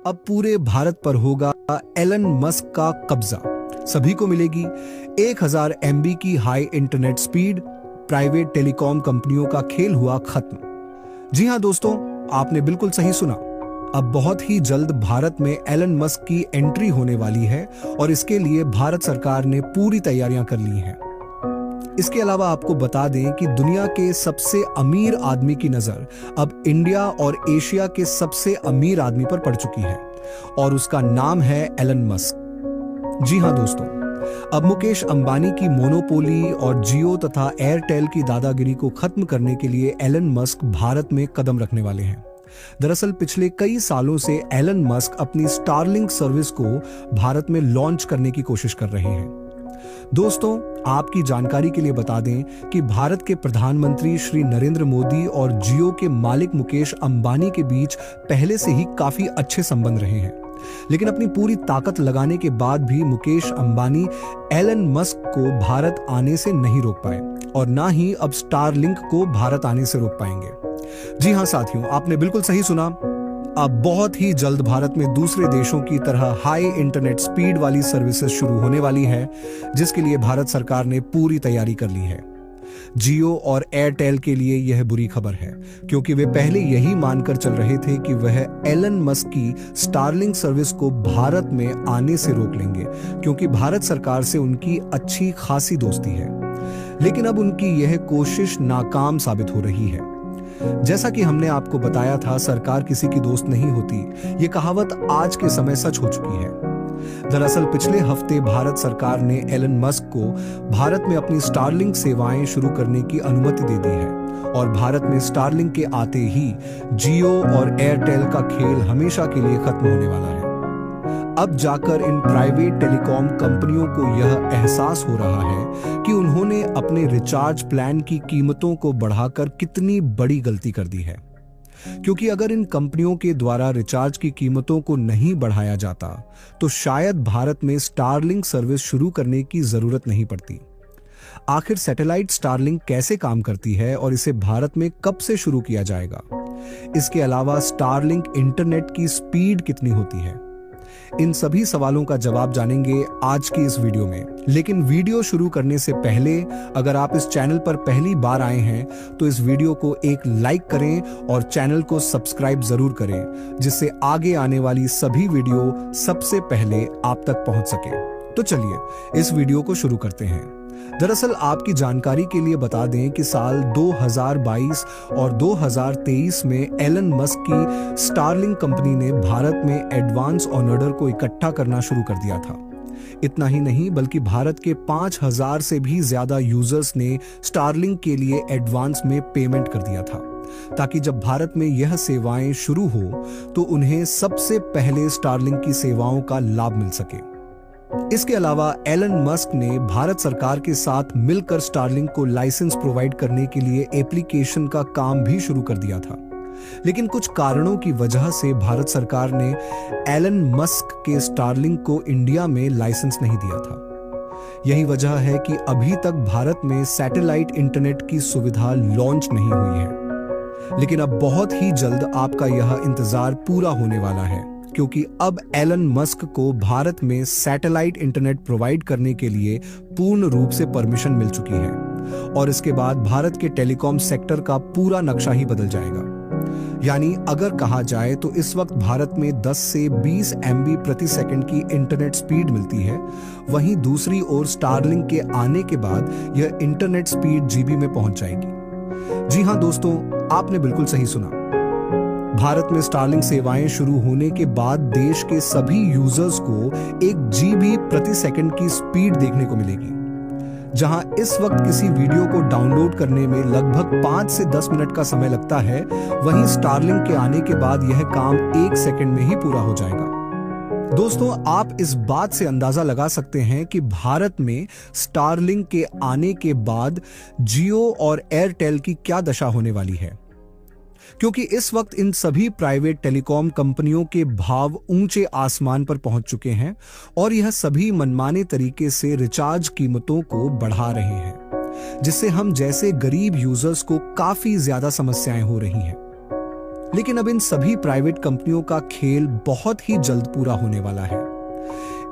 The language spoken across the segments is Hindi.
अब पूरे भारत पर होगा एलन मस्क का कब्जा। सभी को मिलेगी 1000 MB की high internet speed. Private telecom कंपनियों का खेल हुआ खत्म। जी हां दोस्तों, आपने बिल्कुल सही सुना। अब बहुत ही जल्द भारत में एलन मस्क की एंट्री होने वाली है और इसके लिए भारत सरकार ने पूरी तैयारियां कर ली हैं। इसके अलावा आपको बता दें कि दुनिया के सबसे अमीर आदमी की नजर अब इंडिया और एशिया के सबसे अमीर आदमी पर पड़ चुकी है और उसका नाम है एलन मस्क। जी हां दोस्तों, अब मुकेश अंबानी की मोनोपोली और जियो तथा एयरटेल की दादागिरी को खत्म करने के लिए एलन मस्क भारत में कदम रखने वाले हैं। दरअसल पिछले कई सालों से एलन मस्क अपनी स्टारलिंक सर्विस को भारत में लॉन्च करने की कोशिश कर रहे हैं। दोस्तों, आपकी जानकारी के लिए बता दें कि भारत के प्रधानमंत्री श्री नरेंद्र मोदी और जियो के मालिक मुकेश अंबानी के बीच पहले से ही काफी अच्छे संबंध रहे हैं, लेकिन अपनी पूरी ताकत लगाने के बाद भी मुकेश अंबानी एलन मस्क को भारत आने से नहीं रोक पाए और ना ही अब स्टारलिंक को भारत आने से रोक पाएंगे। जी हां साथियों, आपने बिल्कुल सही सुना। अब बहुत ही जल्द भारत में दूसरे देशों की तरह हाई इंटरनेट स्पीड वाली सर्विसेज शुरू होने वाली है, जिसके लिए भारत सरकार ने पूरी तैयारी कर ली है। जियो और एयरटेल के लिए यह बुरी खबर है, क्योंकि वे पहले यही मानकर चल रहे थे कि वह एलन मस्क की स्टारलिंक सर्विस को भारत में आने से रोक लेंगे, क्योंकि भारत सरकार से उनकी अच्छी खासी दोस्ती है। लेकिन अब उनकी यह कोशिश नाकाम साबित हो रही है। जैसा कि हमने आपको बताया था, सरकार किसी की दोस्त नहीं होती, ये कहावत आज के समय सच हो चुकी है। दरअसल पिछले हफ्ते भारत सरकार ने एलन मस्क को भारत में अपनी स्टारलिंक सेवाएं शुरू करने की अनुमति दे दी है और भारत में स्टारलिंक के आते ही जियो और एयरटेल का खेल हमेशा के लिए खत्म होने वाला है। अब जाकर इन प्राइवेट टेलीकॉम कंपनियों को यह एहसास हो रहा है कि उन्होंने अपने रिचार्ज प्लान की कीमतों को बढ़ाकर कितनी बड़ी गलती कर दी है, क्योंकि अगर इन कंपनियों के द्वारा रिचार्ज की कीमतों को नहीं बढ़ाया जाता तो शायद भारत में स्टारलिंक सर्विस शुरू करने की जरूरत नहीं पड़ती। आखिर सैटेलाइट स्टारलिंक कैसे काम करती है और इसे भारत में कब से शुरू किया जाएगा? इसके अलावा स्टारलिंक इंटरनेट की स्पीड कितनी होती है? इन सभी सवालों का जवाब जानेंगे आज की इस वीडियो में। लेकिन वीडियो शुरू करने से पहले अगर आप इस चैनल पर पहली बार आए हैं तो इस वीडियो को एक लाइक करें और चैनल को सब्सक्राइब जरूर करें, जिससे आगे आने वाली सभी वीडियो सबसे पहले आप तक पहुंच सके। तो चलिए इस वीडियो को शुरू करते हैं। दरअसल आपकी जानकारी के लिए बता दें कि साल 2022 और 2023 में एलन मस्क की स्टारलिंक कंपनी ने भारत में एडवांस ऑन ऑर्डर को इकट्ठा करना शुरू कर दिया था। इतना ही नहीं, बल्कि भारत के 5000 से भी ज्यादा यूजर्स ने स्टारलिंक के लिए एडवांस में पेमेंट कर दिया था, ताकि जब भारत में यह सेवाएं शुरू हो तो उन्हें सबसे पहले स्टारलिंक की सेवाओं का लाभ मिल सके। इसके अलावा एलन मस्क ने भारत सरकार के साथ मिलकर स्टारलिंक को लाइसेंस प्रोवाइड करने के लिए एप्लीकेशन का काम भी शुरू कर दिया था, लेकिन कुछ कारणों की वजह से भारत सरकार ने एलन मस्क के स्टारलिंक को इंडिया में लाइसेंस नहीं दिया था। यही वजह है कि अभी तक भारत में सैटेलाइट इंटरनेट की सुविधा लॉन्च नहीं हुई है। लेकिन अब बहुत ही जल्द आपका यह इंतजार पूरा होने वाला है, क्योंकि अब एलन मस्क को भारत में सैटेलाइट इंटरनेट प्रोवाइड करने के लिए पूर्ण रूप से परमिशन मिल चुकी है और इसके बाद भारत के टेलीकॉम सेक्टर का पूरा नक्शा ही बदल जाएगा। यानी अगर कहा जाए तो इस वक्त भारत में 10 से 20 MB प्रति सेकंड की इंटरनेट स्पीड मिलती है, वहीं दूसरी ओर स्टारलिंक के आने के बाद यह इंटरनेट स्पीड GB में पहुंच जाएगी। जी हां दोस्तों, आपने बिल्कुल सही सुना। भारत में स्टारलिंक सेवाएं शुरू होने के बाद देश के सभी यूजर्स को 1 GB प्रति सेकंड की स्पीड देखने को मिलेगी। जहां इस वक्त किसी वीडियो को डाउनलोड करने में लगभग 5 से 10 मिनट का समय लगता है, वहीं स्टारलिंक के आने के बाद यह काम 1 सेकंड में ही पूरा हो जाएगा। दोस्तों, आप इस बात से अंदाजा लगा सकते हैं कि भारत में स्टारलिंक के आने के बाद जियो और एयरटेल की क्या दशा होने वाली है, क्योंकि इस वक्त इन सभी प्राइवेट टेलीकॉम कंपनियों के भाव ऊंचे आसमान पर पहुंच चुके हैं और यह सभी मनमाने तरीके से रिचार्ज कीमतों को बढ़ा रहे हैं, जिससे हम जैसे गरीब यूजर्स को काफी ज्यादा समस्याएं हो रही हैं। लेकिन अब इन सभी प्राइवेट कंपनियों का खेल बहुत ही जल्द पूरा होने वाला है।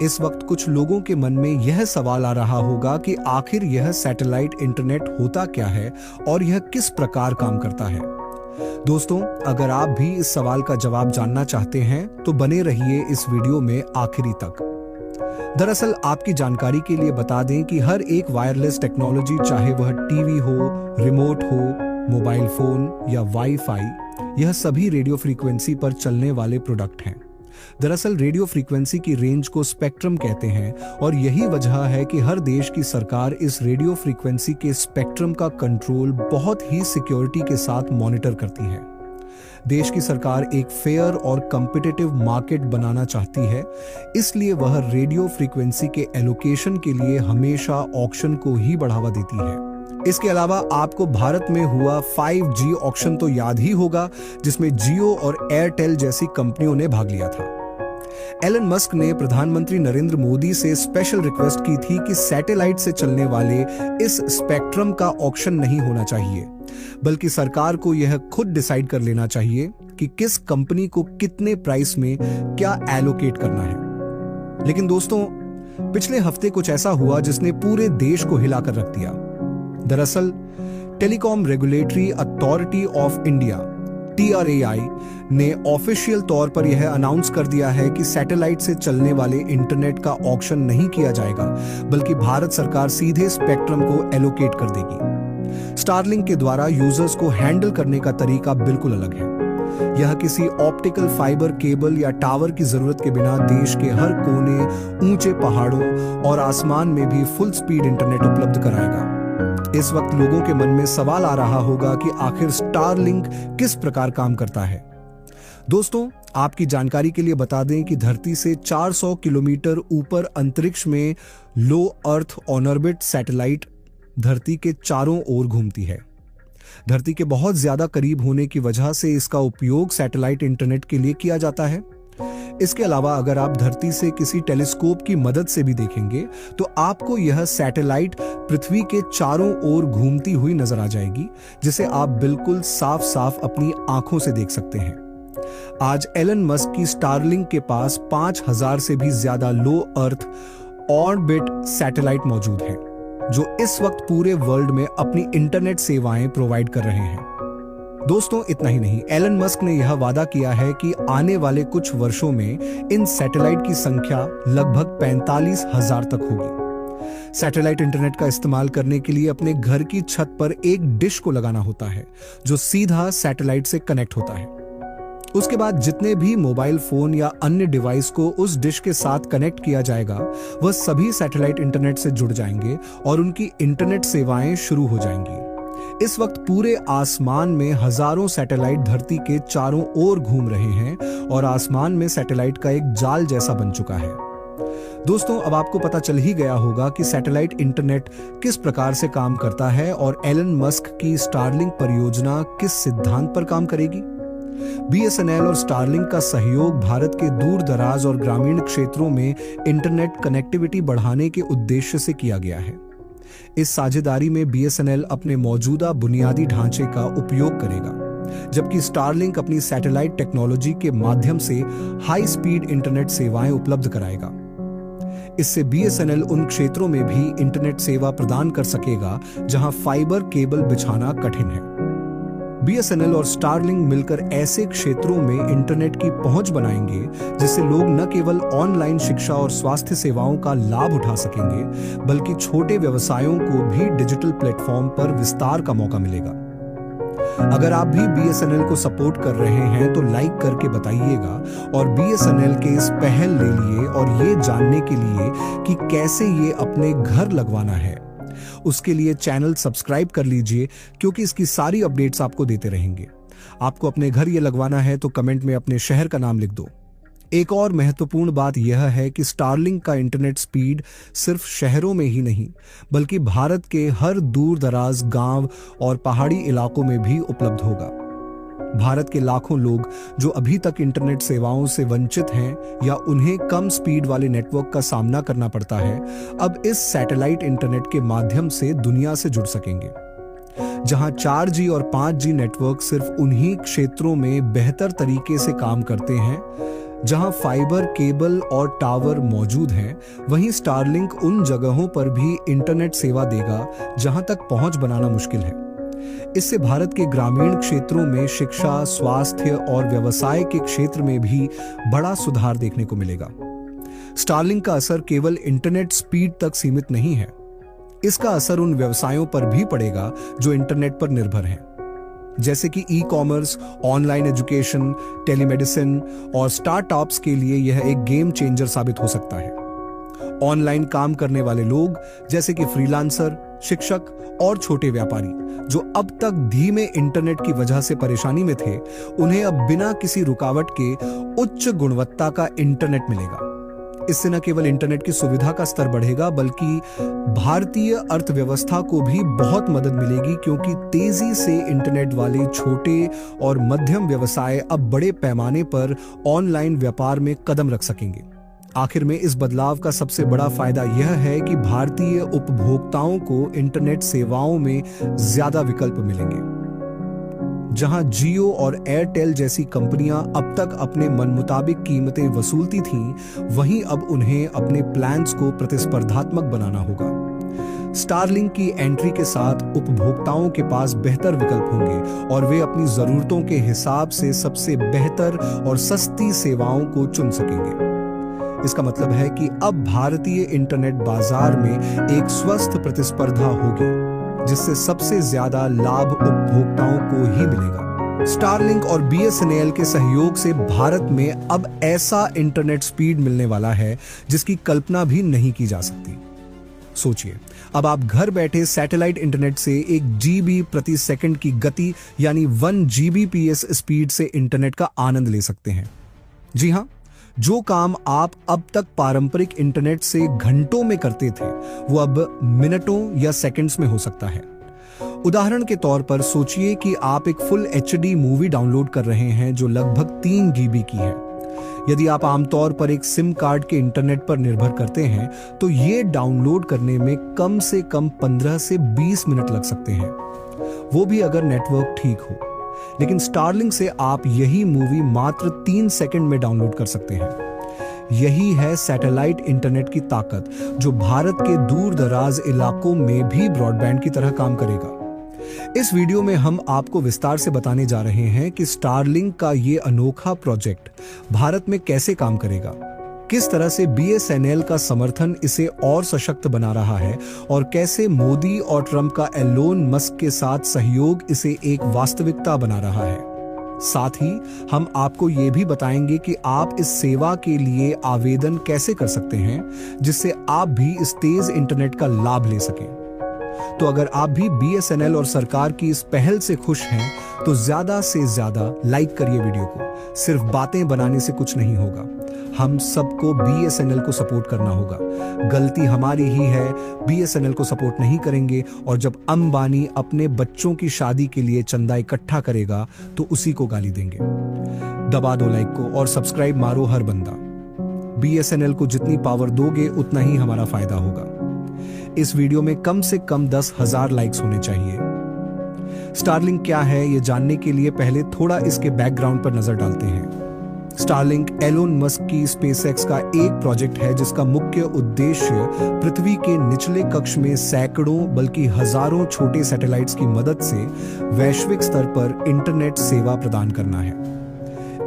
इस वक्त कुछ लोगों के मन में यह सवाल आ रहा होगा कि आखिर यह सैटेलाइट इंटरनेट होता क्या है और यह किस प्रकार काम करता है। दोस्तों, अगर आप भी इस सवाल का जवाब जानना चाहते हैं तो बने रहिए इस वीडियो में आखिरी तक। दरअसल आपकी जानकारी के लिए बता दें कि हर एक वायरलेस टेक्नोलॉजी, चाहे वह टीवी हो, रिमोट हो, मोबाइल फोन या वाईफाई, यह सभी रेडियो फ्रीक्वेंसी पर चलने वाले प्रोडक्ट हैं। दरअसल रेडियो फ्रीक्वेंसी की रेंज को स्पेक्ट्रम कहते हैं और यही वजह है कि हर देश की सरकार इस रेडियो फ्रीक्वेंसी के स्पेक्ट्रम का कंट्रोल बहुत ही सिक्योरिटी के साथ मॉनिटर करती है। देश की सरकार एक फेयर और कॉम्पिटिटिव मार्केट बनाना चाहती है, इसलिए वह रेडियो फ्रीक्वेंसी के एलोकेशन के लिए हमेशा ऑक्शन को ही बढ़ावा देती है। इसके अलावा आपको भारत में हुआ 5G ऑक्शन तो याद ही होगा, जिसमें जियो और एयरटेल जैसी कंपनियों ने भाग लिया था। एलन मस्क ने प्रधानमंत्री नरेंद्र मोदी से स्पेशल रिक्वेस्ट की थी कि सैटेलाइट से चलने वाले इस स्पेक्ट्रम का ऑक्शन नहीं होना चाहिए, बल्कि सरकार को यह खुद डिसाइड कर लेना चाहिए कि किस कंपनी को कितने प्राइस में क्या एलोकेट करना है। लेकिन दोस्तों, पिछले हफ्ते कुछ ऐसा हुआ जिसने पूरे देश को हिलाकर रख दिया। दरअसल telecom regulatory authority of India TRAI ने ऑफिशियल तौर पर यह अनाउंस कर दिया है कि सैटेलाइट से चलने वाले इंटरनेट का ऑक्शन नहीं किया जाएगा, बल्कि भारत सरकार सीधे स्पेक्ट्रम को एलोकेट कर देगी। स्टारलिंक के द्वारा यूजर्स को हैंडल करने का तरीका बिल्कुल अलग है। यह किसी ऑप्टिकल फाइबर केबल या टावर की जरूरत के बिना देश के हर कोने, ऊंचे पहाड़ों और आसमान में भी फुल स्पीड इंटरनेट उपलब्ध कराएगा। इस वक्त लोगों के मन में सवाल आ रहा होगा कि आखिर स्टारलिंक किस प्रकार काम करता है। दोस्तों, आपकी जानकारी के लिए बता दें कि धरती से 400 किलोमीटर ऊपर अंतरिक्ष में लो अर्थ ऑन ऑर्बिट सैटेलाइट धरती के चारों ओर घूमती है। धरती के बहुत ज्यादा करीब होने की वजह से इसका उपयोग सैटेलाइट इंटरनेट के लिए किया जाता है। इसके अलावा अगर आप धरती से किसी टेलीस्कोप की मदद से भी देखेंगे तो आपको यह सैटेलाइट पृथ्वी के चारों ओर घूमती हुई नजर आ जाएगी, जिसे आप बिल्कुल साफ साफ अपनी आंखों से देख सकते हैं। आज एलन मस्क की स्टारलिंक के पास 5000 से भी ज्यादा लो अर्थ ऑर्बिट सैटेलाइट मौजूद हैं, जो इस वक्त पूरे वर्ल्ड में अपनी इंटरनेट सेवाएं प्रोवाइड कर रहे हैं। दोस्तों, इतना ही नहीं, एलन मस्क ने यह वादा किया है कि आने वाले कुछ वर्षों में इन सैटेलाइट की संख्या लगभग 45,000 तक होगी। सैटेलाइट इंटरनेट का इस्तेमाल करने के लिए अपने घर की छत पर एक डिश को लगाना होता है, जो सीधा सैटेलाइट से कनेक्ट होता है। उसके बाद जितने भी मोबाइल फोन या अन्य डिवाइस को उस डिश के साथ कनेक्ट किया जाएगा, वह सभी सैटेलाइट इंटरनेट से जुड़ जाएंगे और उनकी इंटरनेट सेवाएं शुरू हो जाएंगी। इस वक्त पूरे आसमान में हजारों सैटेलाइट धरती के चारों ओर घूम रहे हैं और आसमान में सैटेलाइट का एक जाल जैसा बन चुका है। दोस्तों, अब आपको पता चल ही गया होगा कि सैटेलाइट इंटरनेट किस प्रकार से काम करता है और एलन मस्क की स्टारलिंक परियोजना किस सिद्धांत पर काम करेगी। BSNL और स्टारलिंक का सहयोग भारत के दूर दराज और ग्रामीण क्षेत्रों में इंटरनेट कनेक्टिविटी बढ़ाने के उद्देश्य से किया गया है। इस साझेदारी में BSNL अपने मौजूदा बुनियादी ढांचे का उपयोग करेगा, जबकि स्टारलिंक अपनी सैटेलाइट टेक्नोलॉजी के माध्यम से हाई स्पीड इंटरनेट सेवाएं उपलब्ध कराएगा। इससे BSNL उन क्षेत्रों में भी इंटरनेट सेवा प्रदान कर सकेगा जहां फाइबर केबल बिछाना कठिन है। BSNL और स्टारलिंक मिलकर ऐसे क्षेत्रों में इंटरनेट की पहुंच बनाएंगे जिससे लोग न केवल ऑनलाइन शिक्षा और स्वास्थ्य सेवाओं का लाभ उठा सकेंगे, बल्कि छोटे व्यवसायों को भी डिजिटल प्लेटफॉर्म पर विस्तार का मौका मिलेगा। अगर आप भी BSNL को सपोर्ट कर रहे हैं तो लाइक करके बताइएगा और BSNL के इस पहल ले लिए और ये जानने के लिए कि कैसे ये अपने घर लगवाना है, उसके लिए चैनल सब्सक्राइब कर लीजिए, क्योंकि इसकी सारी अपडेट्स आपको देते रहेंगे। आपको अपने घर ये लगवाना है तो कमेंट में अपने शहर का नाम लिख दो। एक और महत्वपूर्ण बात यह है कि स्टारलिंक का इंटरनेट स्पीड सिर्फ शहरों में ही नहीं, बल्कि भारत के हर दूर दराज गांव और पहाड़ी इलाकों में भी उपलब्ध होगा। भारत के लाखों लोग जो अभी तक इंटरनेट सेवाओं से वंचित हैं या उन्हें कम स्पीड वाले नेटवर्क का सामना करना पड़ता है, अब इस सैटेलाइट इंटरनेट के माध्यम से दुनिया से जुड़ सकेंगे। जहां 4G और 5G नेटवर्क सिर्फ उन्हीं क्षेत्रों में बेहतर तरीके से काम करते हैं जहां फाइबर केबल और टावर मौजूद हैं, वहीं स्टारलिंक उन जगहों पर भी इंटरनेट सेवा देगा जहां तक पहुंच बनाना मुश्किल है। इससे भारत के ग्रामीण क्षेत्रों में शिक्षा, स्वास्थ्य और व्यवसाय के क्षेत्र में भी बड़ा सुधार देखने को मिलेगा। स्टारलिंक का असर केवल इंटरनेट स्पीड तक सीमित नहीं है, इसका असर उन व्यवसायों पर भी पड़ेगा जो इंटरनेट पर निर्भर हैं, जैसे कि ई-कॉमर्स, ऑनलाइन एजुकेशन, टेलीमेडिसिन और स्टार्टअप्स के लिए यह एक गेम चेंजर साबित हो सकता है। ऑनलाइन काम करने वाले लोग जैसे कि फ्रीलांसर, शिक्षक और छोटे व्यापारी जो अब तक धीमे इंटरनेट की वजह से परेशानी में थे, उन्हें अब बिना किसी रुकावट के उच्च गुणवत्ता का इंटरनेट मिलेगा। इससे न केवल इंटरनेट की सुविधा का स्तर बढ़ेगा, बल्कि भारतीय अर्थव्यवस्था को भी बहुत मदद मिलेगी, क्योंकि तेजी से इंटरनेट वाले छोटे और मध्यम व्यवसाय अब बड़े पैमाने पर ऑनलाइन व्यापार में कदम रख सकेंगे। आखिर में इस बदलाव का सबसे बड़ा फायदा यह है कि भारतीय उपभोक्ताओं को इंटरनेट सेवाओं में ज्यादा विकल्प मिलेंगे। जहां जियो और एयरटेल जैसी कंपनियां अब तक अपने मनमुताबिक कीमतें वसूलती थीं, वहीं अब उन्हें अपने प्लान्स को प्रतिस्पर्धात्मक बनाना होगा। स्टारलिंक की एंट्री के साथ उपभोक्ताओं के पास बेहतर विकल्प होंगे और वे अपनी जरूरतों के हिसाब से सबसे बेहतर और सस्ती सेवाओं को चुन सकेंगे। इसका मतलब है कि अब भारतीय इंटरनेट बाजार में एक स्वस्थ प्रतिस्पर्धा होगी, जिससे सबसे ज्यादा लाभ उपभोक्ताओं को ही मिलेगा। स्टारलिंक और BSNL के सहयोग से भारत में अब ऐसा इंटरनेट स्पीड मिलने वाला है जिसकी कल्पना भी नहीं की जा सकती। सोचिए, अब आप घर बैठे सैटेलाइट इंटरनेट से 1 GB प्रति सेकंड की गति यानी 1 Gbps स्पीड से इंटरनेट का आनंद ले सकते हैं। जी हां, जो काम आप अब तक पारंपरिक इंटरनेट से घंटों में करते थे, वो अब मिनटों या सेकंड्स में हो सकता है। उदाहरण के तौर पर सोचिए कि आप एक फुल HD मूवी डाउनलोड कर रहे हैं जो लगभग 3 GB की है। यदि आप आमतौर पर एक सिम कार्ड के इंटरनेट पर निर्भर करते हैं, तो ये डाउनलोड करने में कम से कम 15 से 20 मिनट लग सकते हैं, वो भी अगर नेटवर्क ठीक हो। लेकिन स्टारलिंक से आप यही मूवी मात्र 3 सेकंड में डाउनलोड कर सकते हैं। यही है सैटेलाइट इंटरनेट की ताकत, जो भारत के दूर दराज इलाकों में भी ब्रॉडबैंड की तरह काम करेगा। इस वीडियो में हम आपको विस्तार से बताने जा रहे हैं कि स्टारलिंक का ये अनोखा प्रोजेक्ट भारत में कैसे काम करेगा, किस तरह से BSNL का समर्थन इसे और सशक्त बना रहा है और कैसे मोदी और ट्रंप का एलोन मस्क के साथ सहयोग इसे एक वास्तविकता बना रहा है। साथ ही हम आपको ये भी बताएंगे कि आप इस सेवा के लिए आवेदन कैसे कर सकते हैं, जिससे आप भी इस तेज इंटरनेट का लाभ ले सकें। तो अगर आप भी BSNL और सरकार की इस पहल से खुश हैं, तो ज्यादा से ज्यादा लाइक करिए वीडियो को। सिर्फ बातें बनाने से कुछ नहीं होगा, हम सबको BSNL को सपोर्ट करना होगा। गलती हमारी ही है, BSNL को सपोर्ट नहीं करेंगे और जब अंबानी अपने बच्चों की शादी के लिए चंदा इकट्ठा करेगा तो उसी को गाली देंगे। दबा दो लाइक को और सब्सक्राइब मारो हर बंदा। BSNL को जितनी पावर दोगे उतना ही हमारा फायदा होगा। इस वीडियो में कम से कम 10,000 लाइक्स होने चाहिए। स्टारलिंक क्या है, ये जानने के लिए पहले थोड़ा इसके बैकग्राउंड पर नजर डालते हैं। स्टारलिंक एलोन मस्क की स्पेसएक्स का एक प्रोजेक्ट है जिसका मुख्य उद्देश्य पृथ्वी के निचले कक्ष में सैकड़ों बल्कि हजारों छोटे सैटेलाइट्स की मदद से वैश्विक स्तर पर इंटरनेट सेवा प्रदान करना है।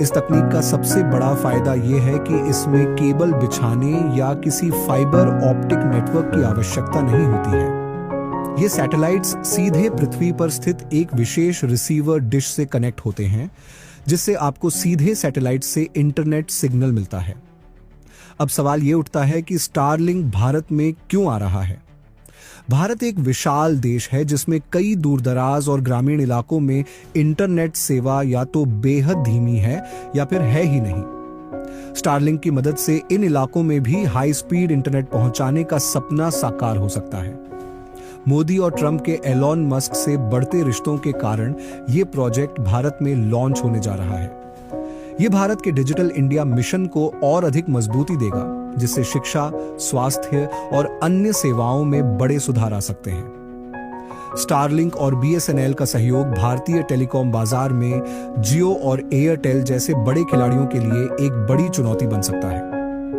इस तकनीक का सबसे बड़ा फायदा यह है कि इसमें केबल बिछाने या किसी फाइबर ऑप्टिक नेटवर्क की आवश्यकता नहीं होती है। ये सैटेलाइट्स सीधे पृथ्वी पर स्थित एक विशेष रिसीवर डिश से कनेक्ट होते हैं, जिससे आपको सीधे सैटेलाइट से इंटरनेट सिग्नल मिलता है। अब सवाल यह उठता है कि स्टारलिंक भारत में क्यों आ रहा है। भारत एक विशाल देश है जिसमें कई दूरदराज और ग्रामीण इलाकों में इंटरनेट सेवा या तो बेहद धीमी है या फिर है ही नहीं। स्टारलिंक की मदद से इन इलाकों में भी हाई स्पीड इंटरनेट पहुंचाने का सपना साकार हो सकता है। मोदी और ट्रंप के एलोन मस्क से बढ़ते रिश्तों के कारण यह प्रोजेक्ट भारत में लॉन्च होने जा रहा है। यह भारत के डिजिटल इंडिया मिशन को और अधिक मजबूती देगा, जिससे शिक्षा, स्वास्थ्य और अन्य सेवाओं में बड़े सुधार आ सकते हैं। स्टारलिंक और बीएसएनएल का सहयोग भारतीय टेलीकॉम बाजार में जियो और एयरटेल जैसे बड़े खिलाड़ियों के लिए एक बड़ी चुनौती बन सकता है।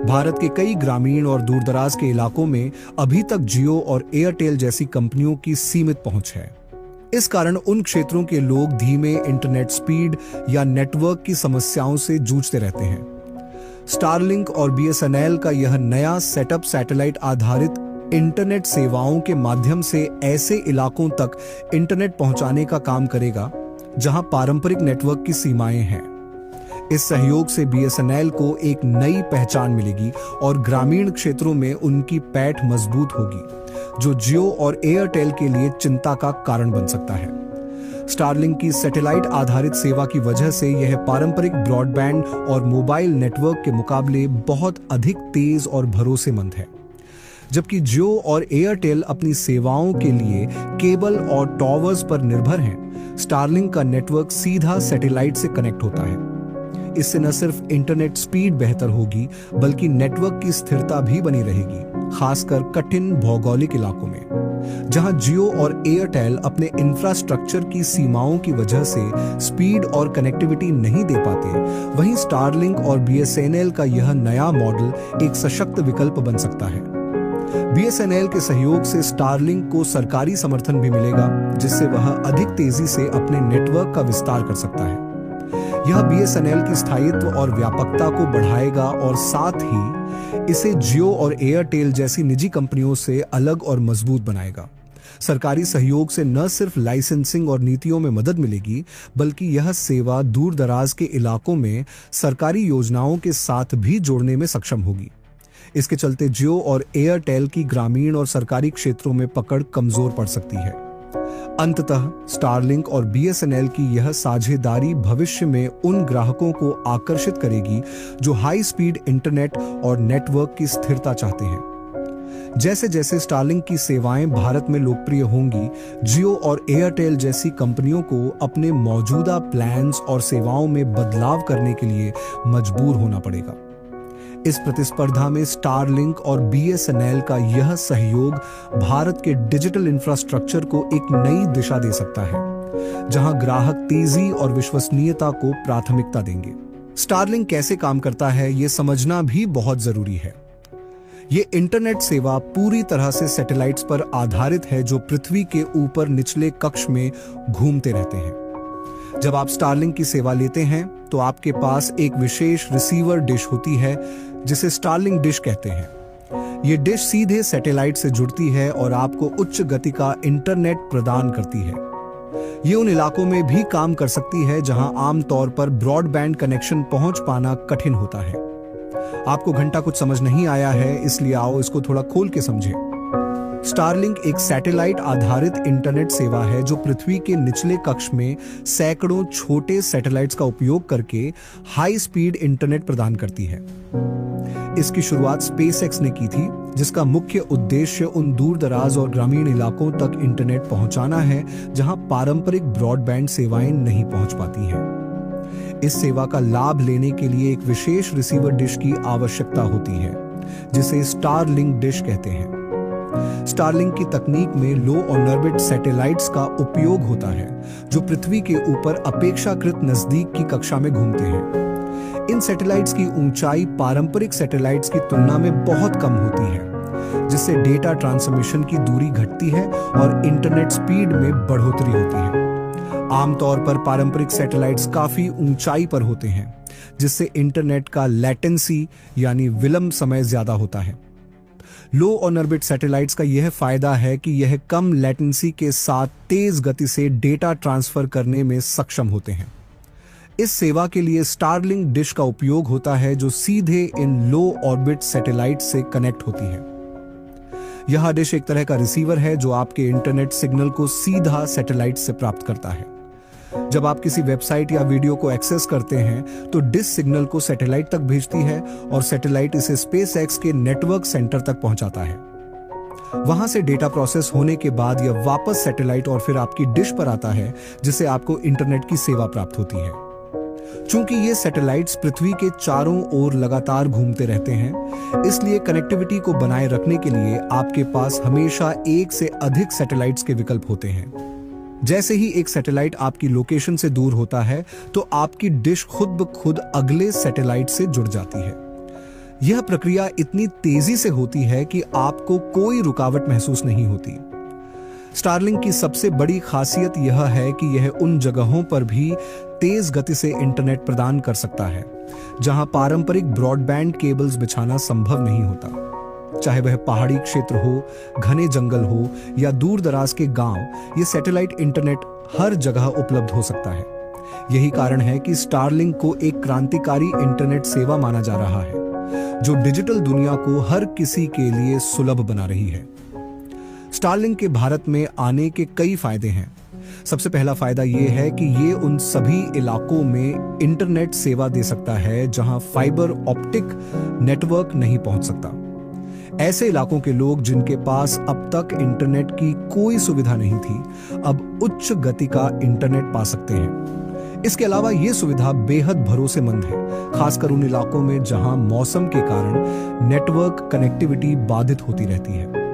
भारत के कई ग्रामीण और दूरदराज के इलाकों में अभी तक जियो और एयरटेल जैसी कंपनियों की सीमित पहुंच है। इस कारण उन क्षेत्रों के लोग धीमे इंटरनेट स्पीड या नेटवर्क की समस्याओं से जूझते रहते हैं। स्टारलिंक और बीएसएनएल का यह नया सेटअप सैटेलाइट आधारित इंटरनेट सेवाओं के माध्यम से ऐसे इलाकों तक इंटरनेट पहुंचाने का काम करेगा जहां पारंपरिक नेटवर्क की सीमाएं हैं। इस सहयोग से बीएसएनएल को एक नई पहचान मिलेगी और ग्रामीण क्षेत्रों में उनकी पैठ मजबूत होगी, जो जियो और एयरटेल के लिए चिंता का कारण बन सकता है। स्टारलिंक की सैटेलाइट आधारित सेवा की वजह से यह पारंपरिक ब्रॉडबैंड और मोबाइल नेटवर्क के मुकाबले बहुत अधिक तेज और भरोसेमंद है। जबकि जियो और एयरटेल अपनी सेवाओं के लिए केबल और टॉवर्स पर निर्भर हैं, स्टारलिंक का नेटवर्क सीधा सैटेलाइट से कनेक्ट होता है। इससे न सिर्फ इंटरनेट स्पीड बेहतर होगी, बल्कि नेटवर्क की स्थिरता भी बनी रहेगी, खासकर कठिन भौगोलिक इलाकों में। जहां जियो और एयरटेल अपने इंफ्रास्ट्रक्चर की सीमाओं की वजह से स्पीड और कनेक्टिविटी नहीं दे पाते, वहीं स्टारलिंक और बीएसएनएल का यह नया मॉडल एक सशक्त विकल्प बन सकता है। बीएसएनएल के सहयोग से स्टारलिंक को सरकारी समर्थन भी मिलेगा, जिससे वह अधिक तेजी से अपने नेटवर्क का विस्तार कर सकता है। यह बीएसएनएल की स्थायित्व और व्यापकता को बढ़ाएगा और साथ ही इसे जियो और एयरटेल जैसी निजी कंपनियों से अलग और मजबूत बनाएगा। सरकारी सहयोग से न सिर्फ लाइसेंसिंग और नीतियों में मदद मिलेगी, बल्कि यह सेवा दूर दराज के इलाकों में सरकारी योजनाओं के साथ भी जोड़ने में सक्षम होगी। इसके चलते जियो और एयरटेल की ग्रामीण और सरकारी क्षेत्रों में पकड़ कमजोर पड़ सकती है। अंततः स्टारलिंक और बीएसएनएल की यह साझेदारी भविष्य में उन ग्राहकों को आकर्षित करेगी जो हाई स्पीड इंटरनेट और नेटवर्क की स्थिरता चाहते हैं। जैसे जैसे स्टारलिंक की सेवाएं भारत में लोकप्रिय होंगी, जियो और एयरटेल जैसी कंपनियों को अपने मौजूदा प्लान्स और सेवाओं में बदलाव करने के लिए मजबूर होना पड़ेगा। इस प्रतिस्पर्धा में स्टारलिंक और बीएसएनएल का यह सहयोग भारत के डिजिटल इंफ्रास्ट्रक्चर को एक नई दिशा दे सकता है, जहां ग्राहक तेजी और विश्वसनीयता को प्राथमिकता देंगे। स्टारलिंक कैसे काम करता है, यह समझना भी बहुत जरूरी है। ये इंटरनेट सेवा पूरी तरह से सैटेलाइट्स पर आधारित है, जो पृथ्वी के ऊपर निचले कक्ष में घूमते रहते हैं। जब आप स्टारलिंक की सेवा लेते हैं तो आपके पास एक विशेष रिसीवर डिश होती है, जिसे स्टारलिंक डिश कहते हैं। ये डिश सीधे सैटेलाइट से जुड़ती है और आपको उच्च गति का इंटरनेट प्रदान करती है। ये उन इलाकों में भी काम कर सकती है जहां आमतौर पर ब्रॉडबैंड कनेक्शन पहुंच पाना कठिन होता है। आपको घंटा कुछ समझ नहीं आया है, इसलिए आओ इसको थोड़ा खोल के समझें। स्टारलिंक एक सैटेलाइट आधारित इंटरनेट सेवा है जो पृथ्वी के निचले कक्ष में सैकड़ों छोटे सैटेलाइट्स का उपयोग करके हाई स्पीड इंटरनेट प्रदान करती है। इसकी शुरुआत स्पेसएक्स ने की थी, जिसका मुख्य उद्देश्य उन दूरदराज और ग्रामीण इलाकों तक इंटरनेट पहुंचाना है जहां पारंपरिक ब्रॉडबैंड सेवाएं नहीं पहुंच पाती हैं। इस सेवा का लाभ लेने के लिए एक विशेष रिसीवर डिश की आवश्यकता होती है, जिसे स्टारलिंक डिश कहते हैं। स्टारलिंक की तकनीक में लो ऑर्बिट सैटेलाइट्स का उपयोग होता है, जो पृथ्वी के ऊपर अपेक्षाकृत नजदीक की कक्षा में घूमते हैं। इन सैटेलाइट्स की ऊंचाई पारंपरिक सैटेलाइट्स की तुलना में बहुत कम होती है, जिससे डेटा ट्रांसमिशन की दूरी घटती है और इंटरनेट स्पीड में बढ़ोतरी होती है। आमतौर पर पारंपरिक सैटेलाइट्स काफी ऊंचाई पर होते हैं, जिससे इंटरनेट का लेटेंसी यानी विलंब समय ज्यादा होता है। लो ऑर्बिट सैटेलाइट्स का यह फायदा है कि यह कम लेटेंसी के साथ तेज गति से डेटा ट्रांसफर करने में सक्षम होते हैं। इस सेवा के लिए स्टारलिंक डिश का उपयोग होता है, जो सीधे इन लो ऑर्बिट सैटेलाइट से कनेक्ट होती है। यह डिश एक तरह का रिसीवर है जो आपके इंटरनेट सिग्नल को सीधा सैटेलाइट से प्राप्त करता है। जब आप किसी वेबसाइट या वीडियो को एक्सेस करते हैं तो डिश सिग्नल को सैटेलाइट तक भेजती है और सैटेलाइट इसे स्पेसएक्स के नेटवर्क सेंटर तक पहुंचाता है। वहां से डेटा प्रोसेस होने के बाद यह वापस सैटेलाइट और फिर आपकी डिश पर आता है, जिससे आपको इंटरनेट की सेवा प्राप्त होती है। चूंकि ये सैटेलाइट्स पृथ्वी के चारों ओर लगातार घूमते रहते हैं, इसलिए कनेक्टिविटी को बनाए रखने के लिए आपके पास हमेशा एक से अधिक सैटेलाइट्स के विकल्प होते हैं। जैसे ही एक सैटेलाइट आपकी लोकेशन से दूर होता है, तो आपकी डिश खुद ब खुद अगले सैटेलाइट से जुड़ जाती है। यह प्रक्रिया इतनी तेजी से होती है कि आपको कोई रुकावट महसूस नहीं होती। स्टारलिंक की सबसे बड़ी खासियत यह है कि यह उन जगहों पर भी तेज गति से इंटरनेट प्रदान कर सकता है जहां पारंपरिक ब्रॉडबैंड केबल्स बिछाना संभव नहीं होता। चाहे वह पहाड़ी क्षेत्र हो, घने जंगल हो या दूर दराज के गांव, ये सैटेलाइट इंटरनेट हर जगह उपलब्ध हो सकता है। यही कारण है कि स्टारलिंक को एक क्रांतिकारी इंटरनेट सेवा माना जा रहा है, जो डिजिटल दुनिया को हर किसी के लिए सुलभ बना रही है। स्टारलिंक के भारत में आने के कई फायदे हैं। सबसे पहला फायदा यह है कि ये उन सभी इलाकों में इंटरनेट सेवा दे सकता है जहां फाइबर ऑप्टिक नेटवर्क नहीं पहुंच सकता। ऐसे इलाकों के लोग जिनके पास अब तक इंटरनेट की कोई सुविधा नहीं थी, अब उच्च गति का इंटरनेट पा सकते हैं। इसके अलावा यह सुविधा बेहद भरोसेमंद है, खासकर उन इलाकों में जहां मौसम के कारण नेटवर्क कनेक्टिविटी बाधित होती रहती है।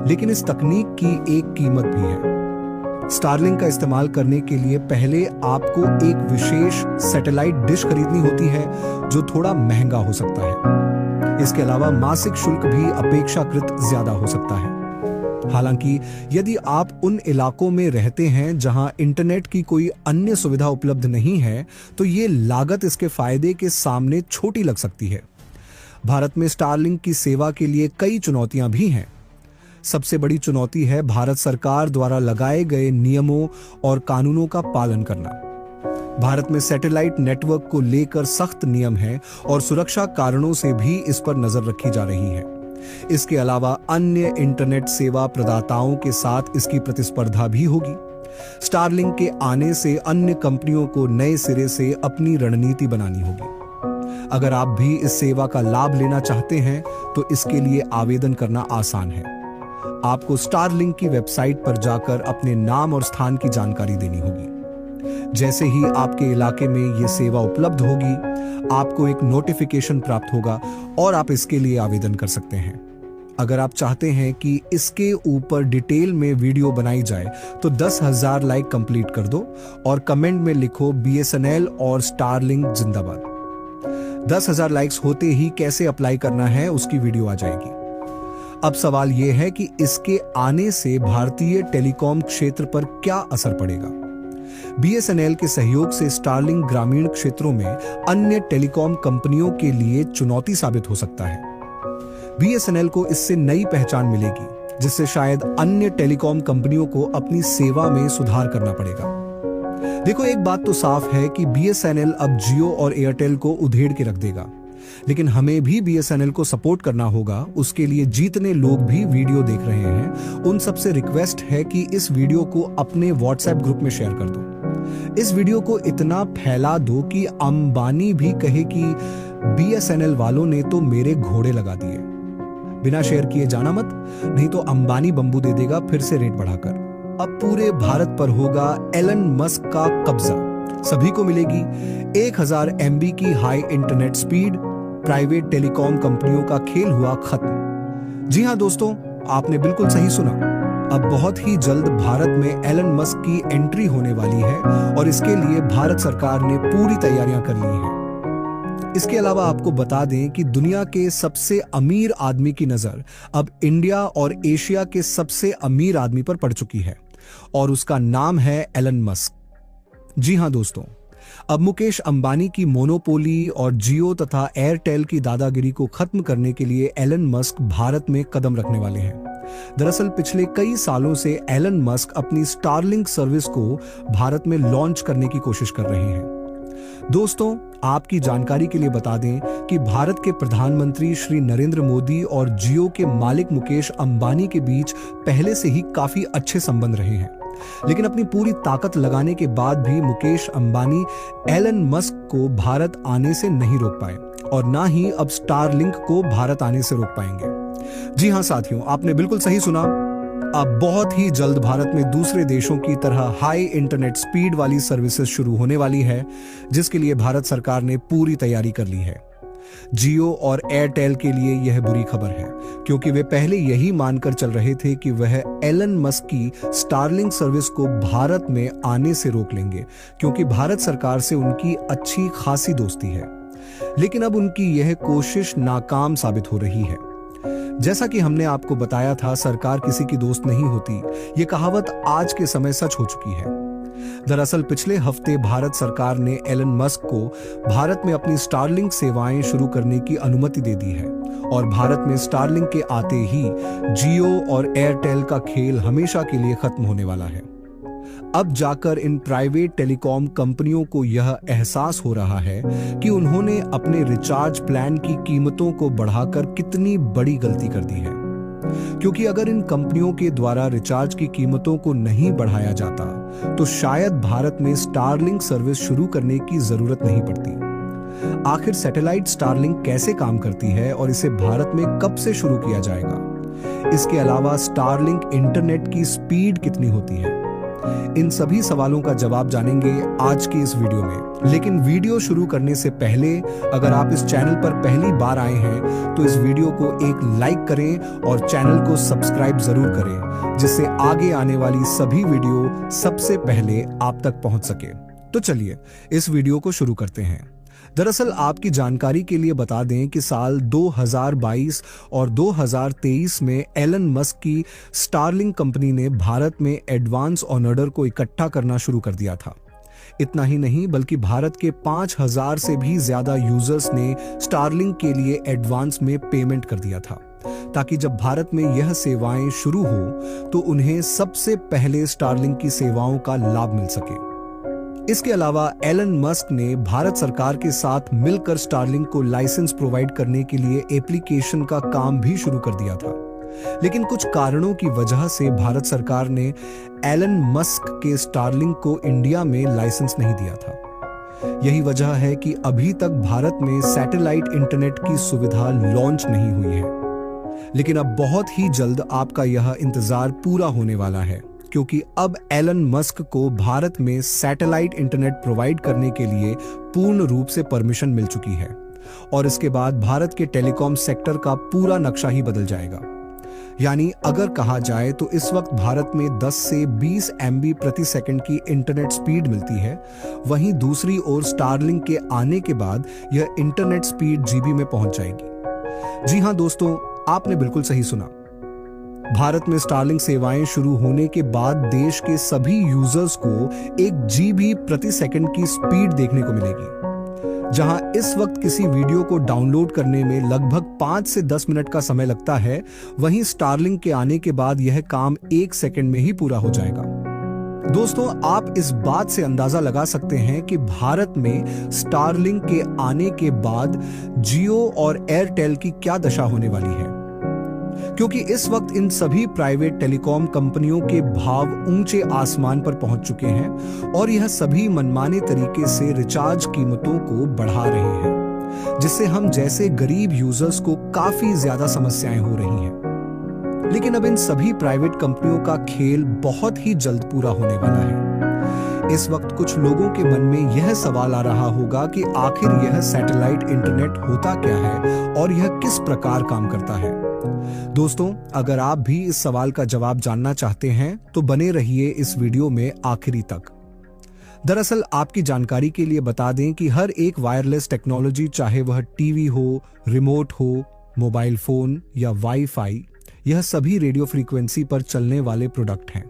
लेकिन इस तकनीक की एक कीमत भी है। स्टारलिंक का इस्तेमाल करने के लिए पहले आपको एक विशेष सैटेलाइट डिश खरीदनी होती है, जो थोड़ा महंगा हो सकता है। इसके अलावा मासिक शुल्क भी अपेक्षाकृत ज्यादा हो सकता है। हालांकि यदि आप उन इलाकों में रहते हैं जहां इंटरनेट की कोई अन्य सुविधा उपलब्ध नहीं है, तो ये लागत इसके फायदे के सामने छोटी लग सकती है। भारत में स्टारलिंक की सेवा के लिए कई चुनौतियां भी हैं। सबसे बड़ी चुनौती है भारत सरकार द्वारा लगाए गए नियमों और कानूनों का पालन करना। भारत में सैटेलाइट नेटवर्क को लेकर सख्त नियम हैं और सुरक्षा कारणों से भी इस पर नजर रखी जा रही है। इसके अलावा अन्य इंटरनेट सेवा प्रदाताओं के साथ इसकी प्रतिस्पर्धा भी होगी। स्टारलिंक के आने से अन्य कंपनियों को नए सिरे से अपनी रणनीति बनानी होगी। अगर आप भी इस सेवा का लाभ लेना चाहते हैं, तो इसके लिए आवेदन करना आसान है। आपको स्टारलिंक की वेबसाइट पर जाकर अपने नाम और स्थान की जानकारी देनी होगी। जैसे ही आपके इलाके में यह सेवा उपलब्ध होगी, आपको एक नोटिफिकेशन प्राप्त होगा और आप इसके लिए आवेदन कर सकते हैं। अगर आप चाहते हैं कि इसके ऊपर डिटेल में वीडियो बनाई जाए, तो 10,000 लाइक कंप्लीट कर दो और कमेंट में लिखो BSNL और स्टारलिंक जिंदाबाद। 10,000 लाइक्स होते ही कैसे अप्लाई करना है उसकी वीडियो आ जाएगी। अब सवाल यह है कि इसके आने से भारतीय टेलीकॉम क्षेत्र पर क्या असर पड़ेगा। BSNL के सहयोग से स्टारलिंक ग्रामीण क्षेत्रों में अन्य टेलीकॉम कंपनियों के लिए चुनौती साबित हो सकता है। BSNL को इससे नई पहचान मिलेगी, जिससे शायद अन्य टेलीकॉम कंपनियों को अपनी सेवा में सुधार करना पड़ेगा। देखो, एक बात तो साफ है कि BSNL अब जियो और एयरटेल को उधेड़ के रख देगा, लेकिन हमें भी BSNL को सपोर्ट करना होगा। उसके लिए जितने लोग भी वीडियो देख रहे हैं, उन सबसे रिक्वेस्ट है कि इस वीडियो को अपने WhatsApp ग्रुप में शेयर कर दो। इस वीडियो को इतना फैला दो कि अंबानी भी कहे कि BSNL वालों ने तो मेरे घोड़े लगा दिए। बिना शेयर किए जाना मत, नहीं तो अंबानी बंबू दे देगा फिर से रेट बढ़ाकर। अब पूरे भारत पर होगा एलन मस्क का कब्जा। सभी को मिलेगी 1000 MB की high internet speed. Private telecom कंपनियों का खेल हुआ खत्म। जी हां दोस्तों, आपने बिल्कुल सही सुना। अब बहुत ही जल्द भारत में एलन मस्क की एंट्री होने वाली है और इसके लिए भारत सरकार ने पूरी तैयारियां कर ली हैं। इसके अलावा आपको बता दें कि दुनिया के सबसे अमीर आदमी की नजर अब इंडिया और एशिया के सबसे अमीर आदमी पर पड़ चुकी है और उसका नाम है एलन मस्क। जी हां दोस्तों, अब मुकेश अंबानी की मोनोपोली और जियो तथा एयरटेल की दादागिरी को खत्म करने के लिए एलन मस्क भारत में कदम रखने वाले हैं। दरअसल पिछले कई सालों से एलन मस्क अपनी स्टारलिंक सर्विस को भारत में लॉन्च करने की कोशिश कर रहे हैं। दोस्तों, आपकी जानकारी के लिए बता दें कि भारत के प्रधानमंत्री श्री नरेंद्र मोदी और जियो के मालिक मुकेश अंबानी के बीच पहले से ही काफी अच्छे संबंध रहे हैं, लेकिन अपनी पूरी ताकत लगाने के बाद भी मुकेश अंबानी एलन मस्क को भारत आने से नहीं रोक पाए और ना ही अब स्टारलिंक को भारत आने से रोक पाएंगे। जी हां साथियों, आपने बिल्कुल सही सुना। अब बहुत ही जल्द भारत में दूसरे देशों की तरह हाई इंटरनेट स्पीड वाली सर्विसेज शुरू होने वाली है, जिसके लिए भारत सरकार ने पूरी तैयारी कर ली है। जियो और एयरटेल के लिए यह बुरी खबर है, क्योंकि वे पहले यही मानकर चल रहे थे कि वह एलन मस्क की स्टारलिंक सर्विस को भारत में आने से रोक लेंगे, क्योंकि भारत सरकार से उनकी अच्छी खासी दोस्ती है। लेकिन अब उनकी यह कोशिश नाकाम साबित हो रही है। जैसा कि हमने आपको बताया था, सरकार किसी की दोस्त नहीं होती, ये कहावत आज के समय सच हो चुकी है। दरअसल पिछले हफ्ते भारत सरकार ने एलन मस्क को भारत में अपनी स्टारलिंक सेवाएं शुरू करने की अनुमति दे दी है, और भारत में स्टारलिंक के आते ही जियो और एयरटेल का खेल हमेशा के लिए खत्म होने वाला है। अब जाकर इन प्राइवेट टेलीकॉम कंपनियों को यह एहसास हो रहा है कि उन्होंने अपने रिचार्ज प्लान की कीमतों को बढ़ाकर कितनी बड़ी गलती कर दी है, क्योंकि अगर इन कंपनियों के द्वारा रिचार्ज की कीमतों को नहीं बढ़ाया जाता तो शायद भारत में स्टारलिंक सर्विस शुरू करने की जरूरत नहीं पड़ती। आखिर सैटेलाइट स्टारलिंक कैसे काम करती है और इसे भारत में कब से शुरू किया जाएगा? इसके अलावा स्टारलिंक इंटरनेट की स्पीड कितनी होती है? इन सभी सवालों का जवाब जानेंगे आज की इस वीडियो में। लेकिन वीडियो शुरू करने से पहले अगर आप इस चैनल पर पहली बार आए हैं तो इस वीडियो को एक लाइक करें और चैनल को सब्सक्राइब जरूर करें, जिससे आगे आने वाली सभी वीडियो सबसे पहले आप तक पहुंच सके। तो चलिए इस वीडियो को शुरू करते हैं। दरअसल आपकी जानकारी के लिए बता दें कि साल 2022 और 2023 में एलन मस्क की स्टारलिंक कंपनी ने भारत में एडवांस ऑन ऑर्डर को इकट्ठा करना शुरू कर दिया था। इतना ही नहीं, बल्कि भारत के 5000 से भी ज्यादा यूजर्स ने स्टारलिंक के लिए एडवांस में पेमेंट कर दिया था, ताकि जब भारत में यह सेवाएं शुरू हो तो उन्हें सबसे पहले स्टारलिंक की सेवाओं का लाभ मिल सके। इसके अलावा एलन मस्क ने भारत सरकार के साथ मिलकर स्टारलिंक को लाइसेंस प्रोवाइड करने के लिए एप्लीकेशन का काम भी शुरू कर दिया था। लेकिन कुछ कारणों की वजह से भारत सरकार ने एलन मस्क के स्टारलिंक को इंडिया में लाइसेंस नहीं दिया था। यही वजह है कि अभी तक भारत में सैटेलाइट इंटरनेट की सुविधा लॉन्च नहीं हुई है। लेकिन अब बहुत ही जल्द आपका यह इंतजार पूरा होने वाला है, क्योंकि अब एलन मस्क को भारत में सैटेलाइट इंटरनेट प्रोवाइड करने के लिए पूर्ण रूप से परमिशन मिल चुकी है, और इसके बाद भारत के टेलीकॉम सेक्टर का पूरा नक्शा ही बदल जाएगा। यानी अगर कहा जाए तो इस वक्त भारत में 10 से 20 MB प्रति सेकंड की इंटरनेट स्पीड मिलती है, वहीं दूसरी ओर स्टारलिंक के आने के बाद यह इंटरनेट स्पीड GB में पहुंच जाएगी। जी हां दोस्तों, आपने बिल्कुल सही सुना। भारत में स्टारलिंक सेवाएं शुरू होने के बाद देश के सभी यूजर्स को 1 GB प्रति सेकंड की स्पीड देखने को मिलेगी। जहां इस वक्त किसी वीडियो को डाउनलोड करने में लगभग 5 से 10 मिनट का समय लगता है, वहीं स्टारलिंक के आने के बाद यह काम 1 सेकंड में ही पूरा हो जाएगा। दोस्तों, आप इस बात से अंदाजा लगा सकते हैं कि भारत में स्टारलिंक के आने के बाद जियो और एयरटेल की क्या दशा होने वाली है, क्योंकि इस वक्त इन सभी प्राइवेट टेलीकॉम कंपनियों के भाव ऊंचे आसमान पर पहुंच चुके हैं, और यह सभी मनमाने तरीके से रिचार्ज कीमतों को बढ़ा रहे हैं, जिससे हम जैसे गरीब यूजर्स को काफी ज्यादा समस्याएं हो रही हैं। लेकिन अब इन सभी प्राइवेट कंपनियों का खेल बहुत ही जल्द पूरा होने वाला है। इस वक्त कुछ लोगों के मन में यह सवाल आ रहा होगा कि आखिर यह सैटेलाइट इंटरनेट होता क्या है और यह किस प्रकार काम करता है। दोस्तों, अगर आप भी इस सवाल का जवाब जानना चाहते हैं तो बने रहिए इस वीडियो में आखिरी तक। दरअसल आपकी जानकारी के लिए बता दें कि हर एक वायरलेस टेक्नोलॉजी, चाहे वह टीवी हो, रिमोट हो, मोबाइल फोन या वाईफाई, यह सभी रेडियो फ्रीक्वेंसी पर चलने वाले प्रोडक्ट हैं।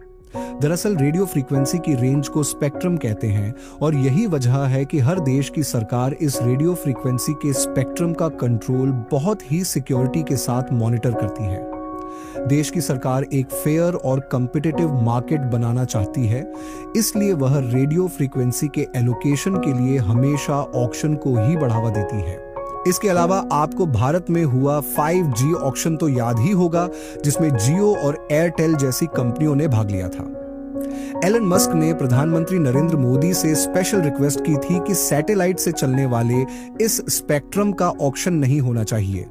दरअसल रेडियो फ्रीक्वेंसी की रेंज को स्पेक्ट्रम कहते हैं, और यही वजह है कि हर देश की सरकार इस रेडियो फ्रीक्वेंसी के स्पेक्ट्रम का कंट्रोल बहुत ही सिक्योरिटी के साथ मॉनिटर करती है। देश की सरकार एक फेयर और कॉम्पिटिटिव मार्केट बनाना चाहती है, इसलिए वह रेडियो फ्रीक्वेंसी के एलोकेशन के लिए हमेशा ऑक्शन को ही बढ़ावा देती है। इसके अलावा आपको भारत में हुआ 5G ऑक्शन तो याद ही होगा, जिसमें जियो और एयरटेल जैसी कंपनियों ने भाग लिया था। एलन मस्क ने प्रधानमंत्री नरेंद्र मोदी से स्पेशल रिक्वेस्ट की थी कि सैटेलाइट से चलने वाले इस स्पेक्ट्रम का ऑक्शन नहीं होना चाहिए,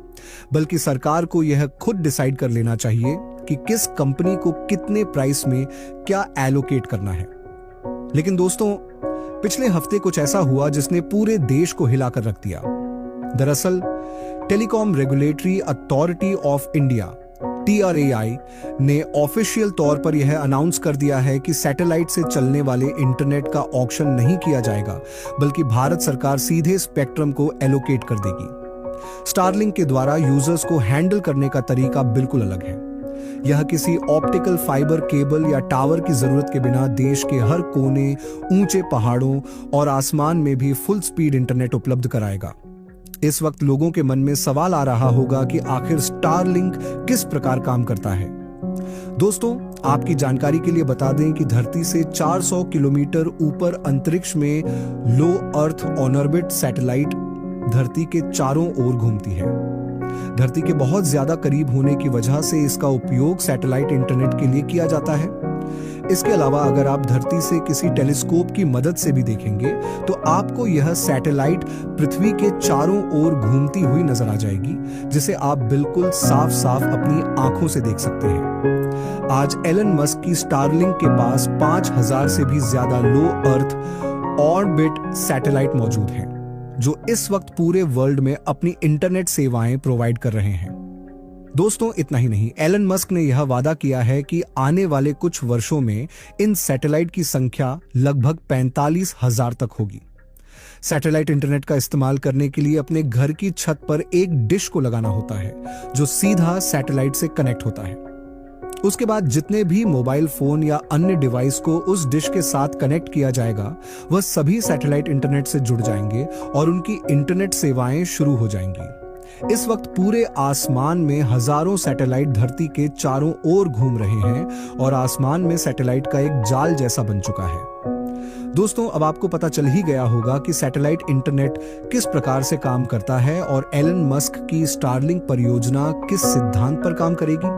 बल्कि सरकार को यह खुद डिसाइड कर लेना चाहिए कि किस कंपनी को कितने प्राइस में क्या एलोकेट करना है। लेकिन दोस्तों, पिछले हफ्ते कुछ ऐसा हुआ जिसने पूरे देश को हिलाकर रख दिया। दरअसल telecom regulatory authority of India TRAI ने ऑफिशियल तौर पर यह अनाउंस कर दिया है कि सैटेलाइट से चलने वाले इंटरनेट का ऑक्शन नहीं किया जाएगा, बल्कि भारत सरकार सीधे स्पेक्ट्रम को एलोकेट कर देगी। स्टारलिंक के द्वारा यूजर्स को हैंडल करने का तरीका बिल्कुल अलग है। यह किसी ऑप्टिकल फाइबर केबल या टावर की जरूरत के बिना देश के हर कोने, ऊंचे पहाड़ों और आसमान में भी फुल स्पीड इंटरनेट उपलब्ध कराएगा। इस वक्त लोगों के मन में सवाल आ रहा होगा कि आखिर स्टारलिंक किस प्रकार काम करता है। दोस्तों, आपकी जानकारी के लिए बता दें कि धरती से 400 किलोमीटर ऊपर अंतरिक्ष में लो अर्थ ऑन ऑर्बिट सैटेलाइट धरती के चारों ओर घूमती है। धरती के बहुत ज्यादा करीब होने की वजह से इसका उपयोग सैटेलाइट इंटरनेट के लिए किया जाता है। इसके अलावा अगर आप धरती से किसी टेलीस्कोप की मदद से भी देखेंगे तो आपको यह सैटेलाइट पृथ्वी के चारों ओर घूमती हुई नजर आ जाएगी, जिसे आप बिल्कुल साफ साफ अपनी आंखों से देख सकते हैं। आज एलन मस्क की स्टारलिंक के पास 5000 से भी ज्यादा लो अर्थ ऑर्बिट सैटेलाइट मौजूद हैं, जो इस वक्त पूरे वर्ल्ड में अपनी इंटरनेट सेवाएं प्रोवाइड कर रहे हैं। दोस्तों, इतना ही नहीं, एलन मस्क ने यह वादा किया है कि आने वाले कुछ वर्षों में इन सैटेलाइट की संख्या लगभग 45,000 तक होगी। सैटेलाइट इंटरनेट का इस्तेमाल करने के लिए अपने घर की छत पर एक डिश को लगाना होता है, जो सीधा सैटेलाइट से कनेक्ट होता है। उसके बाद जितने भी मोबाइल फोन या अन्य डिवाइस को उस डिश के साथ कनेक्ट किया जाएगा, वह सभी सैटेलाइट इंटरनेट से जुड़ जाएंगे और उनकी इंटरनेट सेवाएं शुरू हो जाएंगी। इस वक्त पूरे आसमान में हजारों सैटेलाइट धरती के चारों ओर घूम रहे हैं और आसमान में सैटेलाइट का एक जाल जैसा बन चुका है। दोस्तों, अब आपको पता चल ही गया होगा कि सैटेलाइट इंटरनेट किस प्रकार से काम करता है और एलन मस्क की स्टारलिंक परियोजना किस सिद्धांत पर काम करेगी।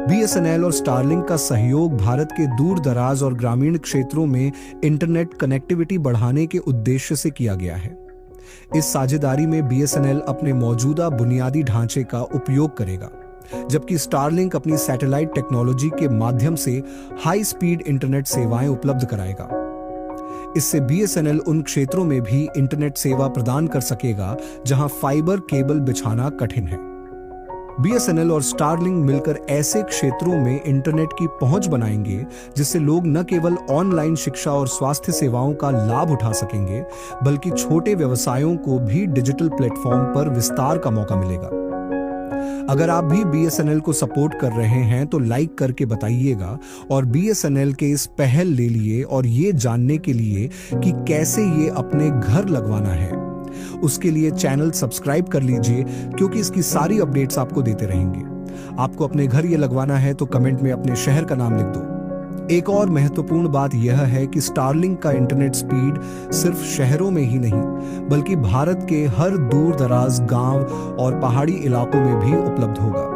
BSNL और स्टारलिंक का सहयोग भारत के दूर दराज और ग्रामीण क्षेत्रों में इंटरनेट कनेक्टिविटी बढ़ाने के उद्देश्य से किया गया है। इस साझेदारी में BSNL अपने मौजूदा बुनियादी ढांचे का उपयोग करेगा, जबकि स्टारलिंक अपनी सैटेलाइट टेक्नोलॉजी के माध्यम से हाई स्पीड इंटरनेट सेवाएं उपलब्ध कराएगा। इससे BSNL उन क्षेत्रों में भी इंटरनेट सेवा प्रदान कर सकेगा जहां फाइबर केबल बिछाना कठिन है। BSNL और स्टारलिंक मिलकर ऐसे क्षेत्रों में इंटरनेट की पहुंच बनाएंगे जिससे लोग न केवल ऑनलाइन शिक्षा और स्वास्थ्य सेवाओं का लाभ उठा सकेंगे, बल्कि छोटे व्यवसायों को भी डिजिटल प्लेटफॉर्म पर विस्तार का मौका मिलेगा। अगर आप भी BSNL को सपोर्ट कर रहे हैं तो लाइक करके बताइएगा और BSNL के इस पहल ले लिए और ये जानने के लिए कि कैसे ये अपने घर लगवाना है, उसके लिए चैनल सब्सक्राइब कर लीजिए, क्योंकि इसकी सारी अपडेट्स आपको देते रहेंगे। आपको अपने घर ये लगवाना है तो कमेंट में अपने शहर का नाम लिख दो। एक और महत्वपूर्ण बात यह है कि स्टारलिंक का इंटरनेट स्पीड सिर्फ शहरों में ही नहीं, बल्कि भारत के हर दूर दराज गांव और पहाड़ी इलाकों में भी उपलब्ध होगा।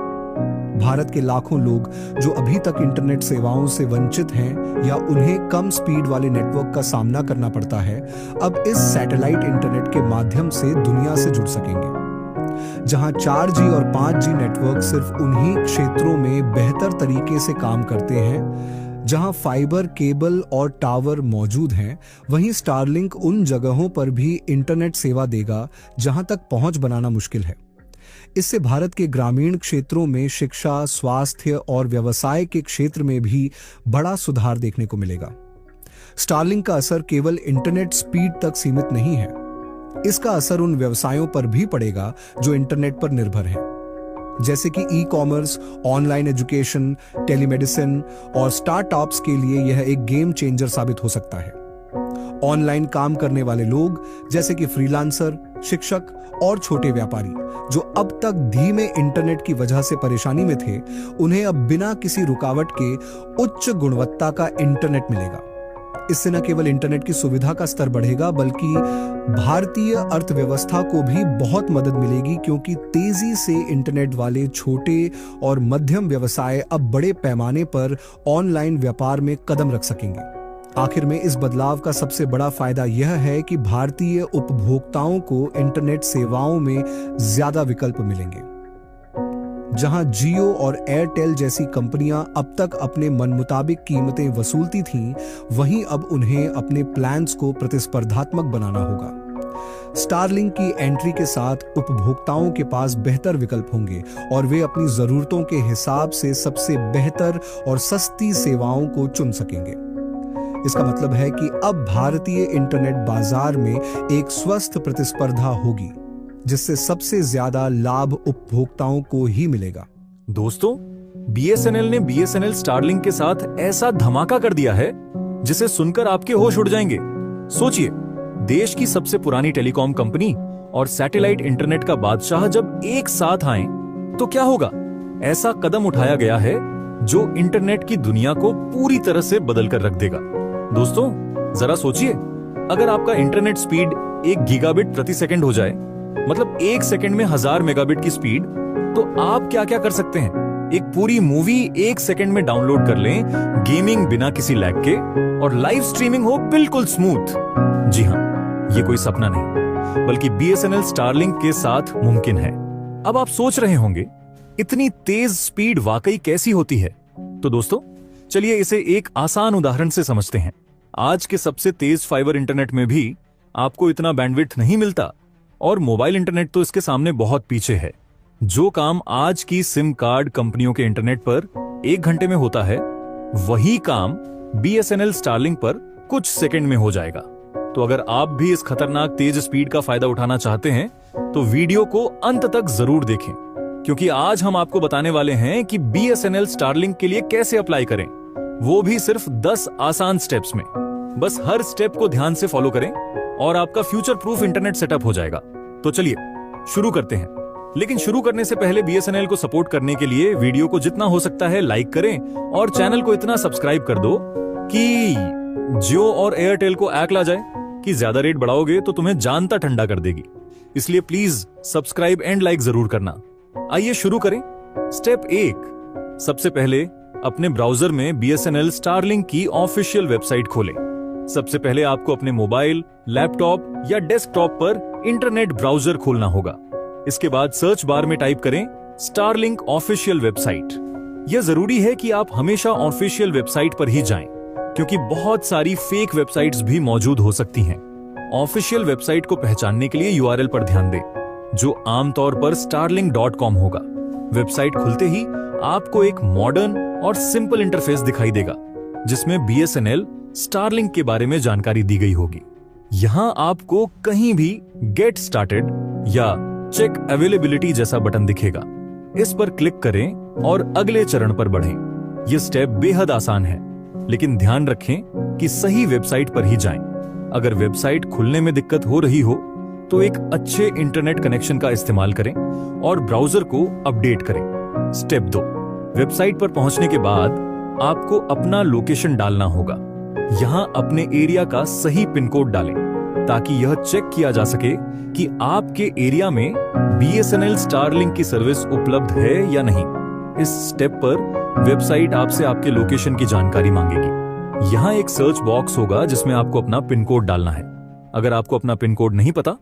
भारत के लाखों लोग जो अभी तक इंटरनेट सेवाओं से वंचित हैं या उन्हें कम स्पीड वाले नेटवर्क का सामना करना पड़ता है, अब इस सैटेलाइट इंटरनेट के माध्यम से दुनिया से जुड़ सकेंगे। जहां 4G और 5G नेटवर्क सिर्फ उन्हीं क्षेत्रों में बेहतर तरीके से काम करते हैं जहां फाइबर केबल और टावर मौजूद हैं, वहीं स्टारलिंक उन जगहों पर भी इंटरनेट सेवा देगा जहां तक पहुंच बनाना मुश्किल है। इससे भारत के ग्रामीण क्षेत्रों में शिक्षा, स्वास्थ्य और व्यवसाय के क्षेत्र में भी बड़ा सुधार देखने को मिलेगा। स्टारलिंक का असर केवल इंटरनेट स्पीड तक सीमित नहीं है, इसका असर उन व्यवसायों पर भी पड़ेगा जो इंटरनेट पर निर्भर हैं, जैसे कि ई-कॉमर्स, ऑनलाइन एजुकेशन, टेलीमेडिसिन और स्टार्टअप्स के लिए यह एक गेम चेंजर साबित हो सकता है। ऑनलाइन काम करने वाले लोग जैसे कि फ्रीलांसर, शिक्षक और छोटे व्यापारी जो अब तक धीमे इंटरनेट की वजह से परेशानी में थे, उन्हें अब बिना किसी रुकावट के उच्च गुणवत्ता का इंटरनेट मिलेगा। इससे न केवल इंटरनेट की सुविधा का स्तर बढ़ेगा, बल्कि भारतीय अर्थव्यवस्था को भी बहुत मदद मिलेगी, क्योंकि तेजी से इंटरनेट वाले छोटे और मध्यम व्यवसाय अब बड़े पैमाने पर ऑनलाइन व्यापार में कदम रख सकेंगे। आखिर में इस बदलाव का सबसे बड़ा फायदा यह है कि भारतीय उपभोक्ताओं को इंटरनेट सेवाओं में ज्यादा विकल्प मिलेंगे। जहां जियो और एयरटेल जैसी कंपनियां अब तक अपने मनमुताबिक कीमतें वसूलती थीं, वहीं अब उन्हें अपने प्लान्स को प्रतिस्पर्धात्मक बनाना होगा। स्टारलिंक की एंट्री के साथ उपभोक्ताओं के पास बेहतर विकल्प होंगे और वे अपनी जरूरतों के हिसाब से सबसे बेहतर और सस्ती सेवाओं को चुन सकेंगे। इसका मतलब है कि अब भारतीय इंटरनेट बाजार में एक स्वस्थ प्रतिस्पर्धा होगी, जिससे सबसे ज्यादा लाभ उपभोक्ताओं को ही मिलेगा। दोस्तों, BSNL ने BSNL स्टारलिंक के साथ ऐसा धमाका कर दिया है जिसे सुनकर आपके होश उड़ जाएंगे। सोचिए, देश की सबसे पुरानी टेलीकॉम कंपनी और सैटेलाइट इंटरनेट का बादशाह जब एक साथ आए तो क्या होगा। ऐसा कदम उठाया गया है जो इंटरनेट की दुनिया को पूरी तरह से बदल कर रख देगा। दोस्तों, जरा सोचिए, अगर आपका इंटरनेट स्पीड 1 गीगाबिट प्रति सेकंड हो जाए, मतलब 1 सेकंड में 1000 मेगाबिट की स्पीड, तो आप क्या क्या कर सकते हैं। एक पूरी मूवी 1 सेकंड में डाउनलोड कर लें, गेमिंग बिना किसी लैग के, और लाइव स्ट्रीमिंग हो बिल्कुल स्मूथ। जी हां, ये कोई सपना नहीं, बल्कि BSNL स्टारलिंक के साथ मुमकिन है। अब आप सोच रहे होंगे, इतनी तेज स्पीड वाकई कैसी होती है? तो दोस्तों, चलिए इसे एक आसान उदाहरण से समझते हैं। आज के सबसे तेज फाइबर इंटरनेट में भी आपको इतना बैंडविड्थ नहीं मिलता, और मोबाइल इंटरनेट तो इसके सामने बहुत पीछे है। जो काम आज की सिम कार्ड कंपनियों के इंटरनेट पर 1 घंटे में होता है, वही काम BSNL स्टारलिंक पर कुछ सेकंड में हो जाएगा। तो अगर आप भी इस खतरनाक तेज स्पीड का फायदा उठाना चाहते हैं, तो वीडियो को अंत तक जरूर देखें, क्योंकि आज हम आपको बताने वाले हैं कि BSNL स्टारलिंक के लिए कैसे अप्लाई करें, वो भी सिर्फ 10 आसान स्टेप्स में। बस हर स्टेप को ध्यान से फॉलो करें और आपका फ्यूचर प्रूफ इंटरनेट सेटअप हो जाएगा। तो चलिए शुरू करते हैं। लेकिन शुरू करने से पहले BSNL को सपोर्ट करने के लिए वीडियो को जितना हो सकता है लाइक करें और चैनल को इतना सब्सक्राइब कर दो कि जियो और एयरटेल को ऐक ला जाए कि ज्यादा रेट बढ़ाओगे तो तुम्हें जानता ठंडा कर देगी। इसलिए प्लीज सब्सक्राइब एंड लाइक जरूर करना। आइए शुरू करें। स्टेप 1, सबसे पहले अपने ब्राउजर में BSNL स्टारलिंक की ऑफिशियल वेबसाइट खोलें। सबसे पहले आपको अपने मोबाइल, लैपटॉप या डेस्कटॉप पर इंटरनेट ब्राउजर खोलना होगा। इसके बाद सर्च बार में टाइप करें स्टारलिंक ऑफिशियल वेबसाइट। यह जरूरी है कि आप हमेशा ऑफिशियल वेबसाइट पर ही जाएं, क्योंकि बहुत सारी फेक वेबसाइट्स भी मौजूद हो सकती हैं। ऑफिशियल वेबसाइट को पहचानने के लिए URL पर ध्यान दें, जो आमतौर पर starlink.com होगा। वेबसाइट खुलते ही आपको एक मॉडर्न और सिंपल इंटरफेस दिखाई देगा, जिसमें BSNL स्टारलिंक के बारे में जानकारी दी गई होगी। यहां आपको कहीं भी गेट स्टार्टेड या चेक अवेलेबिलिटी जैसा बटन दिखेगा। इस पर क्लिक करें और अगले चरण पर बढ़ें। यह स्टेप बेहद आसान है, लेकिन ध्यान रखें कि सही वेबसाइट पर ही जाएं। अगर वेबसाइट खुलने में दिक्कत हो रही हो, तो एक अच्छे इंटरनेट कनेक्शन का इस्तेमाल करें और ब्राउजर को अपडेट करें। स्टेप 2, वेबसाइट पर पहुंचने के बाद आपको अपना लोकेशन डालना होगा। यहां अपने एरिया का सही पिन कोड डालें, ताकि यह चेक किया जा सके कि आपके एरिया में BSNL स्टारलिंक की सर्विस उपलब्ध है या नहीं। इस स्टेप पर वेबसाइट आपसे आपके लोकेशन की जानकारी मांगेगी। यहां एक सर्च बॉक्स होगा जिसमें आपको अपना पिन कोड डालना है। अगर आपको अपना पिन कोड नहीं पता,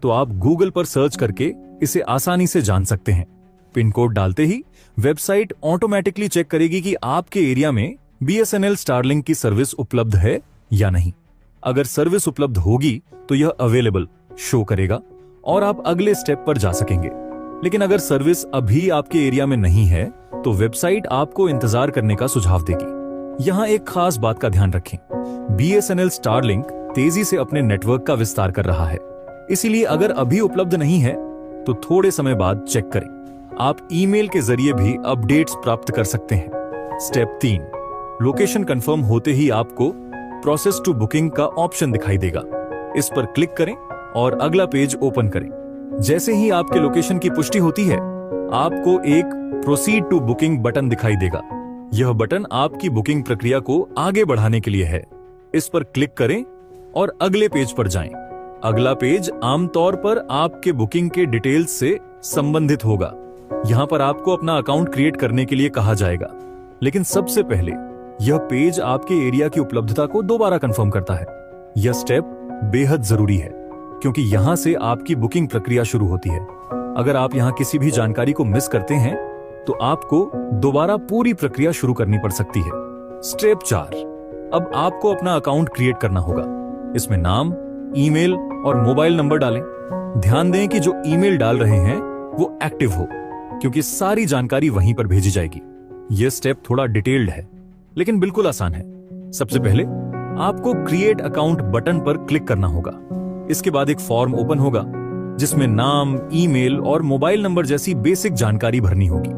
तो आप गूगल पर सर्च करके इसे आसानी से जान सकते हैं। पिन कोड डालते ही वेबसाइट ऑटोमेटिकली चेक करेगी कि आपके एरिया में BSNL स्टारलिंक की सर्विस उपलब्ध है या नहीं। अगर सर्विस उपलब्ध होगी तो यह अवेलेबल शो करेगा और आप अगले स्टेप पर जा सकेंगे। लेकिन अगर सर्विस अभी आपके एरिया में नहीं है, तो वेबसाइट आपको इंतजार करने का सुझाव देगी। यहां एक खास बात का ध्यान रखें, BSNL स्टारलिंक तेजी से अपने नेटवर्क का विस्तार कर रहा है, इसीलिए अगर अभी उपलब्ध नहीं है तो थोड़े समय बाद चेक करें। आप ईमेल के जरिए भी अपडेट्स प्राप्त कर सकते हैं। स्टेप 3, लोकेशन कंफर्म होते ही आपको प्रोसेस टू बुकिंग का ऑप्शन दिखाई देगा। इस पर क्लिक करें और अगला पेज ओपन करें। जैसे ही आपके लोकेशन की पुष्टि होती है, आपको एक प्रोसीड टू बुकिंग बटन दिखाई देगा। यह बटन आपकी बुकिंग प्रक्रिया को आगे बढ़ाने के लिए है। इस पर क्लिक करें और अगले पेज पर जाएं। अगला पेज आमतौर पर आपके बुकिंग के डिटेल्स से संबंधित होगा। यहां पर आपको अपना अकाउंट क्रिएट करने के लिए कहा जाएगा, लेकिन सबसे पहले यह पेज आपके एरिया की उपलब्धता को दोबारा कंफर्म करता है। यह स्टेप बेहद जरूरी है, क्योंकि यहां से आपकी बुकिंग प्रक्रिया शुरू होती है। अगर आप यहां किसी भी जानकारी को मिस करते हैं, तो आपको दोबारा पूरी प्रक्रिया शुरू करनी पड़ सकती है। स्टेप 4, अब आपको अपना अकाउंट क्रिएट करना होगा। इसमें नाम, ईमेल और मोबाइल नंबर डालें। ध्यान दें कि जो ईमेल डाल रहे हैं वो एक्टिव हो, क्योंकि सारी जानकारी वहीं पर भेजी जाएगी। यह स्टेप थोड़ा डिटेल्ड है, लेकिन बिल्कुल आसान है। सबसे पहले आपको क्रिएट अकाउंट बटन पर क्लिक करना होगा। इसके बाद एक फॉर्म ओपन होगा जिसमें नाम, ईमेल और मोबाइल नंबर जैसी बेसिक जानकारी भरनी होगी।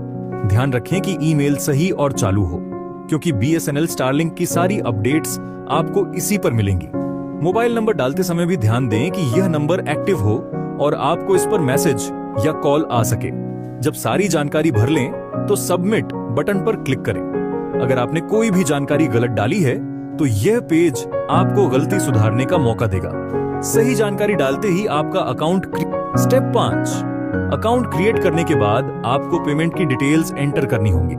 ध्यान रखें कि ईमेल सही और चालू हो, क्योंकि BSNL स्टारलिंक की सारी अपडेट्स आपको इसी पर मिलेंगी। मोबाइल नंबर डालते समय भी ध्यान दें कि यह नंबर एक्टिव हो और आपको इस पर मैसेज या कॉल आ सके। जब सारी जानकारी भर लें तो सबमिट बटन पर क्लिक करें। अगर आपने कोई भी जानकारी गलत डाली है तो यह पेज आपको गलती सुधारने का मौका देगा। सही जानकारी डालते ही आपका अकाउंट। स्टेप 5, अकाउंट क्रिएट करने के बाद आपको पेमेंट की डिटेल्स एंटर करनी होंगी।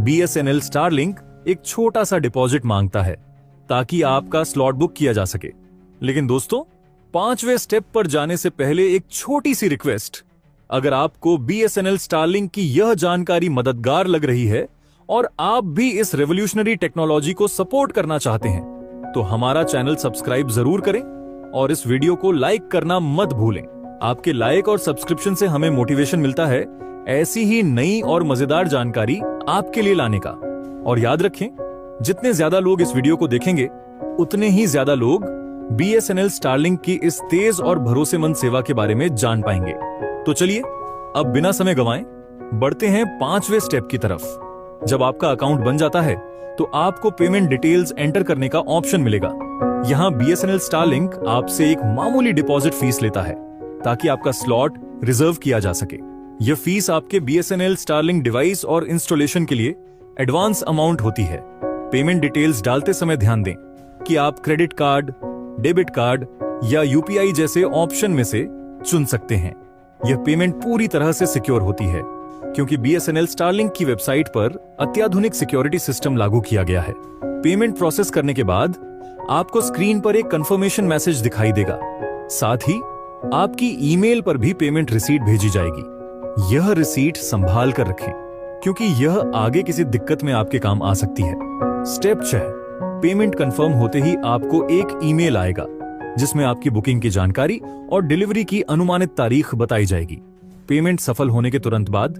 BSNL स्टारलिंक एक छोटा सा डिपॉजिट मांगता है ताकि आपका स्लॉट बुक किया जा सके। लेकिन दोस्तों, 5वें स्टेप पर जाने से पहले एक छोटी सी रिक्वेस्ट। अगर आपको BSNL स्टारलिंक की यह जानकारी मददगार लग रही है और आप भी इस रेवोल्यूशनरी टेक्नोलॉजी को सपोर्ट करना चाहते हैं, तो हमारा चैनल सब्सक्राइब जरूर करें और इस वीडियो को लाइक करना मत भूलें। आपके लाइक और सब्सक्रिप्शन से हमें मोटिवेशन मिलता है ऐसी ही नई और मजेदार जानकारी आपके लिए लाने का। और याद रखें, जितने ज्यादा लोग इस वीडियो को देखेंगे उतने ही ज्यादा लोग BSNL स्टारलिंक की इस तेज और भरोसेमंद सेवा के बारे में जान पाएंगे। तो चलिए अब बिना समय गंवाए बढ़ते हैं 5वें स्टेप की तरफ। जब आपका अकाउंट बन जाता है तो आपको पेमेंट डिटेल्स एंटर करने का ऑप्शन मिलेगा। यहां BSNL स्टारलिंक आपसे एक मामूली डिपॉजिट फीस लेता है ताकि आपका स्लॉट रिजर्व किया जा सके। यह फीस आपके BSNL स्टारलिंक डिवाइस और इंस्टॉलेशन के लिए एडवांस अमाउंट होती है। पेमेंट डिटेल्स डालते समय ध्यान दें कि आप क्रेडिट कार्ड, डेबिट कार्ड या UPI जैसे ऑप्शन में से चुन सकते हैं। यह पेमेंट पूरी तरह से सिक्योर होती है, क्योंकि BSNL स्टारलिंक की वेबसाइट पर अत्याधुनिक सिक्योरिटी सिस्टम लागू किया गया है। पेमेंट प्रोसेस करने के बाद आपको स्क्रीन पर एक कंफर्मेशन मैसेज दिखाई देगा। साथ ही आपकी ईमेल पर भी पेमेंट रिसीट भेजी जाएगी। यह रिसीट संभाल कर रखें, क्योंकि यह आगे किसी दिक्कत में आपके काम आ सकती है। स्टेप 6, पेमेंट कंफर्म होते ही आपको एक ईमेल आएगा जिसमें आपकी बुकिंग की जानकारी और डिलीवरी की अनुमानित तारीख बताई जाएगी। पेमेंट सफल होने के तुरंत बाद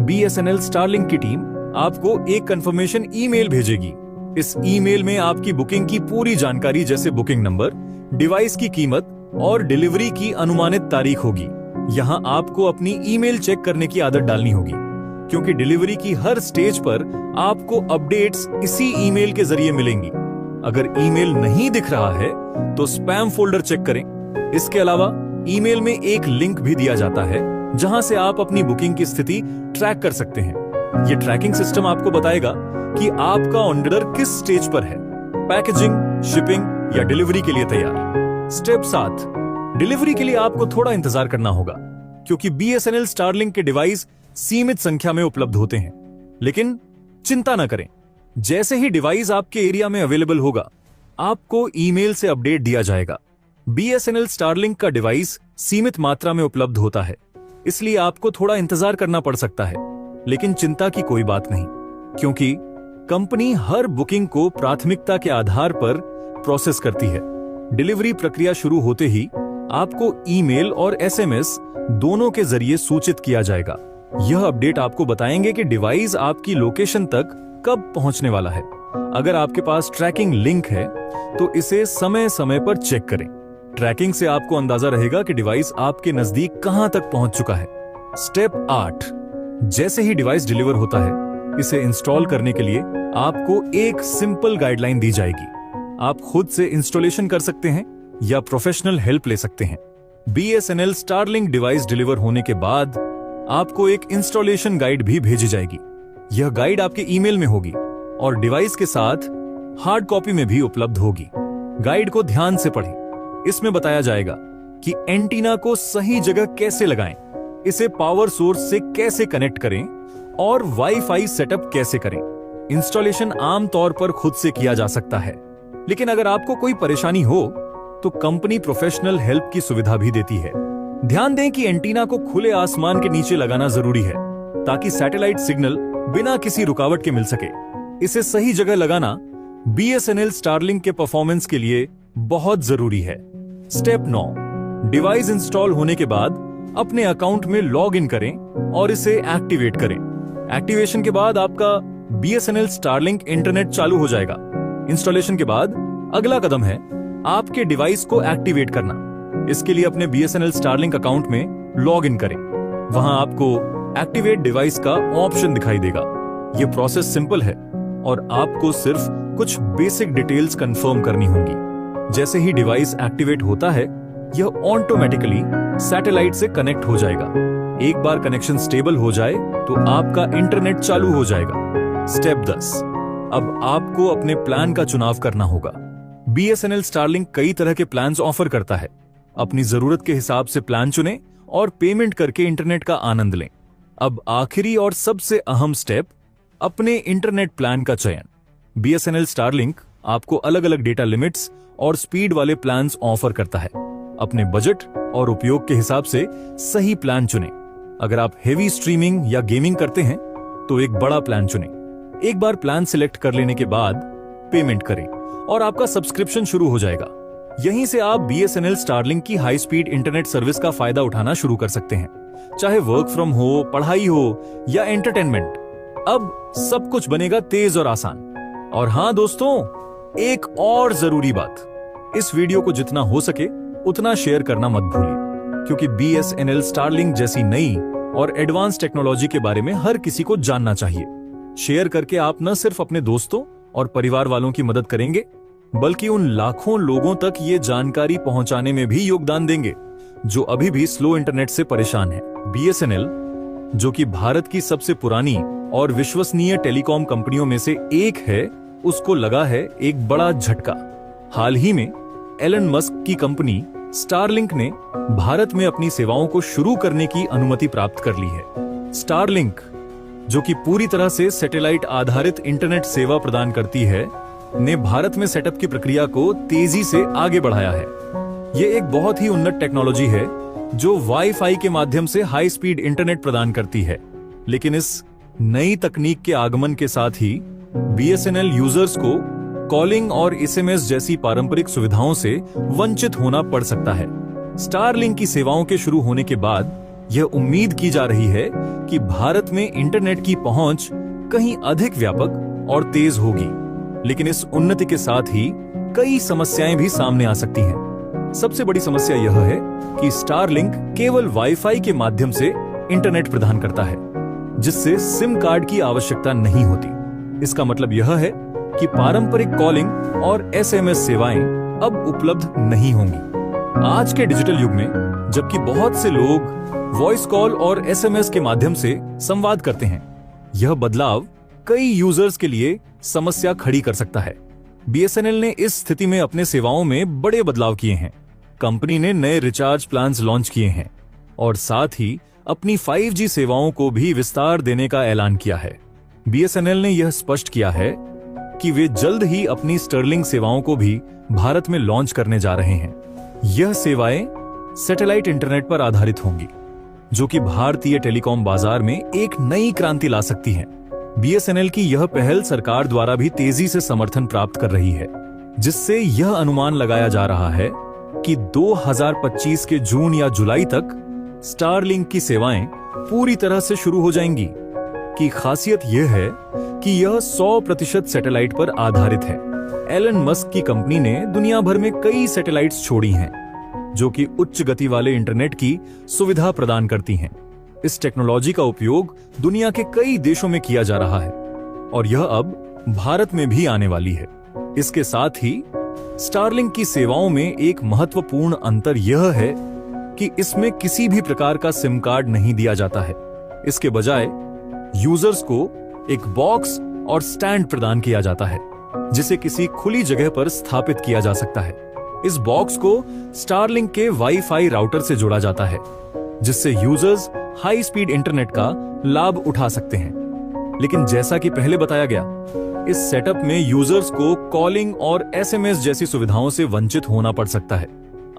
BSNL स्टारलिंक की टीम आपको एक कंफर्मेशन ईमेल भेजेगी। इस ईमेल में आपकी बुकिंग की पूरी जानकारी, जैसे बुकिंग नंबर, डिवाइस की कीमत और डिलीवरी की अनुमानित तारीख होगी। यहां आपको अपनी ईमेल चेक करने की आदत डालनी होगी, क्योंकि डिलीवरी की हर स्टेज पर आपको अपडेट्स इसी ईमेल के जरिए मिलेंगी। अगर ईमेल नहीं दिख रहा है तो स्पैम फोल्डर चेक करें। इसके अलावा ईमेल में एक लिंक भी दिया जाता है जहां से आप अपनी बुकिंग की स्थिति ट्रैक कर सकते हैं। यह ट्रैकिंग सिस्टम आपको बताएगा कि आपका ऑर्डर किस स्टेज पर है, पैकेजिंग, शिपिंग या डिलीवरी के लिए तैयार। स्टेप 7, डिलीवरी के लिए आपको थोड़ा इंतजार करना होगा, क्योंकि BSNL स्टारलिंक के डिवाइस सीमित संख्या में उपलब्ध होते हैं। लेकिन चिंता न करें, जैसे ही डिवाइस आपके एरिया में अवेलेबल होगा आपको ईमेल से अपडेट दिया जाएगा। BSNL स्टारलिंक का डिवाइस सीमित मात्रा में उपलब्ध होता है, इसलिए आपको थोड़ा इंतजार करना पड़ सकता है। लेकिन चिंता की कोई बात नहीं, क्योंकि कंपनी हर बुकिंग को प्राथमिकता के आधार पर प्रोसेस करती है। डिलीवरी प्रक्रिया शुरू होते ही आपको ईमेल और SMS दोनों के जरिए सूचित किया जाएगा। यह अपडेट आपको बताएंगे कि डिवाइस आपकी लोकेशन तक कब पहुंचने वाला है। अगर आपके पास ट्रैकिंग लिंक है तो इसे समय समय पर चेक करें। ट्रैकिंग से आपको अंदाजा रहेगा कि डिवाइस आपके नजदीक कहां तक पहुंच चुका है। स्टेप 8, जैसे ही डिवाइस डिलीवर होता है, इसे इंस्टॉल करने के लिए आपको एक सिंपल गाइडलाइन दी जाएगी। आप खुद से इंस्टॉलेशन कर सकते हैं या प्रोफेशनल हेल्प ले सकते हैं। BSNL स्टारलिंक डिवाइस डिलीवर होने के बाद आपको एक इंस्टॉलेशन गाइड भी भेजी जाएगी। यह गाइड आपके ईमेल में होगी और डिवाइस के साथ हार्ड कॉपी में भी उपलब्ध होगी। गाइड को ध्यान से पढ़ें। इसमें बताया जाएगा कि एंटीना को सही जगह कैसे लगाएं, इसे पावर सोर्स से कैसे कनेक्ट करें और वाईफाई सेटअप कैसे करें। इंस्टॉलेशन आमतौर पर खुद से किया जा सकता है, लेकिन अगर आपको कोई परेशानी हो तो कंपनी प्रोफेशनल हेल्प की सुविधा भी देती है। ध्यान दें कि एंटीना को खुले आसमान के नीचे लगाना जरूरी है, ताकि सैटेलाइट सिग्नल बिना किसी रुकावट के मिल सके। इसे सही जगह लगाना BSNL स्टारलिंक के परफॉर्मेंस के लिए बहुत जरूरी है। स्टेप 9, डिवाइस इंस्टॉल होने के बाद अपने अकाउंट में लॉग इन करें और इसे एक्टिवेट करें। एक्टिवेशन के बाद आपका BSNL स्टारलिंक इंटरनेट चालू हो जाएगा। इंस्टॉलेशन के बाद अगला कदम है आपके डिवाइस को एक्टिवेट करना। इसके लिए अपने BSNL स्टारलिंक अकाउंट में लॉग इन करें। वहां आपको एक्टिवेट डिवाइस का ऑप्शन दिखाई देगा। यह प्रोसेस सिंपल है और आपको सिर्फ कुछ बेसिक डिटेल्स कंफर्म करनी होंगी। जैसे ही डिवाइस एक्टिवेट होता है, यह ऑटोमेटिकली सैटेलाइट से कनेक्ट हो जाएगा। एक बार कनेक्शन स्टेबल हो जाए तो आपका इंटरनेट चालू हो जाएगा। स्टेप 10, अब आपको अपने प्लान का चुनाव करना होगा। BSNL स्टारलिंक कई तरह के प्लान्स ऑफर करता है। अपनी जरूरत के हिसाब से प्लान चुनें और पेमेंट करके इंटरनेट का आनंद लें। अब आखिरी और सबसे अहम स्टेप, अपने इंटरनेट प्लान का चयन। BSNL स्टारलिंक आपको अलग अलग डेटा लिमिट्स और स्पीड वाले प्लान्स ऑफर करता है। अपने बजट और उपयोग के हिसाब से सही प्लान चुनें। अगर आप हेवी स्ट्रीमिंग या गेमिंग करते हैं तो एक बड़ा प्लान चुनें। एक बार प्लान सिलेक्ट कर लेने के बाद पेमेंट करें और आपका सब्सक्रिप्शन शुरू हो जाएगा। यहीं से आप BSNL स्टारलिंक की हाई स्पीड इंटरनेट सर्विस का फायदा उठाना शुरू कर सकते हैं, चाहे वर्क फ्रॉम हो, पढ़ाई हो या एंटरटेनमेंट। अब सब कुछ बनेगा तेज और आसान। और हां दोस्तों, एक और जरूरी बात, इस वीडियो को जितना हो सके उतना शेयर करना मत भूलिए, क्योंकि BSNL स्टारलिंक जैसी नई और एडवांस टेक्नोलॉजी के बारे में हर किसी को जानना चाहिए। शेयर करके आप न सिर्फ अपने दोस्तों और परिवार वालों की मदद करेंगे, बल्कि उन लाखों लोगों तक ये जानकारी पहुंचाने में भी योगदान देंगे जो अभी भी स्लो इंटरनेट से परेशान हैं। BSNL, जो कि भारत की सबसे पुरानी और विश्वसनीय टेलीकॉम कंपनियों में से एक है, उसको लगा है एक बड़ा झटका। हाल ही में एलन मस्क की कंपनी स्टारलिंक ने भारत में अपनी सेवाओं को शुरू करने की अनुमति प्राप्त कर ली है। स्टारलिंक, जो कि पूरी तरह से सैटेलाइट आधारित इंटरनेट सेवा प्रदान करती है, ने भारत में सेटअप की प्रक्रिया को तेजी से आगे बढ़ाया है। यह एक बहुत ही उन्नत टेक्नोलॉजी है जो वाईफाई के माध्यम से हाई स्पीड इंटरनेट प्रदान करती है। लेकिन इस नई तकनीक के आगमन के साथ ही BSNL यूजर्स को कॉलिंग और SMS जैसी पारंपरिक सुविधाओं से वंचित होना पड़ सकता है। स्टारलिंक की सेवाओं के शुरू होने के बाद यह उम्मीद की जा रही है कि भारत में इंटरनेट की पहुंच कहीं अधिक व्यापक और तेज होगी। लेकिन इस उन्नति के साथ ही कई समस्याएं भी सामने आ सकती हैं। सबसे बड़ी समस्या यह है कि स्टारलिंक केवल वाईफाई के माध्यम से इंटरनेट प्रदान करता है, जिससे सिम कार्ड की आवश्यकता नहीं होती। इसका मतलब यह है कि पारंपरिक कॉलिंग और SMS सेवाएं अब उपलब्ध नहीं होंगी। आज के डिजिटल युग में, जबकि बहुत से लोग वॉइस कॉल और SMS के माध्यम से संवाद करते हैं, यह बदलाव कई यूजर्स के लिए समस्या खड़ी कर सकता है। BSNL ने इस स्थिति में अपने सेवाओं में बड़े बदलाव किए हैं। कंपनी ने नए रिचार्ज प्लान्स लॉन्च किए हैं और साथ ही अपनी 5G सेवाओं को भी विस्तार देने का ऐलान किया है। BSNL ने यह स्पष्ट किया है कि वे जल्द ही अपनी स्टर्लिंग सेवाओं को भी भारत में लॉन्च करने जा रहे हैं। यह सेवाएं सैटेलाइट इंटरनेट पर आधारित होंगी, जो कि भारतीय टेलीकॉम बाजार में एक नई क्रांति ला सकती हैं। BSNL की यह पहल सरकार द्वारा भी तेजी से समर्थन प्राप्त कर रही है, जिससे यह अनुमान लगाया जा रहा है कि 2025 के जून या जुलाई तक स्टारलिंक की सेवाएं पूरी तरह से शुरू हो जाएंगी। की खासियत यह है कि यह 100% सैटेलाइट पर आधारित है। एलन मस्क की कंपनी ने दुनिया भर में कई सैटेलाइट्स छोड़ी हैं, जो कि उच्च गति वाले इंटरनेट की सुविधा प्रदान करती हैं। इस टेक्नोलॉजी का उपयोग दुनिया के कई देशों में किया जा रहा है और यह अब भारत में भी आने वाली है। इसके साथ ही स्टारलिंक की सेवाओं में एक महत्वपूर्ण अंतर यह है कि इसमें किसी भी प्रकार का सिम कार्ड नहीं दिया जाता है। इसके बजाय यूजर्स को एक बॉक्स और स्टैंड प्रदान किया जाता है, जिसे किसी खुली जगह पर स्थापित किया जा सकता है। इस बॉक्स को स्टारलिंक के वाईफाई राउटर से जोड़ा जाता है, जिससे यूजर्स हाई स्पीड इंटरनेट का लाभ उठा सकते हैं। लेकिन जैसा कि पहले बताया गया, इस सेटअप में यूजर्स को कॉलिंग और SMS जैसी सुविधाओं से वंचित होना पड़ सकता है।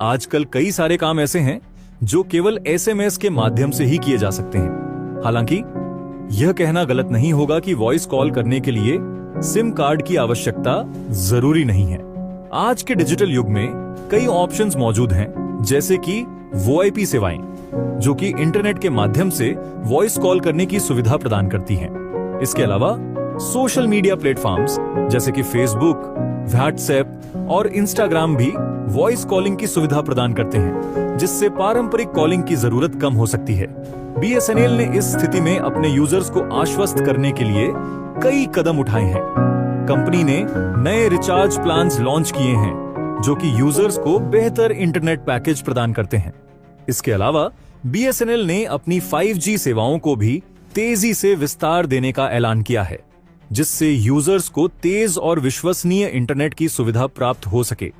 आजकल कई सारे काम ऐसे हैं जो केवल SMS के माध्यम से ही किए जा सकते हैं। हालांकि यह कहना गलत नहीं होगा कि वॉइस कॉल करने के लिए सिम कार्ड की आवश्यकता जरूरी नहीं है। आज के डिजिटल युग में कई ऑप्शंस मौजूद हैं, जैसे कि VoIP सेवाएं, जो कि इंटरनेट के माध्यम से वॉइस कॉल करने की सुविधा प्रदान करती हैं। इसके अलावा सोशल मीडिया प्लेटफॉर्म्स जैसे कि फेसबुक, व्हाट्सएप और इंस्टाग्राम भी वॉइस कॉलिंग की सुविधा प्रदान करते हैं, जिससे पारंपरिक कॉलिंग की जरूरत कम हो सकती है। BSNL ने इस स्थिति में अपने यूजर्स को आश्वस्त करने के लिए कई कदम उठाए हैं। कंपनी ने नए रिचार्ज प्लान्स लॉन्च किए हैं, जो कि यूजर्स को बेहतर इंटरनेट पैकेज प्रदान करते हैं। इसके अलावा BSNL ने अपनी 5G सेवाओं को भी तेजी से विस्तार देने का ऐलान किया है, जिससे यूजर्स को तेज और विश्वसनीय इंटरनेट की सुविधा प्राप्त हो सके।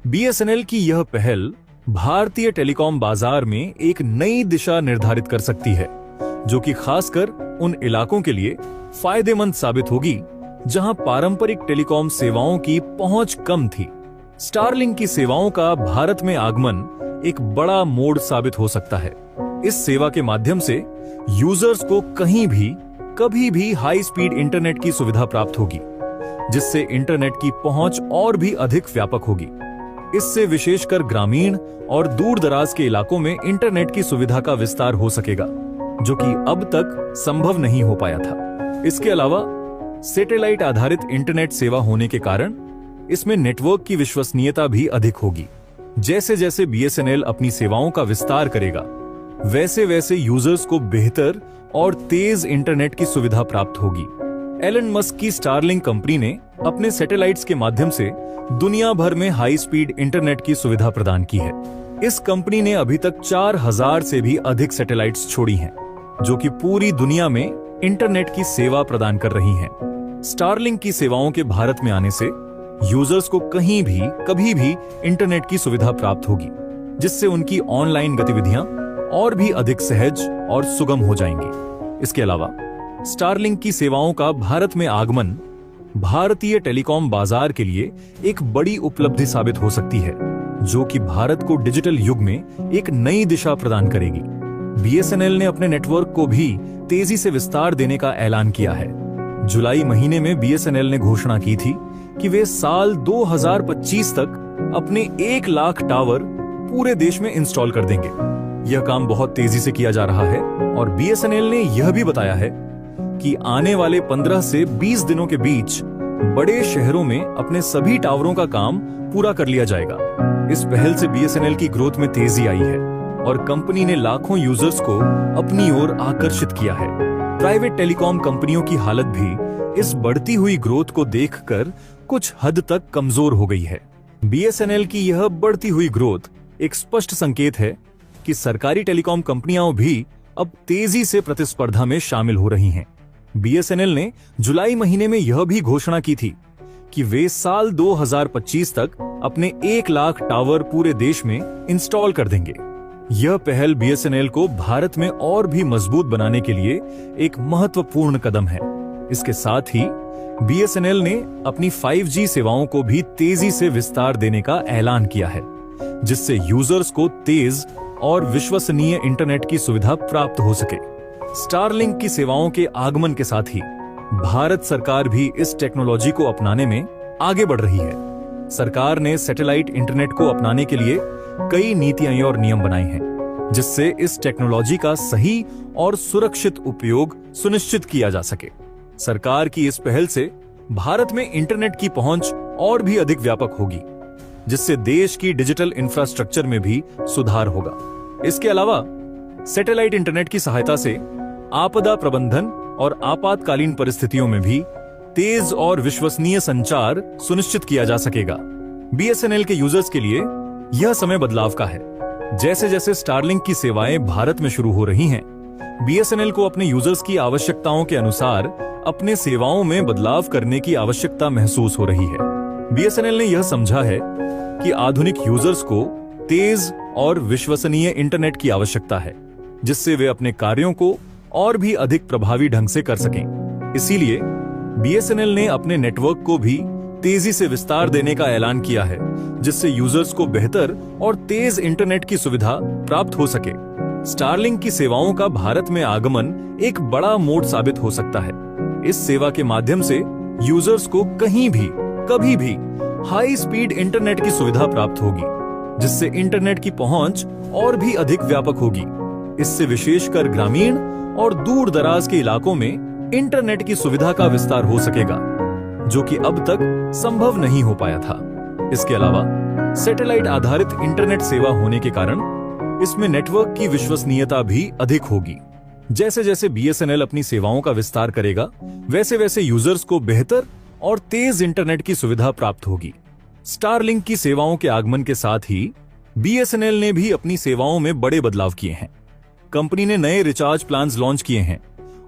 BSNL की यह पहल भारतीय टेलीकॉम बाजार में एक नई दिशा निर्धारित कर सकती है, जो कि खासकर उन इलाकों के लिए फायदेमंद साबित होगी जहां पारंपरिक टेलीकॉम सेवाओं की पहुंच कम थी। स्टारलिंक की सेवाओं का भारत में आगमन एक बड़ा मोड़ साबित हो सकता है। इस सेवा के माध्यम से यूजर्स को कहीं भी कभी भी हाई स्पीड इंटरनेट की सुविधा प्राप्त होगी, जिससे इंटरनेट की पहुंच और भी अधिक व्यापक होगी। इससे विशेषकर ग्रामीण और दूर दराज के इलाकों में इंटरनेट की सुविधा का विस्तार हो सकेगा, जो कि अब तक संभव नहीं हो पाया था। इसके अलावा सैटेलाइट आधारित इंटरनेट सेवा होने के कारण इसमें नेटवर्क की विश्वसनीयता भी अधिक होगी। जैसे जैसे BSNL अपनी सेवाओं का विस्तार करेगा, वैसे वैसे यूजर्स को बेहतर और तेज इंटरनेट की सुविधा प्राप्त होगी। एलन मस्क की स्टारलिंक कंपनी ने अपने सैटेलाइट्स के माध्यम से दुनिया भर में हाई स्पीड इंटरनेट की सुविधा प्रदान की है। इस कंपनी ने अभी तक 4000 से भी अधिक सैटेलाइट्स छोड़ी हैं, जो कि पूरी दुनिया में इंटरनेट की सेवा प्रदान कर रही हैं। स्टारलिंक की सेवाओं के भारत में आने से यूजर्स को कहीं भी कभी भी इंटरनेट की सुविधा प्राप्त होगी, जिससे उनकी ऑनलाइन गतिविधियां और भी अधिक सहज और सुगम हो जाएंगी। इसके अलावा स्टारलिंक की सेवाओं का भारत में आगमन भारतीय टेलीकॉम बाजार के लिए एक बड़ी उपलब्धि साबित हो सकती है, जो कि भारत को डिजिटल युग में एक नई दिशा प्रदान करेगी। BSNL ने अपने नेटवर्क को भी तेजी से विस्तार देने का ऐलान किया है। जुलाई महीने में BSNL ने घोषणा की थी कि वे साल 2025 तक अपने 1 लाख टावर पूरे देश में इंस्टॉल कर देंगे। यह काम बहुत तेजी से किया जा रहा है और BSNL ने यह भी बताया है कि आने वाले 15 से 20 दिनों के बीच बड़े शहरों में अपने सभी टावरों का काम पूरा कर लिया जाएगा। इस पहल से BSNL की ग्रोथ में तेजी आई है और कंपनी ने लाखों यूजर्स को अपनी ओर आकर्षित किया है। प्राइवेट टेलीकॉम कंपनियों की हालत भी इस बढ़ती हुई ग्रोथ को देखकर कुछ हद तक कमजोर हो गई है। BSNL की यह बढ़ती हुई ग्रोथ एक स्पष्ट संकेत है कि सरकारी टेलीकॉम कंपनियां भी अब तेजी से प्रतिस्पर्धा में शामिल हो रही हैं। BSNL ने जुलाई महीने में यह भी घोषणा की थी कि वे साल 2025 तक अपने 1 लाख टावर पूरे देश में इंस्टॉल कर देंगे। यह पहल BSNL को भारत में और भी मजबूत बनाने के लिए एक महत्वपूर्ण कदम है। इसके साथ ही BSNL ने अपनी 5G सेवाओं को भी तेजी से विस्तार देने का ऐलान किया है, जिससे यूजर्स को तेज और विश्वसनीय इंटरनेट की सुविधा प्राप्त हो सके। स्टारलिंक की सेवाओं के आगमन के साथ ही भारत सरकार भी इस टेक्नोलॉजी को अपनाने में आगे बढ़ रही है। सरकार ने सैटेलाइट इंटरनेट को अपनाने के लिए कई नीतियां और नियम बनाए हैं, जिससे इस टेक्नोलॉजी का सही और सुरक्षित उपयोग सुनिश्चित किया जा सके। सरकार की इस पहल से भारत में इंटरनेट की पहुंच और भी अधिक व्यापक होगी, जिससे देश की डिजिटल इंफ्रास्ट्रक्चर में भी सुधार होगा। इसके अलावा सैटेलाइट इंटरनेट की सहायता से आपदा प्रबंधन और आपातकालीन परिस्थितियों में भी तेज और विश्वसनीय संचार सुनिश्चित किया जा सकेगा। BSNL के यूजर्स के लिए यह समय बदलाव का है। जैसे जैसे स्टारलिंक की सेवाएं भारत में शुरू हो रही हैं, BSNL को अपने यूजर्स की आवश्यकताओं के अनुसार अपने सेवाओं में बदलाव करने की आवश्यकता महसूस हो रही है। BSNL ने यह समझा है कि आधुनिक यूजर्स को तेज और विश्वसनीय इंटरनेट की आवश्यकता है, जिससे वे अपने कार्यों को और भी अधिक प्रभावी ढंग से कर सकें। इसीलिए BSNL ने अपने नेटवर्क को भी तेजी से विस्तार देने का ऐलान किया है, जिससे यूजर्स को बेहतर और तेज इंटरनेट की सुविधा प्राप्त हो सके। स्टारलिंक की सेवाओं का भारत में आगमन एक बड़ा मोड़ साबित हो सकता है। इस सेवा के माध्यम से यूजर्स को कहीं भी, कभी भी हाई स्पीड इंटरनेट की सुविधा प्राप्त होगी, जिससे इंटरनेट की पहुंच और भी अधिक व्यापक होगी। इससे विशेषकर ग्रामीण और दूर दराज के इलाकों में इंटरनेट की सुविधा का विस्तार हो सकेगा, जो कि अब तक संभव नहीं हो पाया था। इसके अलावा सैटेलाइट आधारित इंटरनेट सेवा होने के कारण इसमें नेटवर्क की विश्वसनीयता भी अधिक होगी। जैसे जैसे बीएसएनएल अपनी सेवाओं का विस्तार करेगा, वैसे वैसे यूजर्स को बेहतर और तेज इंटरनेट की सुविधा प्राप्त होगी। स्टारलिंक की सेवाओं के आगमन के साथ ही बीएसएनएल ने भी अपनी सेवाओं में बड़े बदलाव किए हैं। कंपनी ने नए रिचार्ज प्लान्स लॉन्च किए हैं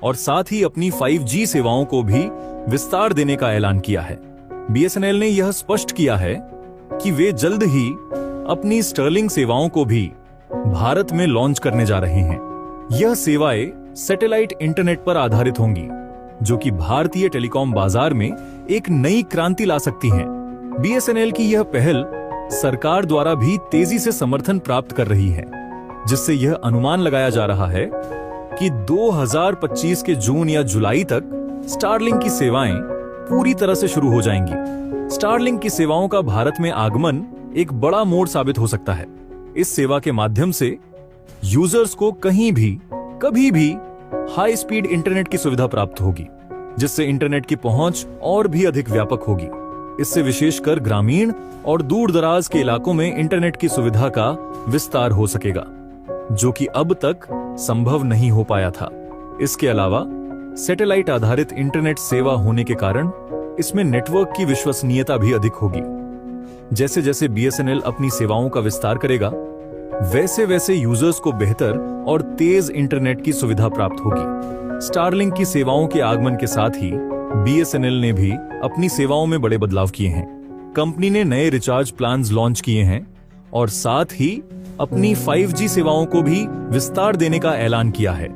और साथ ही अपनी 5G सेवाओं को भी विस्तार देने का ऐलान किया है। बीएसएनएल ने यह स्पष्ट किया है कि वे जल्द ही अपनी स्टर्लिंग सेवाओं को भी भारत में लॉन्च करने जा रहे हैं। यह सेवाएं सैटेलाइट इंटरनेट पर आधारित होंगी, जो कि भारतीय टेलीकॉम बाजार में एक नई क्रांति ला सकती हैं। बीएसएनएल की यह पहल सरकार द्वारा भी तेजी से समर्थन प्राप्त कर रही है, जिससे यह अनुमान लगाया जा रहा है कि 2025 के जून या जुलाई तक स्टारलिंक की सेवाएं पूरी तरह से शुरू हो जाएंगी। स्टारलिंक की सेवाओं का भारत में आगमन एक बड़ा मोड़ साबित हो सकता है। इस सेवा के माध्यम से यूजर्स को कहीं भी, कभी भी हाई स्पीड इंटरनेट की सुविधा प्राप्त होगी, जिससे इंटरनेट की पहुंच और भी अधिक व्यापक होगी। इससे विशेषकर ग्रामीण और दूर दराज के इलाकों में इंटरनेट की सुविधा का विस्तार हो सकेगा, जो कि अब तक संभव नहीं हो पाया था। इसके अलावा सैटेलाइट आधारित इंटरनेट सेवा होने के कारण इसमें नेटवर्क की विश्वसनीयता भी अधिक होगी। जैसे जैसे बीएसएनएल अपनी सेवाओं का विस्तार करेगा, वैसे वैसे यूजर्स को बेहतर और तेज इंटरनेट की सुविधा प्राप्त होगी। स्टारलिंक की सेवाओं के आगमन के साथ ही बीएसएनएल ने भी अपनी सेवाओं में बड़े बदलाव किए हैं। कंपनी ने नए रिचार्ज प्लान्स लॉन्च किए हैं और साथ ही अपनी 5G सेवाओं को भी विस्तार देने का ऐलान किया है।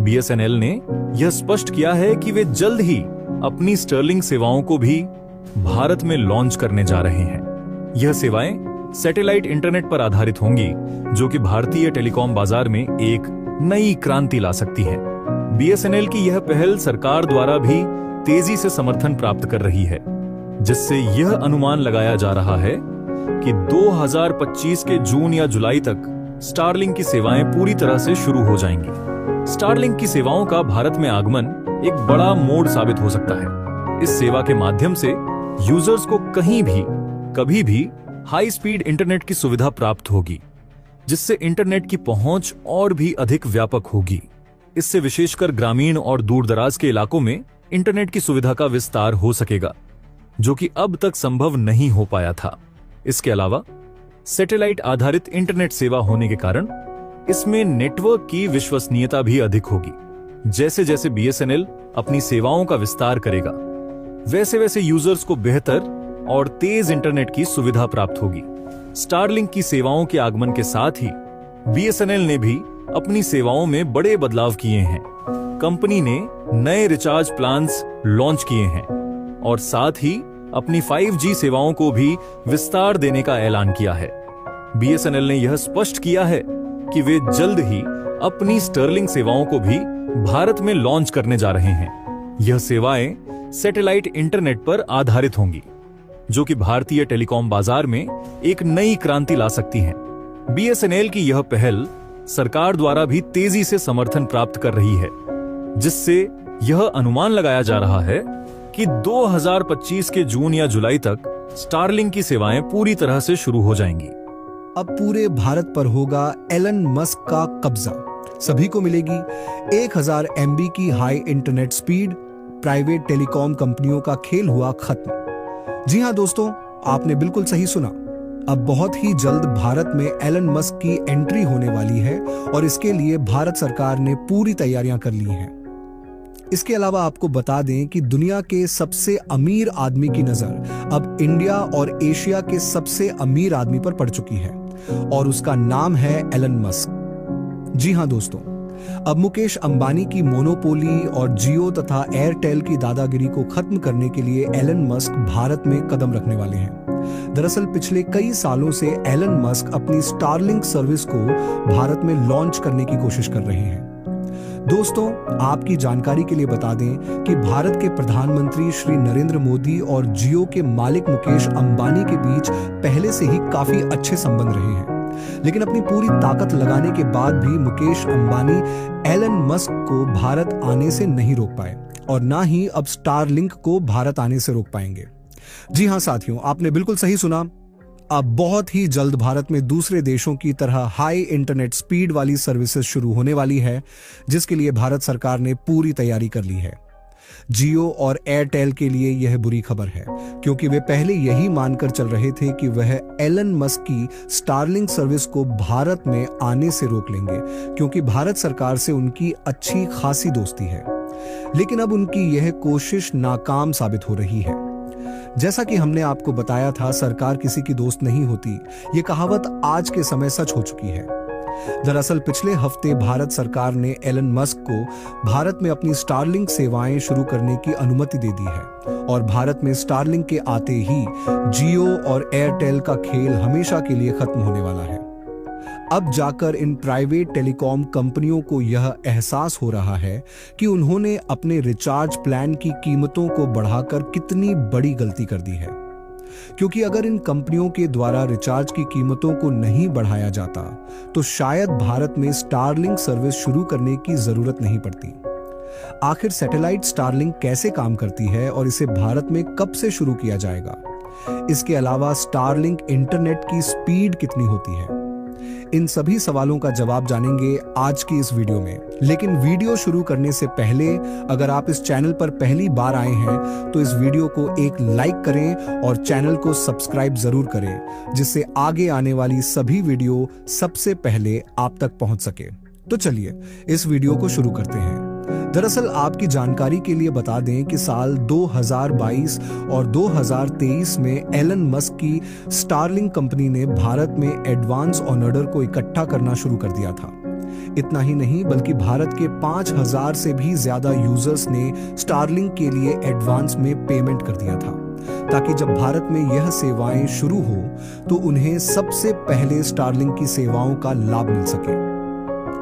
बीएसएनएल ने यह स्पष्ट किया है कि वे जल्द ही अपनी स्टर्लिंग सेवाओं को भी भारत में लॉन्च करने जा रहे हैं। यह सेवाएं सैटेलाइट इंटरनेट पर आधारित होंगी, जो कि भारतीय टेलीकॉम बाजार में एक नई क्रांति ला सकती है। बीएसएनएल की यह पहल सरकार द्वारा भी तेजी से समर्थन प्राप्त कर रही है, जिससे यह अनुमान लगाया जा रहा है कि 2025 के जून या जुलाई तक स्टारलिंक की सेवाएं पूरी तरह से शुरू हो जाएंगी। स्टारलिंक की सेवाओं का भारत में आगमन एक बड़ा मोड़ साबित हो सकता है। इस सेवा के माध्यम से यूजर्स को कहीं भी, कभी भी हाई स्पीड इंटरनेट की सुविधा प्राप्त होगी, जिससे इंटरनेट की पहुंच और भी अधिक व्यापक होगी। इससे विशेषकर ग्रामीण और दूर दराज के इलाकों में इंटरनेट की सुविधा का विस्तार हो सकेगा, जो कि अब तक संभव नहीं हो पाया था। इसके अलावा सैटेलाइट आधारित इंटरनेट सेवा होने के कारण इसमें नेटवर्क की विश्वसनीयता भी अधिक होगी। जैसे जैसे बीएसएनएल अपनी सेवाओं का विस्तार करेगा, वैसे वैसे यूजर्स को बेहतर और तेज इंटरनेट की सुविधा प्राप्त होगी। स्टारलिंक की सेवाओं के आगमन के साथ ही बीएसएनएल ने भी अपनी सेवाओं में बड़े बदलाव किए हैं। कंपनी ने नए रिचार्ज प्लान्स लॉन्च किए हैं और साथ ही अपनी 5G सेवाओं को भी विस्तार देने का ऐलान किया है। बीएसएनएल ने यह स्पष्ट किया है कि वे जल्द ही अपनी स्टर्लिंग सेवाओं को भी भारत में लॉन्च करने जा रहे हैं। यह सेवाएं सैटेलाइट इंटरनेट पर आधारित होंगी, जो कि भारतीय टेलीकॉम बाजार में एक नई क्रांति ला सकती हैं। बीएसएनएल की यह पहल सरकार द्वारा भी तेजी से समर्थन प्राप्त कर रही है, जिससे यह अनुमान लगाया जा रहा है कि 2025 के जून या जुलाई तक स्टारलिंक की सेवाएं पूरी तरह से शुरू हो जाएंगी। अब पूरे भारत पर होगा एलन मस्क का कब्जा। सभी को मिलेगी 1000 MB की high internet speed. Private telecom कंपनियों का खेल हुआ खत्म। जी हां दोस्तों, आपने बिल्कुल सही सुना। अब बहुत ही जल्द भारत में एलन मस्क की एंट्री होने वाली है और इसके लिए भारत सरकार ने पूरी तैयारियां कर ली हैं। इसके अलावा आपको बता दें कि दुनिया के सबसे अमीर आदमी की नजर अब इंडिया और एशिया के सबसे अमीर आदमी पर पड़ चुकी है और उसका नाम है एलन मस्क। जी हां दोस्तों, अब मुकेश अंबानी की मोनोपोली और जियो तथा एयरटेल की दादागिरी को खत्म करने के लिए एलन मस्क भारत में कदम रखने वाले हैं। दरअसल पिछले कई सालों से एलन मस्क अपनी स्टारलिंक सर्विस को भारत में लॉन्च करने की कोशिश कर रहे हैं। दोस्तों, आपकी जानकारी के लिए बता दें कि भारत के प्रधानमंत्री श्री नरेंद्र मोदी और जियो के मालिक मुकेश अंबानी के बीच पहले से ही काफी अच्छे संबंध रहे हैं। लेकिन अपनी पूरी ताकत लगाने के बाद भी मुकेश अंबानी एलन मस्क को भारत आने से नहीं रोक पाए और ना ही अब स्टारलिंक को भारत आने से रोक पाएंगे। जी हां साथियों, आपने बिल्कुल सही सुना। अब बहुत ही जल्द भारत में दूसरे देशों की तरह हाई इंटरनेट स्पीड वाली सर्विसेज शुरू होने वाली है, जिसके लिए भारत सरकार ने पूरी तैयारी कर ली है। जियो और एयरटेल के लिए यह बुरी खबर है, क्योंकि वे पहले यही मानकर चल रहे थे कि वह एलन मस्क की स्टारलिंक सर्विस को भारत में आने से रोक लेंगे, क्योंकि भारत सरकार से उनकी अच्छी खासी दोस्ती है। लेकिन अब उनकी यह कोशिश नाकाम साबित हो रही है। जैसा कि हमने आपको बताया था, सरकार किसी की दोस्त नहीं होती, ये कहावत आज के समय सच हो चुकी है। दरअसल पिछले हफ्ते भारत सरकार ने एलन मस्क को भारत में अपनी स्टारलिंक सेवाएं शुरू करने की अनुमति दे दी है और भारत में स्टारलिंक के आते ही जियो और एयरटेल का खेल हमेशा के लिए खत्म होने वाला है। अब जाकर इन प्राइवेट टेलीकॉम कंपनियों को यह एहसास हो रहा है कि उन्होंने अपने रिचार्ज प्लान की कीमतों को बढ़ाकर कितनी बड़ी गलती कर दी है। क्योंकि अगर इन कंपनियों के द्वारा रिचार्ज की कीमतों को नहीं बढ़ाया जाता तो शायद भारत में स्टारलिंक सर्विस शुरू करने की जरूरत नहीं पड़ती। आखिर सैटेलाइट स्टारलिंक कैसे काम करती है और इसे भारत में कब से शुरू किया जाएगा? इसके अलावा स्टारलिंक इंटरनेट की स्पीड कितनी होती है? इन सभी सवालों का जवाब जानेंगे आज की इस वीडियो में। लेकिन वीडियो शुरू करने से पहले अगर आप इस चैनल पर पहली बार आए हैं तो इस वीडियो को एक लाइक करें और चैनल को सब्सक्राइब जरूर करें, जिससे आगे आने वाली सभी वीडियो सबसे पहले आप तक पहुंच सके। तो चलिए इस वीडियो को शुरू करते हैं। दरअसल आपकी जानकारी के लिए बता दें कि साल 2022 और 2023 में एलन मस्क की स्टारलिंक कंपनी ने भारत में एडवांस ऑन ऑर्डर को इकट्ठा करना शुरू कर दिया था। इतना ही नहीं बल्कि भारत के 5000 से भी ज्यादा यूजर्स ने स्टारलिंक के लिए एडवांस में पेमेंट कर दिया था, ताकि जब भारत में यह सेवाएं शुरू हो तो उन्हें सबसे पहले स्टारलिंक की सेवाओं का लाभ मिल सके।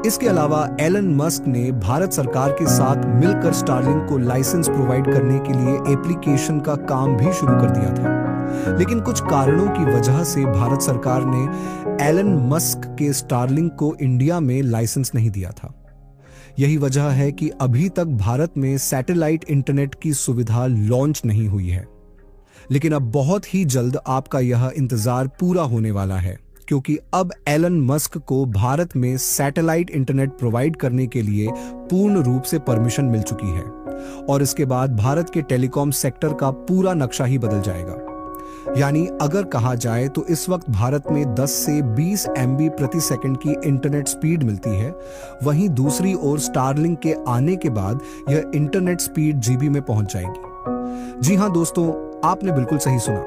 इसके अलावा एलन मस्क ने भारत सरकार के साथ मिलकर स्टारलिंक को लाइसेंस प्रोवाइड करने के लिए एप्लीकेशन का काम भी शुरू कर दिया था। लेकिन कुछ कारणों की वजह से भारत सरकार ने एलन मस्क के स्टारलिंक को इंडिया में लाइसेंस नहीं दिया था। यही वजह है कि अभी तक भारत में सैटेलाइट इंटरनेट की सुविधा लॉन्च नहीं हुई है। लेकिन अब बहुत ही जल्द आपका यह इंतजार पूरा होने वाला है, क्योंकि अब एलन मस्क को भारत में सैटेलाइट इंटरनेट प्रोवाइड करने के लिए पूर्ण रूप से परमिशन मिल चुकी है और इसके बाद भारत के टेलीकॉम सेक्टर का पूरा नक्शा ही बदल जाएगा। यानी अगर कहा जाए तो इस वक्त भारत में 10 से 20 MB प्रति सेकंड की इंटरनेट स्पीड मिलती है, वहीं दूसरी ओर स्टारलिंक के आने के बाद यह इंटरनेट स्पीड GB में पहुंच जाएगी। जी हां दोस्तों, आपने बिल्कुल सही सुना।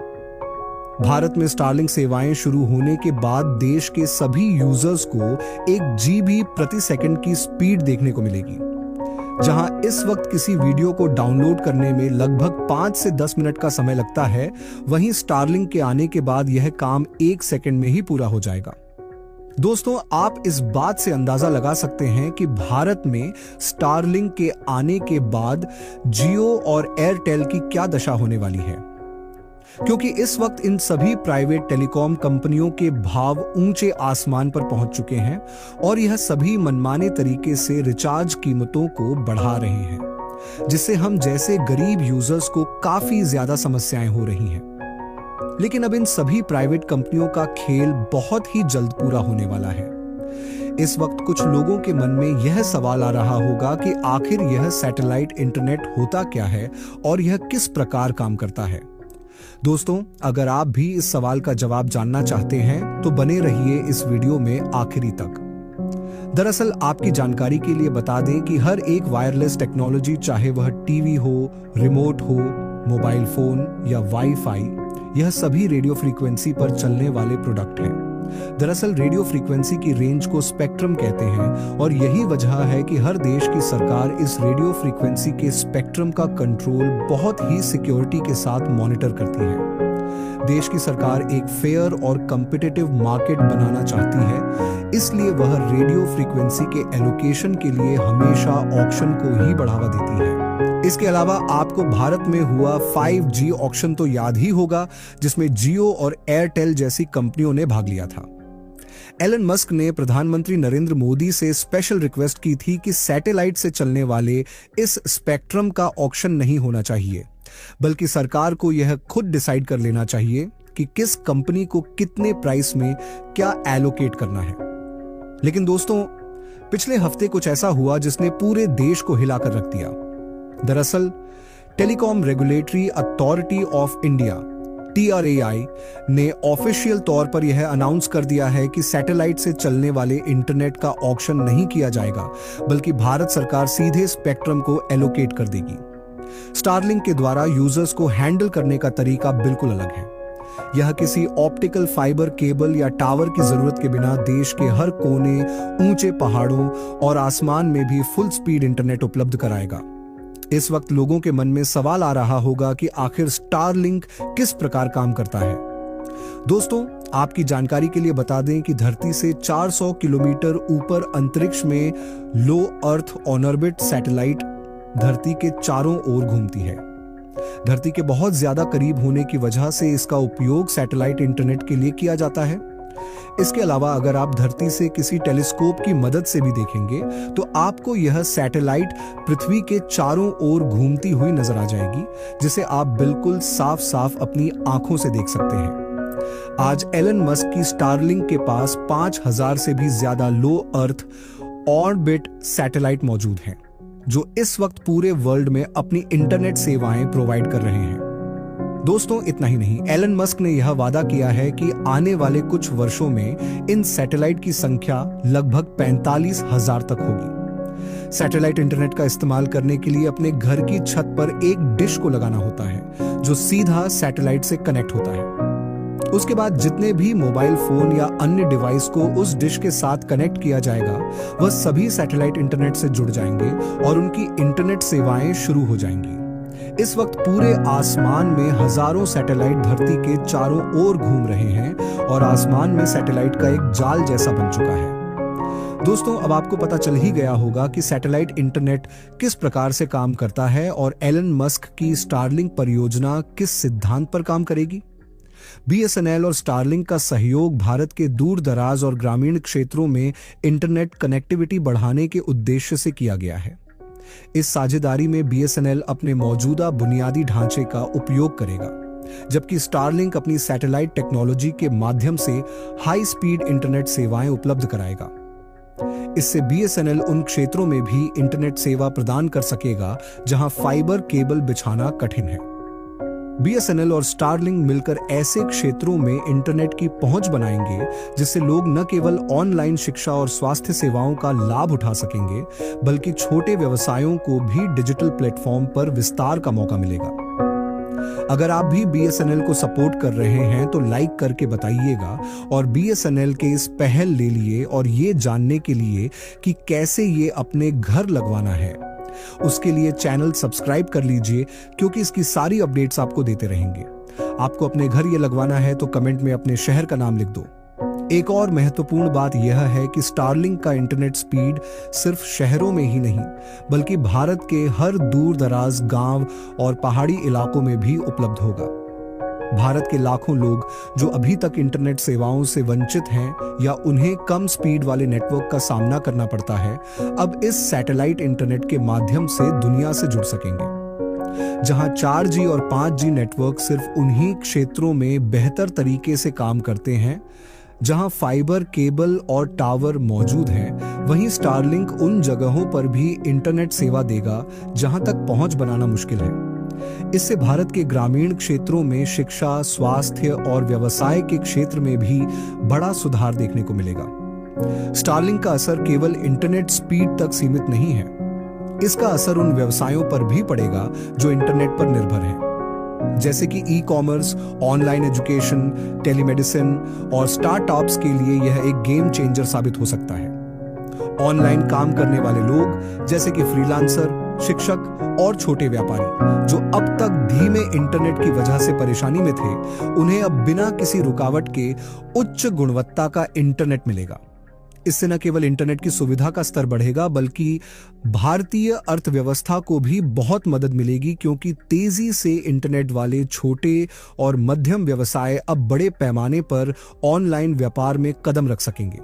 भारत में स्टारलिंक सेवाएं शुरू होने के बाद देश के सभी यूजर्स को 1 GB प्रति सेकंड की स्पीड देखने को मिलेगी। जहां इस वक्त किसी वीडियो को डाउनलोड करने में लगभग 5 से 10 मिनट का समय लगता है, वहीं स्टारलिंक के आने के बाद यह काम 1 सेकंड में ही पूरा हो जाएगा। दोस्तों, आप इस बात से अंदाजा लगा सकते हैं कि भारत में स्टारलिंक के आने के बाद जियो और एयरटेल की क्या दशा होने वाली है, क्योंकि इस वक्त इन सभी प्राइवेट टेलीकॉम कंपनियों के भाव ऊंचे आसमान पर पहुंच चुके हैं और यह सभी मनमाने तरीके से रिचार्ज कीमतों को बढ़ा रहे हैं, जिससे हम जैसे गरीब यूजर्स को काफी ज्यादा समस्याएं हो रही हैं। लेकिन अब इन सभी प्राइवेट कंपनियों का खेल बहुत ही जल्द पूरा होने वाला है। इस वक्त कुछ लोगों के मन में यह सवाल आ रहा होगा कि आखिर यह सैटेलाइट इंटरनेट होता क्या है और यह किस प्रकार काम करता है। दोस्तों, अगर आप भी इस सवाल का जवाब जानना चाहते हैं तो बने रहिए इस वीडियो में आखिरी तक। दरअसल आपकी जानकारी के लिए बता दें कि हर एक वायरलेस टेक्नोलॉजी, चाहे वह टीवी हो, रिमोट हो, मोबाइल फोन या वाईफाई, यह सभी रेडियो फ्रीक्वेंसी पर चलने वाले प्रोडक्ट हैं। दरअसल रेडियो फ्रीक्वेंसी की रेंज को स्पेक्ट्रम कहते हैं और यही वजह है कि हर देश की सरकार इस रेडियो फ्रीक्वेंसी के स्पेक्ट्रम का कंट्रोल बहुत ही सिक्योरिटी के साथ मॉनिटर करती है। देश की सरकार एक फेयर और कॉम्पिटिटिव मार्केट बनाना चाहती है, इसलिए वह रेडियो फ्रीक्वेंसी के एलोकेशन के लिए हमेशा ऑक्शन को ही बढ़ावा देती है। इसके अलावा आपको भारत में हुआ 5G ऑक्शन तो याद ही होगा, जिसमें जियो और एयरटेल जैसी कंपनियों ने भाग लिया था। एलन मस्क ने प्रधानमंत्री नरेंद्र मोदी से स्पेशल रिक्वेस्ट की थी कि सैटेलाइट से चलने वाले इस स्पेक्ट्रम का ऑक्शन नहीं होना चाहिए, बल्कि सरकार को यह खुद डिसाइड कर लेना चाहिए कि किस कंपनी को कितने प्राइस में क्या एलोकेट करना है। लेकिन दोस्तों, पिछले हफ्ते कुछ ऐसा हुआ जिसने पूरे देश को हिलाकर रख दिया। दरअसल telecom regulatory authority of India TRAI ने ऑफिशियल तौर पर यह अनाउंस कर दिया है कि सैटेलाइट से चलने वाले इंटरनेट का ऑक्शन नहीं किया जाएगा, बल्कि भारत सरकार सीधे स्पेक्ट्रम को एलोकेट कर देगी। स्टारलिंक के द्वारा यूजर्स को हैंडल करने का तरीका बिल्कुल अलग है। यह किसी ऑप्टिकल फाइबर केबल या टावर की जरूरत के बिना देश के हर कोने, ऊंचे पहाड़ों और आसमान में भी फुल स्पीड इंटरनेट उपलब्ध कराएगा। इस वक्त लोगों के मन में सवाल आ रहा होगा कि आखिर स्टारलिंक किस प्रकार काम करता है। दोस्तों, आपकी जानकारी के लिए बता दें कि धरती से 400 किलोमीटर ऊपर अंतरिक्ष में लो अर्थ ऑन ऑर्बिट सैटेलाइट धरती के चारों ओर घूमती है। धरती के बहुत ज्यादा करीब होने की वजह से इसका उपयोग सैटेलाइट इंटरनेट के लिए किया जाता है। इसके अलावा अगर आप धरती से किसी टेलीस्कोप की मदद से भी देखेंगे तो आपको यह सैटेलाइट पृथ्वी के चारों ओर घूमती हुई नजर आ जाएगी, जिसे आप बिल्कुल साफ साफ अपनी आंखों से देख सकते हैं। आज एलन मस्क की स्टारलिंक के पास 5000 से भी ज्यादा लो अर्थ ऑर्बिट सैटेलाइट मौजूद हैं, जो इस वक्त पूरे वर्ल्ड में अपनी इंटरनेट सेवाएं प्रोवाइड कर रहे हैं। दोस्तों, इतना ही नहीं, एलन मस्क ने यह वादा किया है कि आने वाले कुछ वर्षों में इन सैटेलाइट की संख्या लगभग 45,000 तक होगी। सैटेलाइट इंटरनेट का इस्तेमाल करने के लिए अपने घर की छत पर एक डिश को लगाना होता है, जो सीधा सैटेलाइट से कनेक्ट होता है। उसके बाद जितने भी मोबाइल फोन या अन्य डिवाइस को उस डिश के साथ कनेक्ट किया जाएगा, वह सभी सैटेलाइट इंटरनेट से जुड़ जाएंगे और उनकी इंटरनेट सेवाएं शुरू हो जाएंगी। इस वक्त पूरे आसमान में हजारों सैटेलाइट धरती के चारों ओर घूम रहे हैं और आसमान में सैटेलाइट का एक जाल जैसा बन चुका है। दोस्तों, अब आपको पता चल ही गया होगा कि सैटेलाइट इंटरनेट किस प्रकार से काम करता है और एलन मस्क की स्टारलिंक परियोजना किस सिद्धांत पर काम करेगी। BSNL और स्टारलिंक का सहयोग भारत के दूर दराज और ग्रामीण क्षेत्रों में इंटरनेट कनेक्टिविटी बढ़ाने के उद्देश्य से किया गया है। इस साझेदारी में BSNL अपने मौजूदा बुनियादी ढांचे का उपयोग करेगा, जबकि स्टारलिंक अपनी सैटेलाइट टेक्नोलॉजी के माध्यम से हाई स्पीड इंटरनेट सेवाएं उपलब्ध कराएगा। इससे BSNL उन क्षेत्रों में भी इंटरनेट सेवा प्रदान कर सकेगा जहां फाइबर केबल बिछाना कठिन है। BSNL और स्टारलिंक मिलकर ऐसे क्षेत्रों में इंटरनेट की पहुंच बनाएंगे जिससे लोग न केवल ऑनलाइन शिक्षा और स्वास्थ्य सेवाओं का लाभ उठा सकेंगे, बल्कि छोटे व्यवसायों को भी डिजिटल प्लेटफॉर्म पर विस्तार का मौका मिलेगा। अगर आप भी BSNL को सपोर्ट कर रहे हैं तो लाइक करके बताइएगा और BSNL के इस पहल ले लिए और ये जानने के लिए कि कैसे ये अपने घर लगवाना है, उसके लिए चैनल सब्सक्राइब कर लीजिए, क्योंकि इसकी सारी अपडेट्स आपको देते रहेंगे। आपको अपने घर ये लगवाना है तो कमेंट में अपने शहर का नाम लिख दो। एक और महत्वपूर्ण बात यह है कि स्टारलिंक का इंटरनेट स्पीड सिर्फ शहरों में ही नहीं, बल्कि भारत के हर दूर दराज गांव और पहाड़ी इलाकों में भी उपलब्ध होगा। भारत के लाखों लोग जो अभी तक इंटरनेट सेवाओं से वंचित हैं या उन्हें कम स्पीड वाले नेटवर्क का सामना करना पड़ता है, अब इस सैटेलाइट इंटरनेट के माध्यम से दुनिया से जुड़ सकेंगे। जहां 4G और 5G नेटवर्क सिर्फ उन्हीं क्षेत्रों में बेहतर तरीके से काम करते हैं जहां फाइबर केबल और टावर मौजूद हैं, वहीं स्टारलिंक उन जगहों पर भी इंटरनेट सेवा देगा जहां तक पहुंच बनाना मुश्किल है। इससे भारत के ग्रामीण क्षेत्रों में शिक्षा, स्वास्थ्य और व्यवसाय के क्षेत्र में भी बड़ा सुधार देखने को मिलेगा। स्टारलिंक का असर केवल इंटरनेट स्पीड तक सीमित नहीं है, इसका असर उन व्यवसायों पर भी पड़ेगा जो इंटरनेट पर निर्भर हैं, जैसे कि ई-कॉमर्स, ऑनलाइन एजुकेशन, टेलीमेडिसिन और स्टार्टअप्स के लिए यह एक गेम चेंजर साबित हो सकता है। ऑनलाइन काम करने वाले लोग जैसे कि फ्रीलांसर, शिक्षक और छोटे व्यापारी जो अब तक धीमे इंटरनेट की वजह से परेशानी में थे, उन्हें अब बिना किसी रुकावट के उच्च गुणवत्ता का इंटरनेट मिलेगा। इससे न केवल इंटरनेट की सुविधा का स्तर बढ़ेगा, बल्कि भारतीय अर्थव्यवस्था को भी बहुत मदद मिलेगी, क्योंकि तेजी से इंटरनेट वाले छोटे और मध्यम व्यवसाय अब बड़े पैमाने पर ऑनलाइन व्यापार में कदम रख सकेंगे।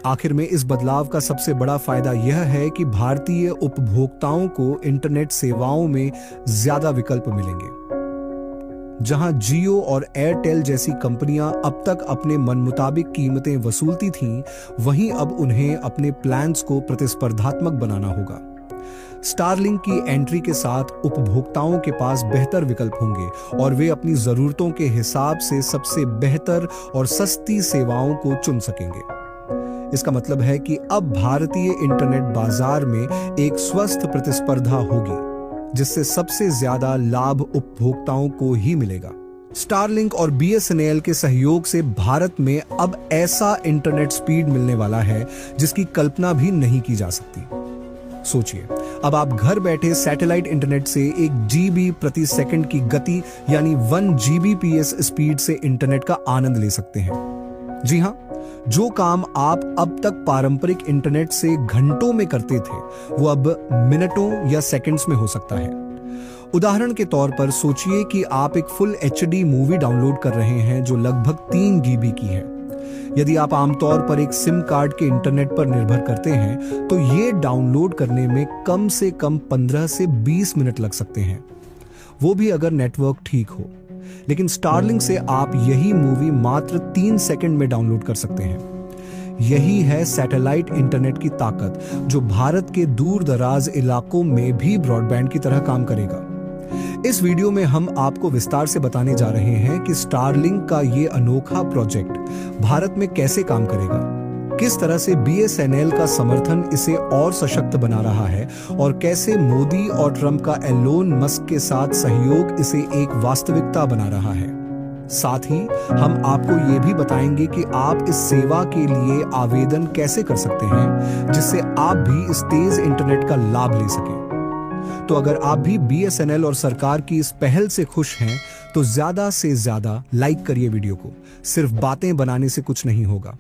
आखिर में इस बदलाव का सबसे बड़ा फायदा यह है कि भारतीय उपभोक्ताओं को इंटरनेट सेवाओं में ज्यादा विकल्प मिलेंगे। जहां जियो और एयरटेल जैसी कंपनियां अब तक अपने मनमुताबिक कीमतें वसूलती थीं, वहीं अब उन्हें अपने प्लान्स को प्रतिस्पर्धात्मक बनाना होगा। स्टारलिंक की एंट्री के साथ उपभोक्ताओं के पास बेहतर विकल्प होंगे और वे अपनी जरूरतों के हिसाब से सबसे बेहतर और सस्ती सेवाओं को चुन सकेंगे। इसका मतलब है कि अब भारतीय इंटरनेट बाजार में एक स्वस्थ प्रतिस्पर्धा होगी, जिससे सबसे ज्यादा लाभ उपभोक्ताओं को ही मिलेगा। स्टारलिंक और बीएसएनएल के सहयोग से भारत में अब ऐसा इंटरनेट स्पीड मिलने वाला है जिसकी कल्पना भी नहीं की जा सकती। सोचिए, अब आप घर बैठे सैटेलाइट इंटरनेट से 1 GB प्रति सेकंड की गति यानी 1 Gbps स्पीड से इंटरनेट का आनंद ले सकते हैं। जी हां, जो काम आप अब तक पारंपरिक इंटरनेट से घंटों में करते थे, वो अब मिनटों या सेकंड्स में हो सकता है। उदाहरण के तौर पर सोचिए कि आप एक फुल HD मूवी डाउनलोड कर रहे हैं जो लगभग 3 GB की है। यदि आप आमतौर पर एक सिम कार्ड के इंटरनेट पर निर्भर करते हैं, तो ये डाउनलोड करने में कम से कम 15 से 20 मिनट लग सकते हैं, वो भी अगर नेटवर्क ठीक हो। लेकिन स्टारलिंक से आप यही मूवी मात्र 3 सेकंड में डाउनलोड कर सकते हैं। यही है सैटेलाइट इंटरनेट की ताकत, जो भारत के दूर दराज इलाकों में भी ब्रॉडबैंड की तरह काम करेगा। इस वीडियो में हम आपको विस्तार से बताने जा रहे हैं कि स्टारलिंक का ये अनोखा प्रोजेक्ट भारत में कैसे काम करेगा, किस तरह से बीएसएनएल का समर्थन इसे और सशक्त बना रहा है और कैसे मोदी और ट्रंप का एलोन मस्क के साथ सहयोग इसे एक वास्तविकता बना रहा है। साथ ही हम आपको ये भी बताएंगे कि आप इस सेवा के लिए आवेदन कैसे कर सकते हैं, जिससे आप भी इस तेज इंटरनेट का लाभ ले सकें। तो अगर आप भी बीएसएनएल और सरकार की इस पहल से खुश हैं, तो ज्यादा से ज्यादा लाइक करिए वीडियो को। सिर्फ बातें बनाने से कुछ नहीं होगा,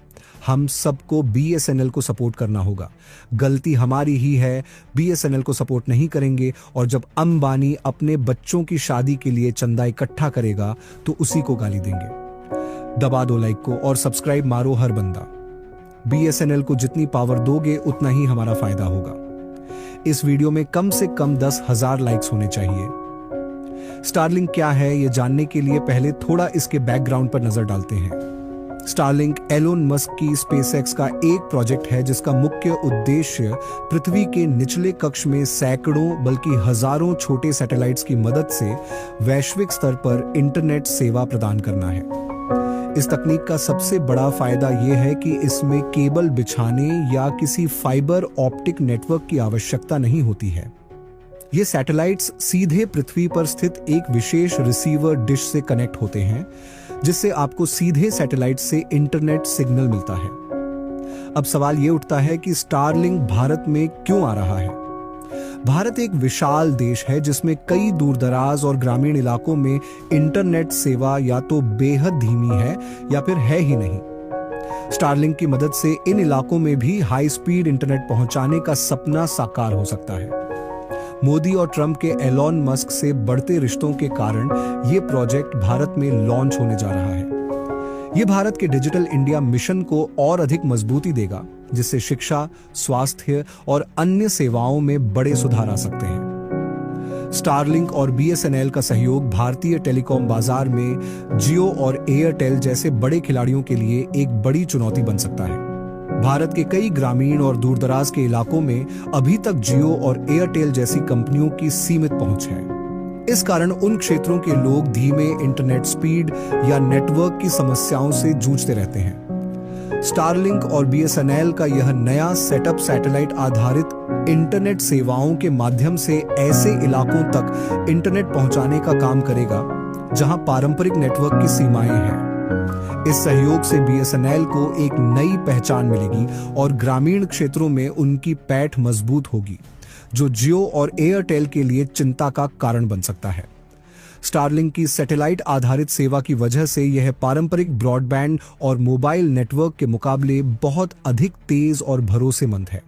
हम सबको बीएसएनएल को सपोर्ट करना होगा। गलती हमारी ही है, बीएसएनएल को सपोर्ट नहीं करेंगे और जब अंबानी अपने बच्चों की शादी के लिए चंदा इकट्ठा करेगा तो उसी को गाली देंगे। दबा दो लाइक को और सब्सक्राइब मारो हर बंदा। बीएसएनएल को जितनी पावर दोगे उतना ही हमारा फायदा होगा। इस वीडियो में कम से कम 10,000 लाइक्स होने चाहिए। स्टारलिंक क्या है, ये जानने के लिए पहले थोड़ा इसके बैकग्राउंड पर नजर डालते हैं। स्टारलिंक एलोन मस्क की स्पेसएक्स का एक प्रोजेक्ट है जिसका मुख्य उद्देश्य पृथ्वी के निचले कक्ष में सैकड़ों बल्कि हजारों छोटे सैटेलाइट्स की मदद से वैश्विक स्तर पर इंटरनेट सेवा प्रदान करना है। इस तकनीक का सबसे बड़ा फायदा यह है कि इसमें केबल बिछाने या किसी फाइबर ऑप्टिक नेटवर्क की आवश्यकता नहीं होती है। ये सैटेलाइट्स सीधे पृथ्वी पर स्थित एक विशेष रिसीवर डिश से कनेक्ट होते हैं, जिससे आपको सीधे सैटेलाइट से इंटरनेट सिग्नल मिलता है। अब सवाल यह उठता है कि स्टारलिंक भारत में क्यों आ रहा है। भारत एक विशाल देश है जिसमें कई दूरदराज और ग्रामीण इलाकों में इंटरनेट सेवा या तो बेहद धीमी है या फिर है ही नहीं। स्टारलिंक की मदद से इन इलाकों में भी हाई स्पीड इंटरनेट पहुंचाने का सपना साकार हो सकता है। मोदी और ट्रंप के एलोन मस्क से बढ़ते रिश्तों के कारण यह प्रोजेक्ट भारत में लॉन्च होने जा रहा है। यह भारत के डिजिटल इंडिया मिशन को और अधिक मजबूती देगा, जिससे शिक्षा, स्वास्थ्य और अन्य सेवाओं में बड़े सुधार आ सकते हैं। स्टारलिंक और बीएसएनएल का सहयोग भारतीय टेलीकॉम बाजार में जियो और एयरटेल जैसे बड़े खिलाड़ियों के लिए एक बड़ी चुनौती बन सकता है। भारत के कई ग्रामीण और दूरदराज के इलाकों में अभी तक जियो और एयरटेल जैसी कंपनियों की सीमित पहुंच है। इस कारण उन क्षेत्रों के लोग धीमे इंटरनेट स्पीड या नेटवर्क की समस्याओं से जूझते रहते हैं। स्टारलिंक और बीएसएनएल का यह नया सेटअप सैटेलाइट आधारित इंटरनेट सेवाओं के माध्यम से ऐसे इलाकों तक इंटरनेट पहुंचाने का काम करेगा जहां पारंपरिक नेटवर्क की सीमाएं हैं। इस सहयोग से बीएसएनएल को एक नई पहचान मिलेगी और ग्रामीण क्षेत्रों में उनकी पैठ मजबूत होगी, जो जियो और एयरटेल के लिए चिंता का कारण बन सकता है। स्टारलिंक की सैटेलाइट आधारित सेवा की वजह से यह पारंपरिक ब्रॉडबैंड और मोबाइल नेटवर्क के मुकाबले बहुत अधिक तेज और भरोसेमंद है।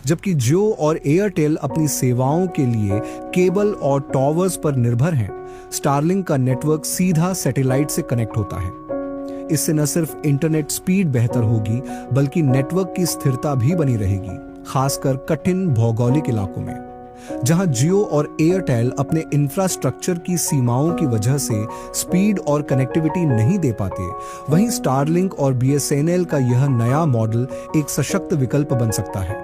जबकि जियो और एयरटेल अपनी सेवाओं के लिए केबल और टॉवर्स पर निर्भर हैं, स्टारलिंक का नेटवर्क सीधा सैटेलाइट से कनेक्ट होता है। इससे न सिर्फ इंटरनेट स्पीड बेहतर होगी, बल्कि नेटवर्क की स्थिरता भी बनी रहेगी, खासकर कठिन भौगोलिक इलाकों में। जहां जियो और एयरटेल अपने इंफ्रास्ट्रक्चर की सीमाओं की वजह से स्पीड और कनेक्टिविटी नहीं दे पाते, वहीं स्टारलिंक और बीएसएनएल का यह नया मॉडल एक सशक्त विकल्प बन सकता है।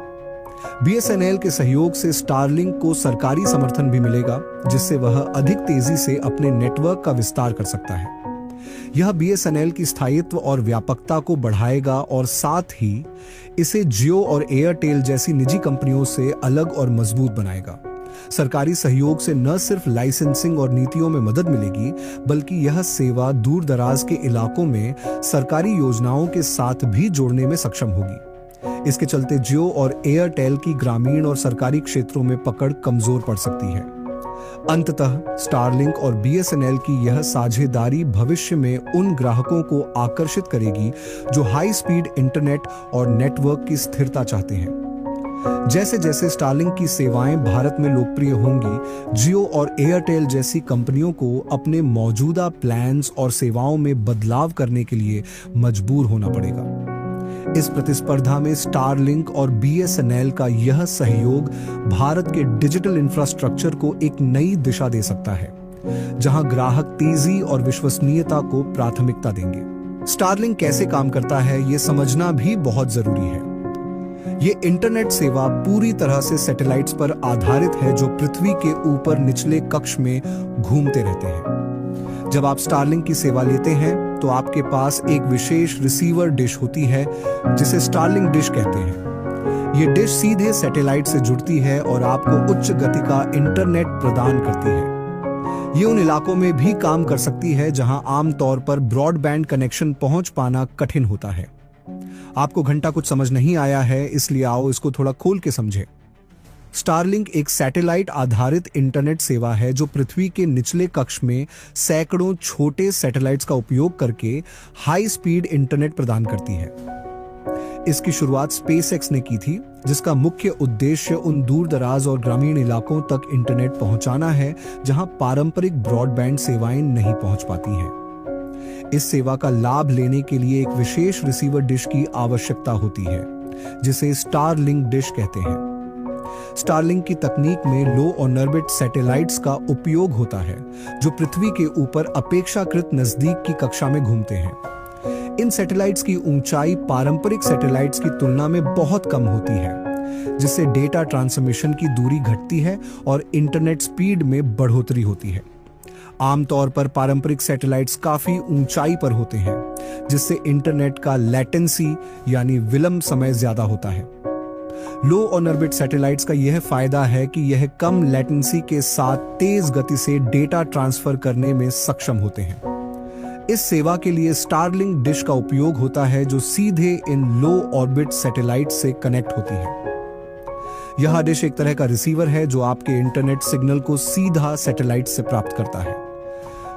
बीएसएनएल के सहयोग से स्टारलिंक को सरकारी समर्थन भी मिलेगा, जिससे वह अधिक तेजी से अपने नेटवर्क का विस्तार कर सकता है। यह बीएसएनएल की स्थायित्व और व्यापकता को बढ़ाएगा और साथ ही इसे जियो और एयरटेल जैसी निजी कंपनियों से अलग और मजबूत बनाएगा। सरकारी सहयोग से न सिर्फ लाइसेंसिंग और नीतियों में मदद मिलेगी, बल्कि यह सेवा दूर दराज के इलाकों में सरकारी योजनाओं के साथ भी जोड़ने में सक्षम होगी। इसके चलते जियो और एयरटेल की ग्रामीण और सरकारी क्षेत्रों में पकड़ कमजोर पड़ सकती है। अंततः स्टारलिंक और बीएसएनएल की यह साझेदारी भविष्य में उन ग्राहकों को आकर्षित करेगी जो हाई स्पीड इंटरनेट और नेटवर्क की स्थिरता चाहते हैं। जैसे जैसे स्टारलिंक की सेवाएं भारत में लोकप्रिय होंगी, जियो और एयरटेल जैसी कंपनियों को अपने मौजूदा प्लान्स और सेवाओं में बदलाव करने के लिए मजबूर होना पड़ेगा। इस प्रतिस्पर्धा में स्टारलिंक और बीएसएनएल का यह सहयोग भारत के डिजिटल इंफ्रास्ट्रक्चर को एक नई दिशा दे सकता है, जहां ग्राहक तेजी और विश्वसनीयता को प्राथमिकता देंगे। स्टारलिंक कैसे काम करता है, यह समझना भी बहुत जरूरी है। ये इंटरनेट सेवा पूरी तरह से सैटेलाइट्स पर आधारित है, जो पृथ्वी के ऊपर निचले कक्ष में घूमते रहते हैं। जब आप स्टारलिंक की सेवा लेते हैं तो आपके पास एक विशेष रिसीवर डिश होती है, जिसे स्टारलिंक डिश कहते हैं। ये डिश सीधे सैटेलाइट से जुड़ती है और आपको उच्च गति का इंटरनेट प्रदान करती है। ये उन इलाकों में भी काम कर सकती है जहां आमतौर पर ब्रॉडबैंड कनेक्शन पहुंच पाना कठिन होता है। आपको घंटा कुछ समझ नहीं आया है, इसलिए आओ इसको थोड़ा खोल के समझें। स्टारलिंक एक सैटेलाइट आधारित इंटरनेट सेवा है जो पृथ्वी के निचले कक्ष में सैकड़ों छोटे सैटेलाइट्स का उपयोग करके हाई स्पीड इंटरनेट प्रदान करती है। इसकी शुरुआत स्पेसएक्स ने की थी, जिसका मुख्य उद्देश्य उन दूरदराज और ग्रामीण इलाकों तक इंटरनेट पहुंचाना है जहां पारंपरिक ब्रॉडबैंड सेवाएं नहीं पहुंच पाती हैं। इस सेवा का लाभ लेने के लिए एक विशेष रिसीवर डिश की आवश्यकता होती है, जिसे स्टारलिंक डिश कहते हैं। स्टारलिंक की तकनीक में लो ऑर्बिट सैटेलाइट्स का उपयोग होता है, जो पृथ्वी के ऊपर अपेक्षाकृत नजदीक की कक्षा में घूमते हैं। इन सैटेलाइट्स की ऊंचाई पारंपरिक सैटेलाइट्स की तुलना में बहुत कम होती है, जिससे डेटा ट्रांसमिशन की दूरी घटती है और इंटरनेट स्पीड में बढ़ोतरी होती है। आमतौर पर पारंपरिक सैटेलाइट्स काफी ऊंचाई पर होते हैं, जिससे इंटरनेट का लेटेंसी यानी विलंब समय ज्यादा होता है। लो ऑर्बिट सैटेलाइट्स का यह फायदा है कि यह कम लेटेंसी के साथ तेज गति से डेटा ट्रांसफर करने में सक्षम होते हैं। इस सेवा के लिए स्टारलिंक डिश का उपयोग होता है, जो सीधे इन लो ऑर्बिट सैटेलाइट से कनेक्ट होती है। यह डिश एक तरह का रिसीवर है जो आपके इंटरनेट सिग्नल को सीधा सैटेलाइट से प्राप्त करता है।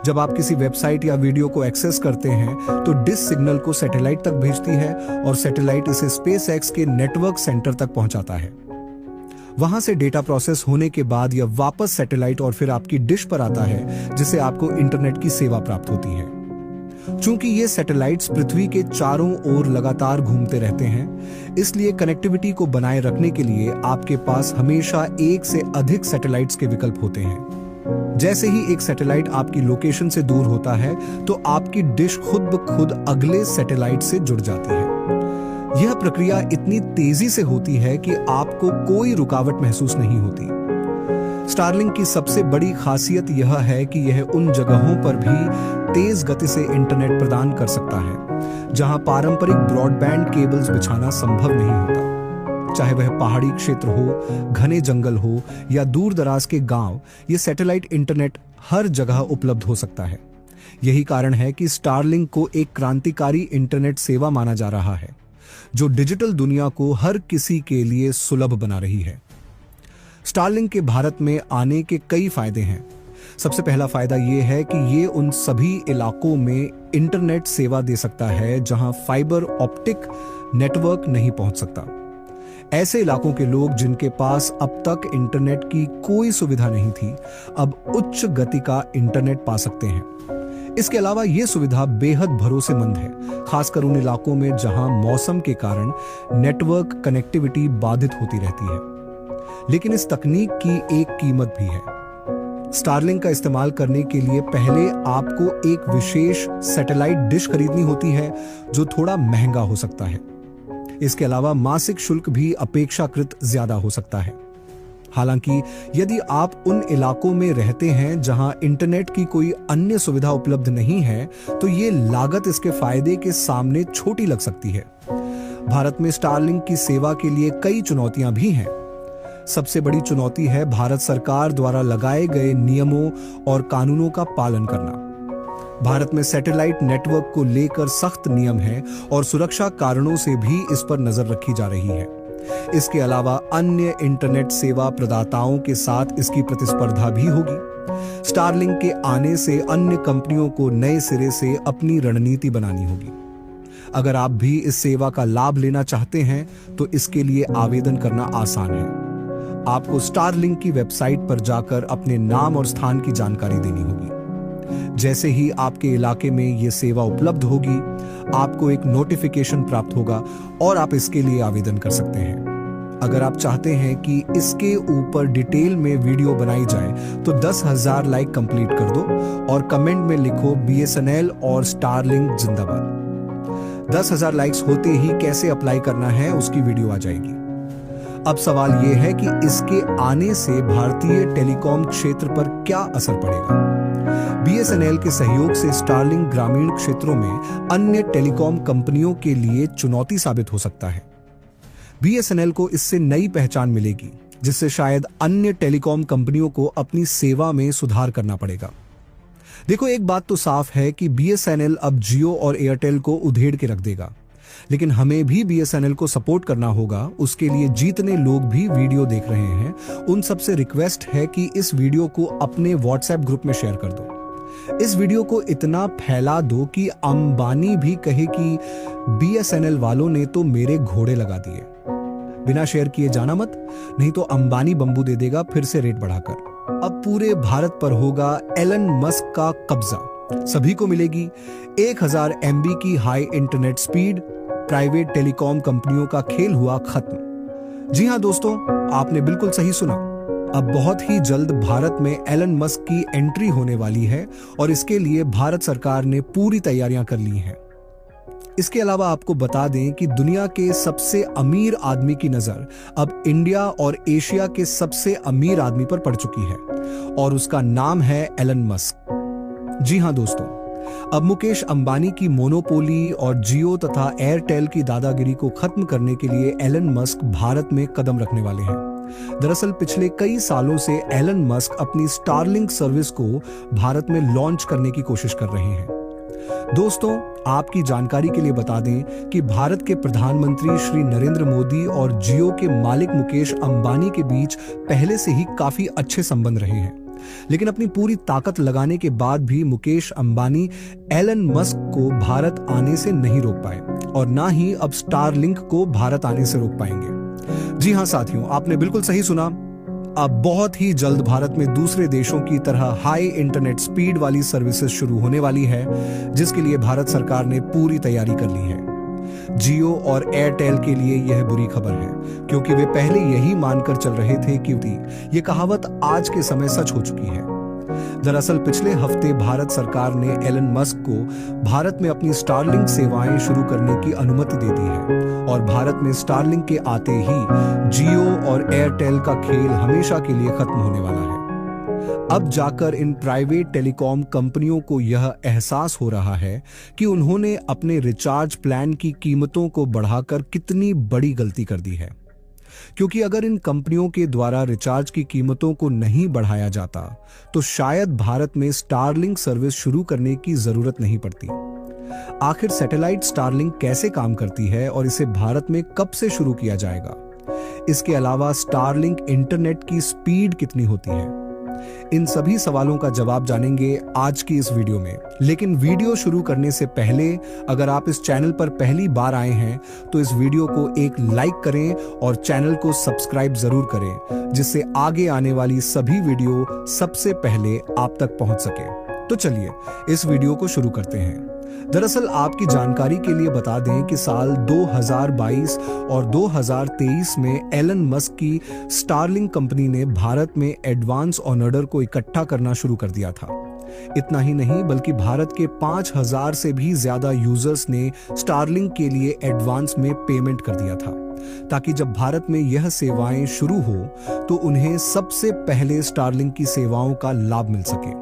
जब आप किसी वेबसाइट या वीडियो को एक्सेस करते हैं तो डिश सिग्नल को सैटेलाइट तक भेजती है और सैटेलाइट इसे स्पेसएक्स के नेटवर्क सेंटर तक पहुंचाता है। वहां से डेटा प्रोसेस होने के बाद यह वापस सैटेलाइट और फिर आपकी डिश पर आता है, जिससे आपको इंटरनेट की सेवा प्राप्त होती है। चूंकि ये सैटेलाइट्स पृथ्वी के चारों ओर लगातार घूमते रहते हैं, इसलिए कनेक्टिविटी को बनाए रखने के लिए आपके पास हमेशा एक से अधिक सैटेलाइट्स के विकल्प होते हैं। जैसे ही एक सैटेलाइट आपकी लोकेशन से दूर होता है, तो आपकी डिश खुद ब खुद अगले सैटेलाइट से जुड़ जाती है। यह प्रक्रिया इतनी तेजी से होती है कि आपको कोई रुकावट महसूस नहीं होती। स्टारलिंक की सबसे बड़ी खासियत यह है कि यह उन जगहों पर भी तेज गति से इंटरनेट प्रदान कर सकता है जहां पारंपरिक ब्रॉडबैंड केबल्स बिछाना संभव नहीं होता। चाहे वह पहाड़ी क्षेत्र हो, घने जंगल हो या दूर दराज के गांव, ये सैटेलाइट इंटरनेट हर जगह उपलब्ध हो सकता है। यही कारण है कि स्टारलिंक को एक क्रांतिकारी इंटरनेट सेवा माना जा रहा है, जो डिजिटल दुनिया को हर किसी के लिए सुलभ बना रही है। स्टारलिंक के भारत में आने के कई फायदे हैं। सबसे पहला फायदा यह है कि ये उन सभी इलाकों में इंटरनेट सेवा दे सकता है जहां फाइबर ऑप्टिक नेटवर्क नहीं पहुंच सकता। ऐसे इलाकों के लोग जिनके पास अब तक इंटरनेट की कोई सुविधा नहीं थी, अब उच्च गति का इंटरनेट पा सकते हैं। इसके अलावा यह सुविधा बेहद भरोसेमंद है, खासकर उन इलाकों में जहां मौसम के कारण नेटवर्क कनेक्टिविटी बाधित होती रहती है। लेकिन इस तकनीक की एक कीमत भी है। स्टारलिंक का इस्तेमाल करने के लिए पहले आपको एक विशेष सैटेलाइट डिश खरीदनी होती है, जो थोड़ा महंगा हो सकता है। इसके अलावा मासिक शुल्क भी अपेक्षाकृत ज्यादा हो सकता है। हालांकि यदि आप उन इलाकों में रहते हैं जहां इंटरनेट की कोई अन्य सुविधा उपलब्ध नहीं है, तो ये लागत इसके फायदे के सामने छोटी लग सकती है। भारत में स्टारलिंक की सेवा के लिए कई चुनौतियां भी हैं। सबसे बड़ी चुनौती है भारत सरकार द्वारा लगाए गए नियमों और कानूनों का पालन करना। भारत में सैटेलाइट नेटवर्क को लेकर सख्त नियम हैं और सुरक्षा कारणों से भी इस पर नजर रखी जा रही है। इसके अलावा अन्य इंटरनेट सेवा प्रदाताओं के साथ इसकी प्रतिस्पर्धा भी होगी। स्टारलिंक के आने से अन्य कंपनियों को नए सिरे से अपनी रणनीति बनानी होगी। अगर आप भी इस सेवा का लाभ लेना चाहते हैं तो इसके लिए आवेदन करना आसान है। आपको स्टारलिंक की वेबसाइट पर जाकर अपने नाम और स्थान की जानकारी देनी होगी। जैसे ही आपके इलाके में यह सेवा उपलब्ध होगी, आपको एक नोटिफिकेशन प्राप्त होगा और आप इसके लिए आवेदन कर सकते हैं। अगर आप चाहते हैं कि इसके ऊपर डिटेल में वीडियो बनाई जाए तो 10,000 लाइक कंप्लीट कर दो और कमेंट में लिखो BSNL और स्टारलिंक जिंदाबाद। 10,000 लाइक्स होते ही कैसे अप्लाई करना है उसकी वीडियो आ जाएगी। अब सवाल यह है कि इसके आने से भारतीय टेलीकॉम क्षेत्र पर क्या असर पड़ेगा। BSNL के सहयोग से स्टारलिंक ग्रामीण क्षेत्रों में अन्य टेलीकॉम कंपनियों के लिए चुनौती साबित हो सकता है। BSNL को इससे नई पहचान मिलेगी, जिससे शायद अन्य टेलीकॉम कंपनियों को अपनी सेवा में सुधार करना पड़ेगा। देखो, एक बात तो साफ है कि BSNL अब जियो और एयरटेल को उधेड़ के रख देगा, लेकिन हमें भी BSNL को सपोर्ट करना होगा। उसके लिए जितने लोग भी वीडियो देख रहे हैं, उन सबसे रिक्वेस्ट है कि इस वीडियो को अपने WhatsApp ग्रुप में शेयर कर दो। इस वीडियो को इतना फैला दो कि अंबानी भी कहे कि BSNL वालों ने तो मेरे घोड़े लगा दिए। बिना शेयर किए जाना मत, नहीं तो अंबानी बंबू दे देगा फिर से रेट बढ़ाकर। अब पूरे भारत पर होगा एलन मस्क का कब्जा। सभी को मिलेगी 1000 MB की high internet speed. Private telecom कंपनियों का खेल हुआ खत्म। जी हां दोस्तों, आपने बिल्कुल सही सुना। अब बहुत ही जल्द भारत में एलन मस्क की एंट्री होने वाली है और इसके लिए भारत सरकार ने पूरी तैयारियां कर ली हैं। इसके अलावा आपको बता दें कि दुनिया के सबसे अमीर आदमी की नजर अब इंडिया और एशिया के सबसे अमीर आदमी पर पड़ चुकी है और उसका नाम है एलन मस्क। जी हां दोस्तों, अब मुकेश अंबानी की मोनोपोली और जियो तथा एयरटेल की दादागिरी को खत्म करने के लिए एलन मस्क भारत में कदम रखने वाले हैं। दरअसल पिछले कई सालों से एलन मस्क अपनी स्टारलिंक सर्विस को भारत में लॉन्च करने की कोशिश कर रहे हैं। दोस्तों, आपकी जानकारी के लिए बता दें कि भारत के प्रधानमंत्री श्री नरेंद्र मोदी और जियो के मालिक मुकेश अंबानी के बीच पहले से ही काफी अच्छे संबंध रहे हैं, लेकिन अपनी पूरी ताकत लगाने के बाद भी मुकेश अंबानी एलन मस्क को भारत आने से नहीं रोक पाए और ना ही अब स्टारलिंक को भारत आने से रोक पाएंगे। जी हां साथियों, आपने बिल्कुल सही सुना। अब बहुत ही जल्द भारत में दूसरे देशों की तरह हाई इंटरनेट स्पीड वाली सर्विसेज शुरू होने वाली है, जिसके लिए भारत सरकार ने पूरी तैयारी कर ली है। जियो और एयरटेल के लिए यह बुरी खबर है, क्योंकि वे पहले यही मानकर चल रहे थे कि ये कहावत आज के समय सच हो चुकी है। दरअसल पिछले हफ्ते भारत सरकार ने एलन मस्क को भारत में अपनी स्टारलिंक सेवाएं शुरू करने की अनुमति दे दी है और भारत में स्टारलिंक के आते ही जियो और एयरटेल का खेल हमेशा के लिए खत्म होने वाला है। अब जाकर इन प्राइवेट टेलीकॉम कंपनियों को यह एहसास हो रहा है कि उन्होंने अपने रिचार्ज प्लान की कीमतों को बढ़ाकर कितनी बड़ी गलती कर दी है, क्योंकि अगर इन कंपनियों के द्वारा रिचार्ज की कीमतों को नहीं बढ़ाया जाता तो शायद भारत में स्टारलिंक सर्विस शुरू करने की जरूरत नहीं पड़ती। आखिर सैटेलाइट स्टारलिंक कैसे काम करती है और इसे भारत में कब से शुरू किया जाएगा, इसके अलावा स्टारलिंक इंटरनेट की स्पीड कितनी होती है? इन सभी सवालों का जवाब जानेंगे आज की इस वीडियो में। लेकिन वीडियो शुरू करने से पहले अगर आप इस चैनल पर पहली बार आए हैं तो इस वीडियो को एक लाइक करें और चैनल को सब्सक्राइब जरूर करें, जिससे आगे आने वाली सभी वीडियो सबसे पहले आप तक पहुंच सके। तो चलिए इस वीडियो को शुरू करते हैं। दरअसल आपकी जानकारी के लिए बता दें कि साल 2022 और 2023 में एलन मस्क की स्टारलिंक कंपनी ने भारत में एडवांस ऑन ऑर्डर को इकट्ठा करना शुरू कर दिया था। इतना ही नहीं बल्कि भारत के 5000 से भी ज्यादा यूजर्स ने स्टारलिंक के लिए एडवांस में पेमेंट कर दिया था, ताकि जब भारत में यह सेवाएं शुरू हो तो उन्हें सबसे पहले स्टारलिंक की सेवाओं का लाभ मिल सके।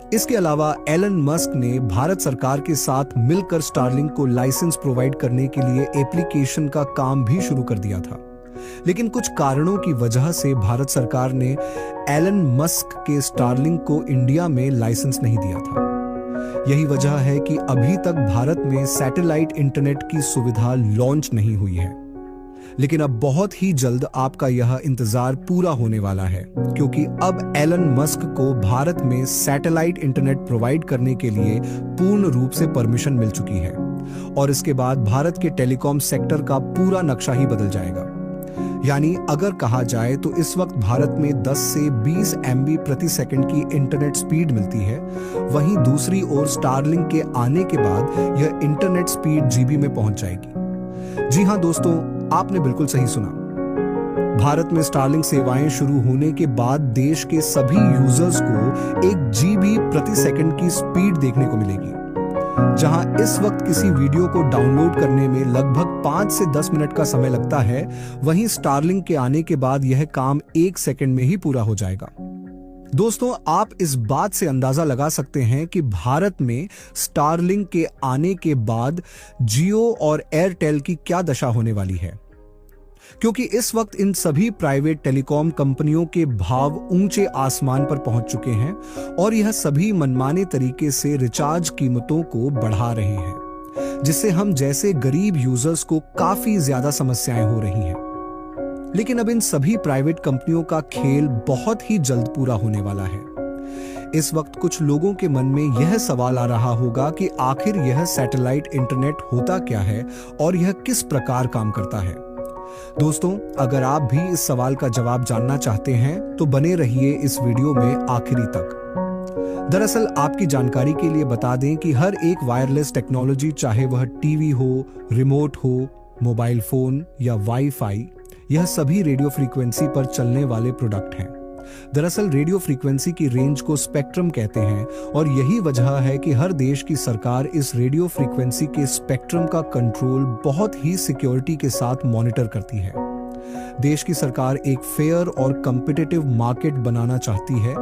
इसके अलावा एलन मस्क ने भारत सरकार के साथ मिलकर स्टारलिंक को लाइसेंस प्रोवाइड करने के लिए एप्लीकेशन का काम भी शुरू कर दिया था। लेकिन कुछ कारणों की वजह से भारत सरकार ने एलन मस्क के स्टारलिंक को इंडिया में लाइसेंस नहीं दिया था। यही वजह है कि अभी तक भारत में सैटेलाइट इंटरनेट की सुविधा लॉन्च नहीं हुई है। लेकिन अब बहुत ही जल्द आपका यह इंतजार पूरा होने वाला है, क्योंकि अब एलन मस्क को भारत में सैटेलाइट इंटरनेट प्रोवाइड करने के लिए पूर्ण रूप से परमिशन मिल चुकी है और इसके बाद भारत के टेलीकॉम सेक्टर का पूरा नक्शा ही बदल जाएगा। यानी अगर कहा जाए तो इस वक्त भारत में 10 से 20 MB प्रति सेकंड की इंटरनेट स्पीड मिलती है, वहीं दूसरी ओर स्टारलिंक के आने के बाद यह इंटरनेट स्पीड GB में पहुंच जाएगी। जी हां दोस्तों, आपने बिल्कुल सही सुना। भारत में स्टारलिंक सेवाएं शुरू होने के बाद देश के सभी यूजर्स को 1 GB प्रति सेकंड की स्पीड देखने को मिलेगी। जहां इस वक्त किसी वीडियो को डाउनलोड करने में लगभग 5 से 10 मिनट का समय लगता है, वहीं स्टारलिंक के आने के बाद यह काम 1 सेकंड में ही पूरा हो जाएगा। दोस्तों, आप इस बात से अंदाजा लगा सकते हैं कि भारत में स्टारलिंक के आने के बाद जियो और एयरटेल की क्या दशा होने वाली है, क्योंकि इस वक्त इन सभी प्राइवेट टेलीकॉम कंपनियों के भाव ऊंचे आसमान पर पहुंच चुके हैं और यह सभी मनमाने तरीके से रिचार्ज कीमतों को बढ़ा रहे हैं, जिससे हम जैसे गरीब यूजर्स को काफी ज्यादा समस्याएं हो रही हैं। लेकिन अब इन सभी प्राइवेट कंपनियों का खेल बहुत ही जल्द पूरा होने वाला है। इस वक्त कुछ लोगों के मन में यह सवाल आ रहा होगा कि आखिर यह सैटेलाइट इंटरनेट होता क्या है और यह किस प्रकार काम करता है। दोस्तों, अगर आप भी इस सवाल का जवाब जानना चाहते हैं तो बने रहिए इस वीडियो में आखिरी तक। दरअसल आपकी जानकारी के लिए बता दें कि हर एक वायरलेस टेक्नोलॉजी, चाहे वह टीवी हो, रिमोट हो, मोबाइल फोन या वाईफाई, यह सभी रेडियो फ्रीक्वेंसी पर चलने वाले प्रोडक्ट हैं। दरअसल रेडियो फ्रीक्वेंसी की रेंज को स्पेक्ट्रम कहते हैं और यही वजह है कि हर देश की सरकार इस रेडियो फ्रीक्वेंसी के स्पेक्ट्रम का कंट्रोल बहुत ही सिक्योरिटी के साथ मॉनिटर करती है। देश की सरकार एक फेयर और कॉम्पिटिटिव मार्केट बनाना चाहती है,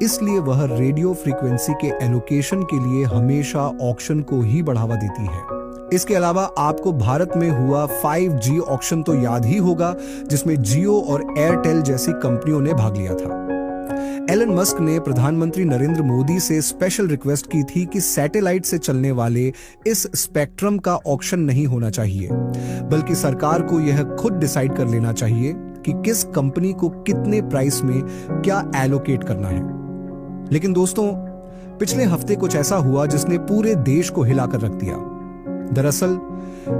इसलिए वह रेडियो फ्रीक्वेंसी के एलोकेशन के लिए हमेशा ऑक्शन को ही बढ़ावा देती है। इसके अलावा आपको भारत में हुआ 5G ऑक्शन तो याद ही होगा, जिसमें जियो और एयरटेल जैसी कंपनियों ने भाग लिया था। एलन मस्क ने प्रधानमंत्री नरेंद्र मोदी से स्पेशल रिक्वेस्ट की थी कि सैटेलाइट से चलने वाले इस स्पेक्ट्रम का ऑक्शन नहीं होना चाहिए, बल्कि सरकार को यह खुद डिसाइड कर लेना चाहिए कि किस कंपनी को कितने प्राइस में क्या एलोकेट करना है। लेकिन दोस्तों, पिछले हफ्ते कुछ ऐसा हुआ जिसने पूरे देश को हिलाकर रख दिया। दरअसल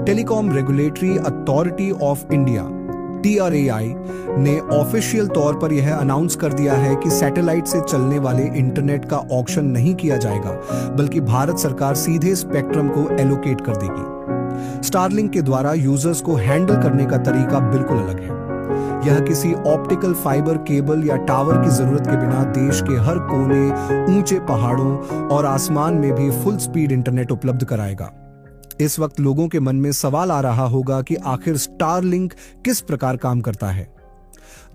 telecom regulatory authority of India TRAI ने ऑफिशियल तौर पर यह अनाउंस कर दिया है कि सैटेलाइट से चलने वाले इंटरनेट का ऑक्शन नहीं किया जाएगा, बल्कि भारत सरकार सीधे स्पेक्ट्रम को एलोकेट कर देगी। स्टारलिंक के द्वारा यूजर्स को हैंडल करने का तरीका बिल्कुल अलग है। यह किसी ऑप्टिकल फाइबर केबल या टावर की जरूरत के बिना देश के हर कोने, ऊंचे पहाड़ों और आसमान में भी फुल स्पीड इंटरनेट उपलब्ध कराएगा। इस वक्त लोगों के मन में सवाल आ रहा होगा कि आखिर स्टारलिंक किस प्रकार काम करता है।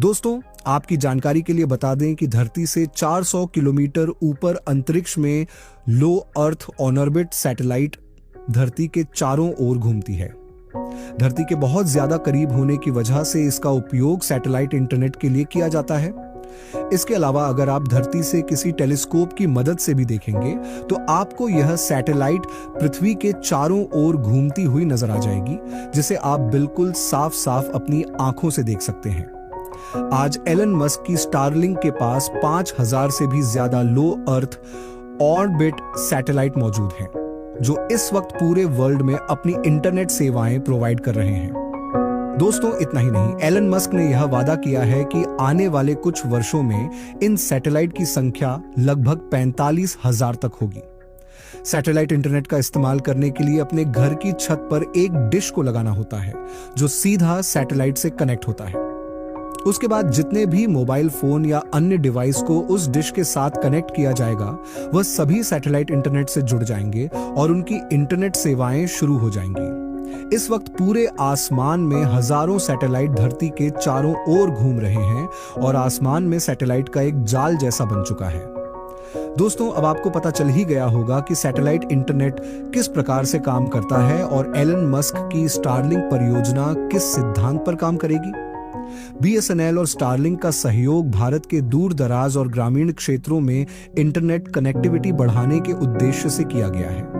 दोस्तों, आपकी जानकारी के लिए बता दें कि धरती से 400 किलोमीटर ऊपर अंतरिक्ष में लो अर्थ ऑन ऑर्बिट सैटेलाइट धरती के चारों ओर घूमती है। धरती के बहुत ज्यादा करीब होने की वजह से इसका उपयोग सैटेलाइट इंटरनेट के लिए किया जाता है। इसके अलावा अगर आप धरती से किसी टेलीस्कोप की मदद से भी देखेंगे तो आपको यह सैटेलाइट पृथ्वी के चारों ओर घूमती हुई नजर आ जाएगी, जिसे आप बिल्कुल साफ साफ अपनी आंखों से देख सकते हैं। आज एलन मस्क की स्टारलिंक के पास 5000 से भी ज्यादा लो अर्थ ऑर्बिट सैटेलाइट मौजूद हैं, जो इस वक्त पूरे वर्ल्ड में अपनी इंटरनेट सेवाएं प्रोवाइड कर रहे हैं। दोस्तों, इतना ही नहीं, एलन मस्क ने यह वादा किया है कि आने वाले कुछ वर्षों में इन सैटेलाइट की संख्या लगभग 45,000 तक होगी। सैटेलाइट इंटरनेट का इस्तेमाल करने के लिए अपने घर की छत पर एक डिश को लगाना होता है, जो सीधा सैटेलाइट से कनेक्ट होता है। उसके बाद जितने भी मोबाइल फोन या अन्य डिवाइस को उस डिश के साथ कनेक्ट किया जाएगा, वह सभी सैटेलाइट इंटरनेट से जुड़ जाएंगे और उनकी इंटरनेट सेवाएं शुरू हो जाएंगी। इस वक्त पूरे आसमान में हजारों सैटेलाइट धरती के चारों ओर घूम रहे हैं और आसमान में सैटेलाइट का एक जाल जैसा बन चुका है। दोस्तों, अब आपको पता चल ही गया होगा कि सैटेलाइट इंटरनेट किस प्रकार से काम करता है और एलन मस्क की स्टारलिंक परियोजना किस सिद्धांत पर काम करेगी। बीएसएनएल और स्टारलिंक का सहयोग भारत के दूर दराज और ग्रामीण क्षेत्रों में इंटरनेट कनेक्टिविटी बढ़ाने के उद्देश्य से किया गया है।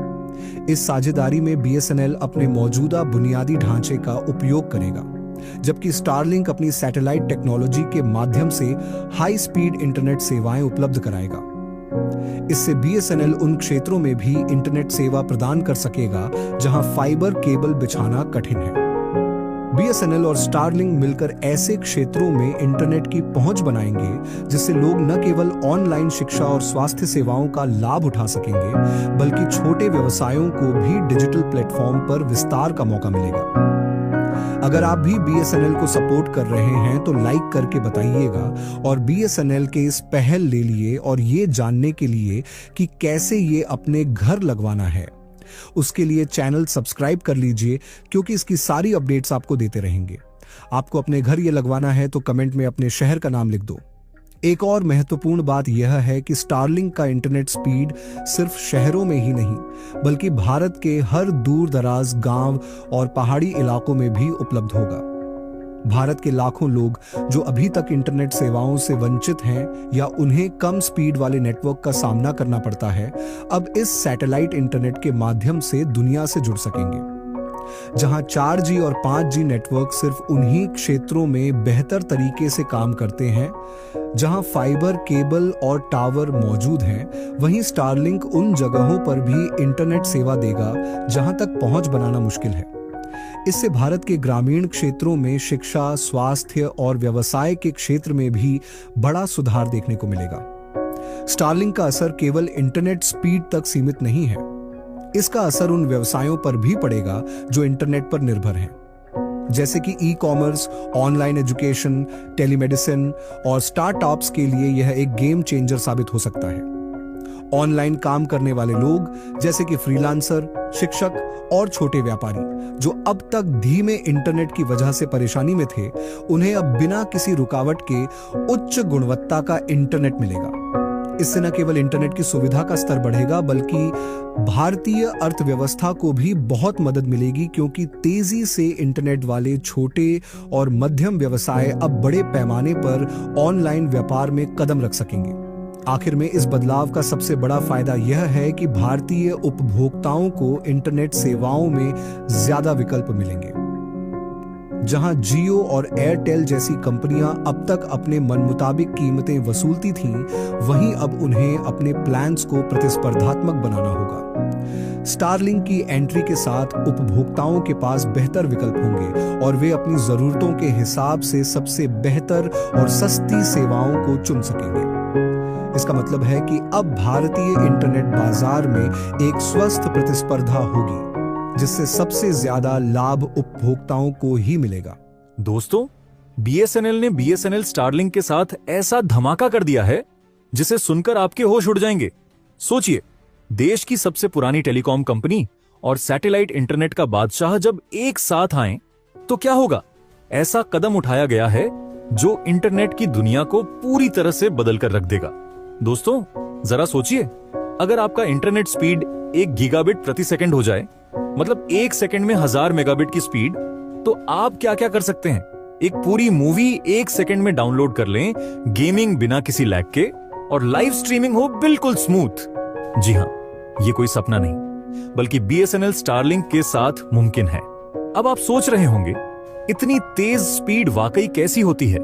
इस साझेदारी में बीएसएनएल अपने मौजूदा बुनियादी ढांचे का उपयोग करेगा, जबकि स्टारलिंक अपनी सैटेलाइट टेक्नोलॉजी के माध्यम से हाई स्पीड इंटरनेट सेवाएं उपलब्ध कराएगा। इससे बीएसएनएल उन क्षेत्रों में भी इंटरनेट सेवा प्रदान कर सकेगा जहां फाइबर केबल बिछाना कठिन है। बीएसएनएल और स्टारलिंक मिलकर ऐसे क्षेत्रों में इंटरनेट की पहुंच बनाएंगे जिससे लोग न केवल ऑनलाइन शिक्षा और स्वास्थ्य सेवाओं का लाभ उठा सकेंगे, बल्कि छोटे व्यवसायों को भी डिजिटल प्लेटफॉर्म पर विस्तार का मौका मिलेगा। अगर आप भी बीएसएनएल को सपोर्ट कर रहे हैं तो लाइक करके बताइएगा और बीएसएनएल के इस पहल ले लिए और ये जानने के लिए कि कैसे ये अपने घर लगवाना है, उसके लिए चैनल सब्सक्राइब कर लीजिए, क्योंकि इसकी सारी अपडेट्स आपको देते रहेंगे। आपको अपने घर ये लगवाना है तो कमेंट में अपने शहर का नाम लिख दो। एक और महत्वपूर्ण बात यह है कि स्टारलिंक का इंटरनेट स्पीड सिर्फ शहरों में ही नहीं, बल्कि भारत के हर दूर दराज गांव और पहाड़ी इलाकों में भी उपलब्ध होगा। भारत के लाखों लोग जो अभी तक इंटरनेट सेवाओं से वंचित हैं या उन्हें कम स्पीड वाले नेटवर्क का सामना करना पड़ता है, अब इस सैटेलाइट इंटरनेट के माध्यम से दुनिया से जुड़ सकेंगे। जहां 4G और 5G नेटवर्क सिर्फ उन्हीं क्षेत्रों में बेहतर तरीके से काम करते हैं जहां फाइबर केबल और टावर मौजूद हैं, वहीं स्टारलिंक उन जगहों पर भी इंटरनेट सेवा देगा जहां तक पहुंच बनाना मुश्किल है। इससे भारत के ग्रामीण क्षेत्रों में शिक्षा, स्वास्थ्य और व्यवसाय के क्षेत्र में भी बड़ा सुधार देखने को मिलेगा। स्टारलिंक का असर केवल इंटरनेट स्पीड तक सीमित नहीं है, इसका असर उन व्यवसायों पर भी पड़ेगा जो इंटरनेट पर निर्भर हैं, जैसे कि e commerce, online education, telemedicine और स्टार्टअप्स के लिए यह एक गेम चेंजर साबित हो सकता है। ऑनलाइन काम करने वाले लोग जैसे कि फ्रीलांसर, शिक्षक और छोटे व्यापारी जो अब तक धीमे इंटरनेट की वजह से परेशानी में थे, उन्हें अब बिना किसी रुकावट के उच्च गुणवत्ता का इंटरनेट मिलेगा। इससे न केवल इंटरनेट की सुविधा का स्तर बढ़ेगा, बल्कि भारतीय अर्थव्यवस्था को भी बहुत मदद मिलेगी, क्योंकि तेजी से इंटरनेट वाले छोटे और मध्यम व्यवसाय अब बड़े पैमाने पर ऑनलाइन व्यापार में कदम रख सकेंगे। आखिर में इस बदलाव का सबसे बड़ा फायदा यह है कि भारतीय उपभोक्ताओं को इंटरनेट सेवाओं में ज्यादा विकल्प मिलेंगे। जहां जियो और एयरटेल जैसी कंपनियां अब तक अपने मनमुताबिक कीमतें वसूलती थीं, वहीं अब उन्हें अपने प्लान्स को प्रतिस्पर्धात्मक बनाना होगा। स्टारलिंक की एंट्री के साथ उपभोक्ताओं के पास बेहतर विकल्प होंगे और वे अपनी जरूरतों के हिसाब से सबसे बेहतर और सस्ती सेवाओं को चुन सकेंगे। इसका मतलब है कि अब भारतीय इंटरनेट बाजार में एक स्वस्थ प्रतिस्पर्धा होगी, जिससे सबसे ज्यादा लाभ उपभोक्ताओं को ही मिलेगा। दोस्तों, बीएसएनएल ने बीएसएनएल स्टारलिंक के साथ ऐसा धमाका कर दिया है जिसे सुनकर आपके होश उड़ जाएंगे। सोचिए, देश की सबसे पुरानी टेलीकॉम कंपनी और सैटेलाइट इंटरनेट का बादशाह जब एक साथ आए तो क्या होगा। ऐसा कदम उठाया गया है जो इंटरनेट की दुनिया को पूरी तरह से बदल कर रख देगा। दोस्तों, जरा सोचिए, अगर आपका इंटरनेट स्पीड 1 गीगाबिट प्रति सेकंड हो जाए, मतलब 1 सेकंड में 1000 मेगाबिट की स्पीड, तो आप क्या क्या कर सकते हैं। एक पूरी मूवी 1 सेकंड में डाउनलोड कर लें, गेमिंग बिना किसी लैग के, और लाइव स्ट्रीमिंग हो बिल्कुल स्मूथ। जी हां, ये कोई सपना नहीं, बल्कि BSNL स्टारलिंक के साथ मुमकिन है। अब आप सोच रहे होंगे, इतनी तेज स्पीड वाकई कैसी होती है?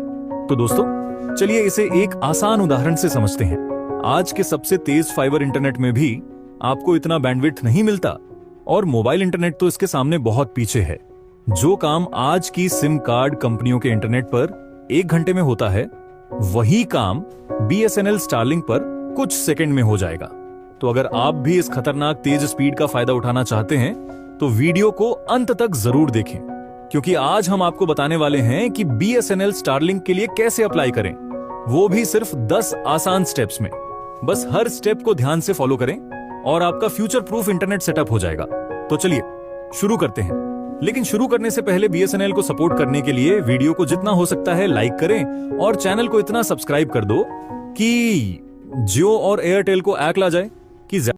तो दोस्तों, चलिए इसे एक आसान उदाहरण से समझते हैं। आज के सबसे तेज फाइबर इंटरनेट में भी आपको इतना बैंडविड्थ नहीं मिलता, और मोबाइल इंटरनेट तो इसके सामने बहुत पीछे है। जो काम आज की सिम कार्ड कंपनियों के इंटरनेट पर 1 घंटे में होता है, वही काम BSNL स्टारलिंक पर कुछ सेकंड में हो जाएगा। तो अगर आप भी इस खतरनाक तेज स्पीड का फायदा उठाना चाहते हैं, तो वीडियो को अंत तक जरूर देखें, क्योंकि आज हम आपको बताने वाले हैं कि BSNL स्टारलिंक के लिए कैसे अप्लाई करें, वो भी सिर्फ 10 आसान स्टेप्स में। बस हर स्टेप को ध्यान से फॉलो करें और आपका फ्यूचर प्रूफ इंटरनेट सेटअप हो जाएगा। तो चलिए शुरू करते हैं। लेकिन शुरू करने से पहले BSNL को सपोर्ट करने के लिए वीडियो को जितना हो सकता है लाइक करें, और चैनल को इतना सब्सक्राइब कर दो कि जियो और एयरटेल को ऐक ला जाए कि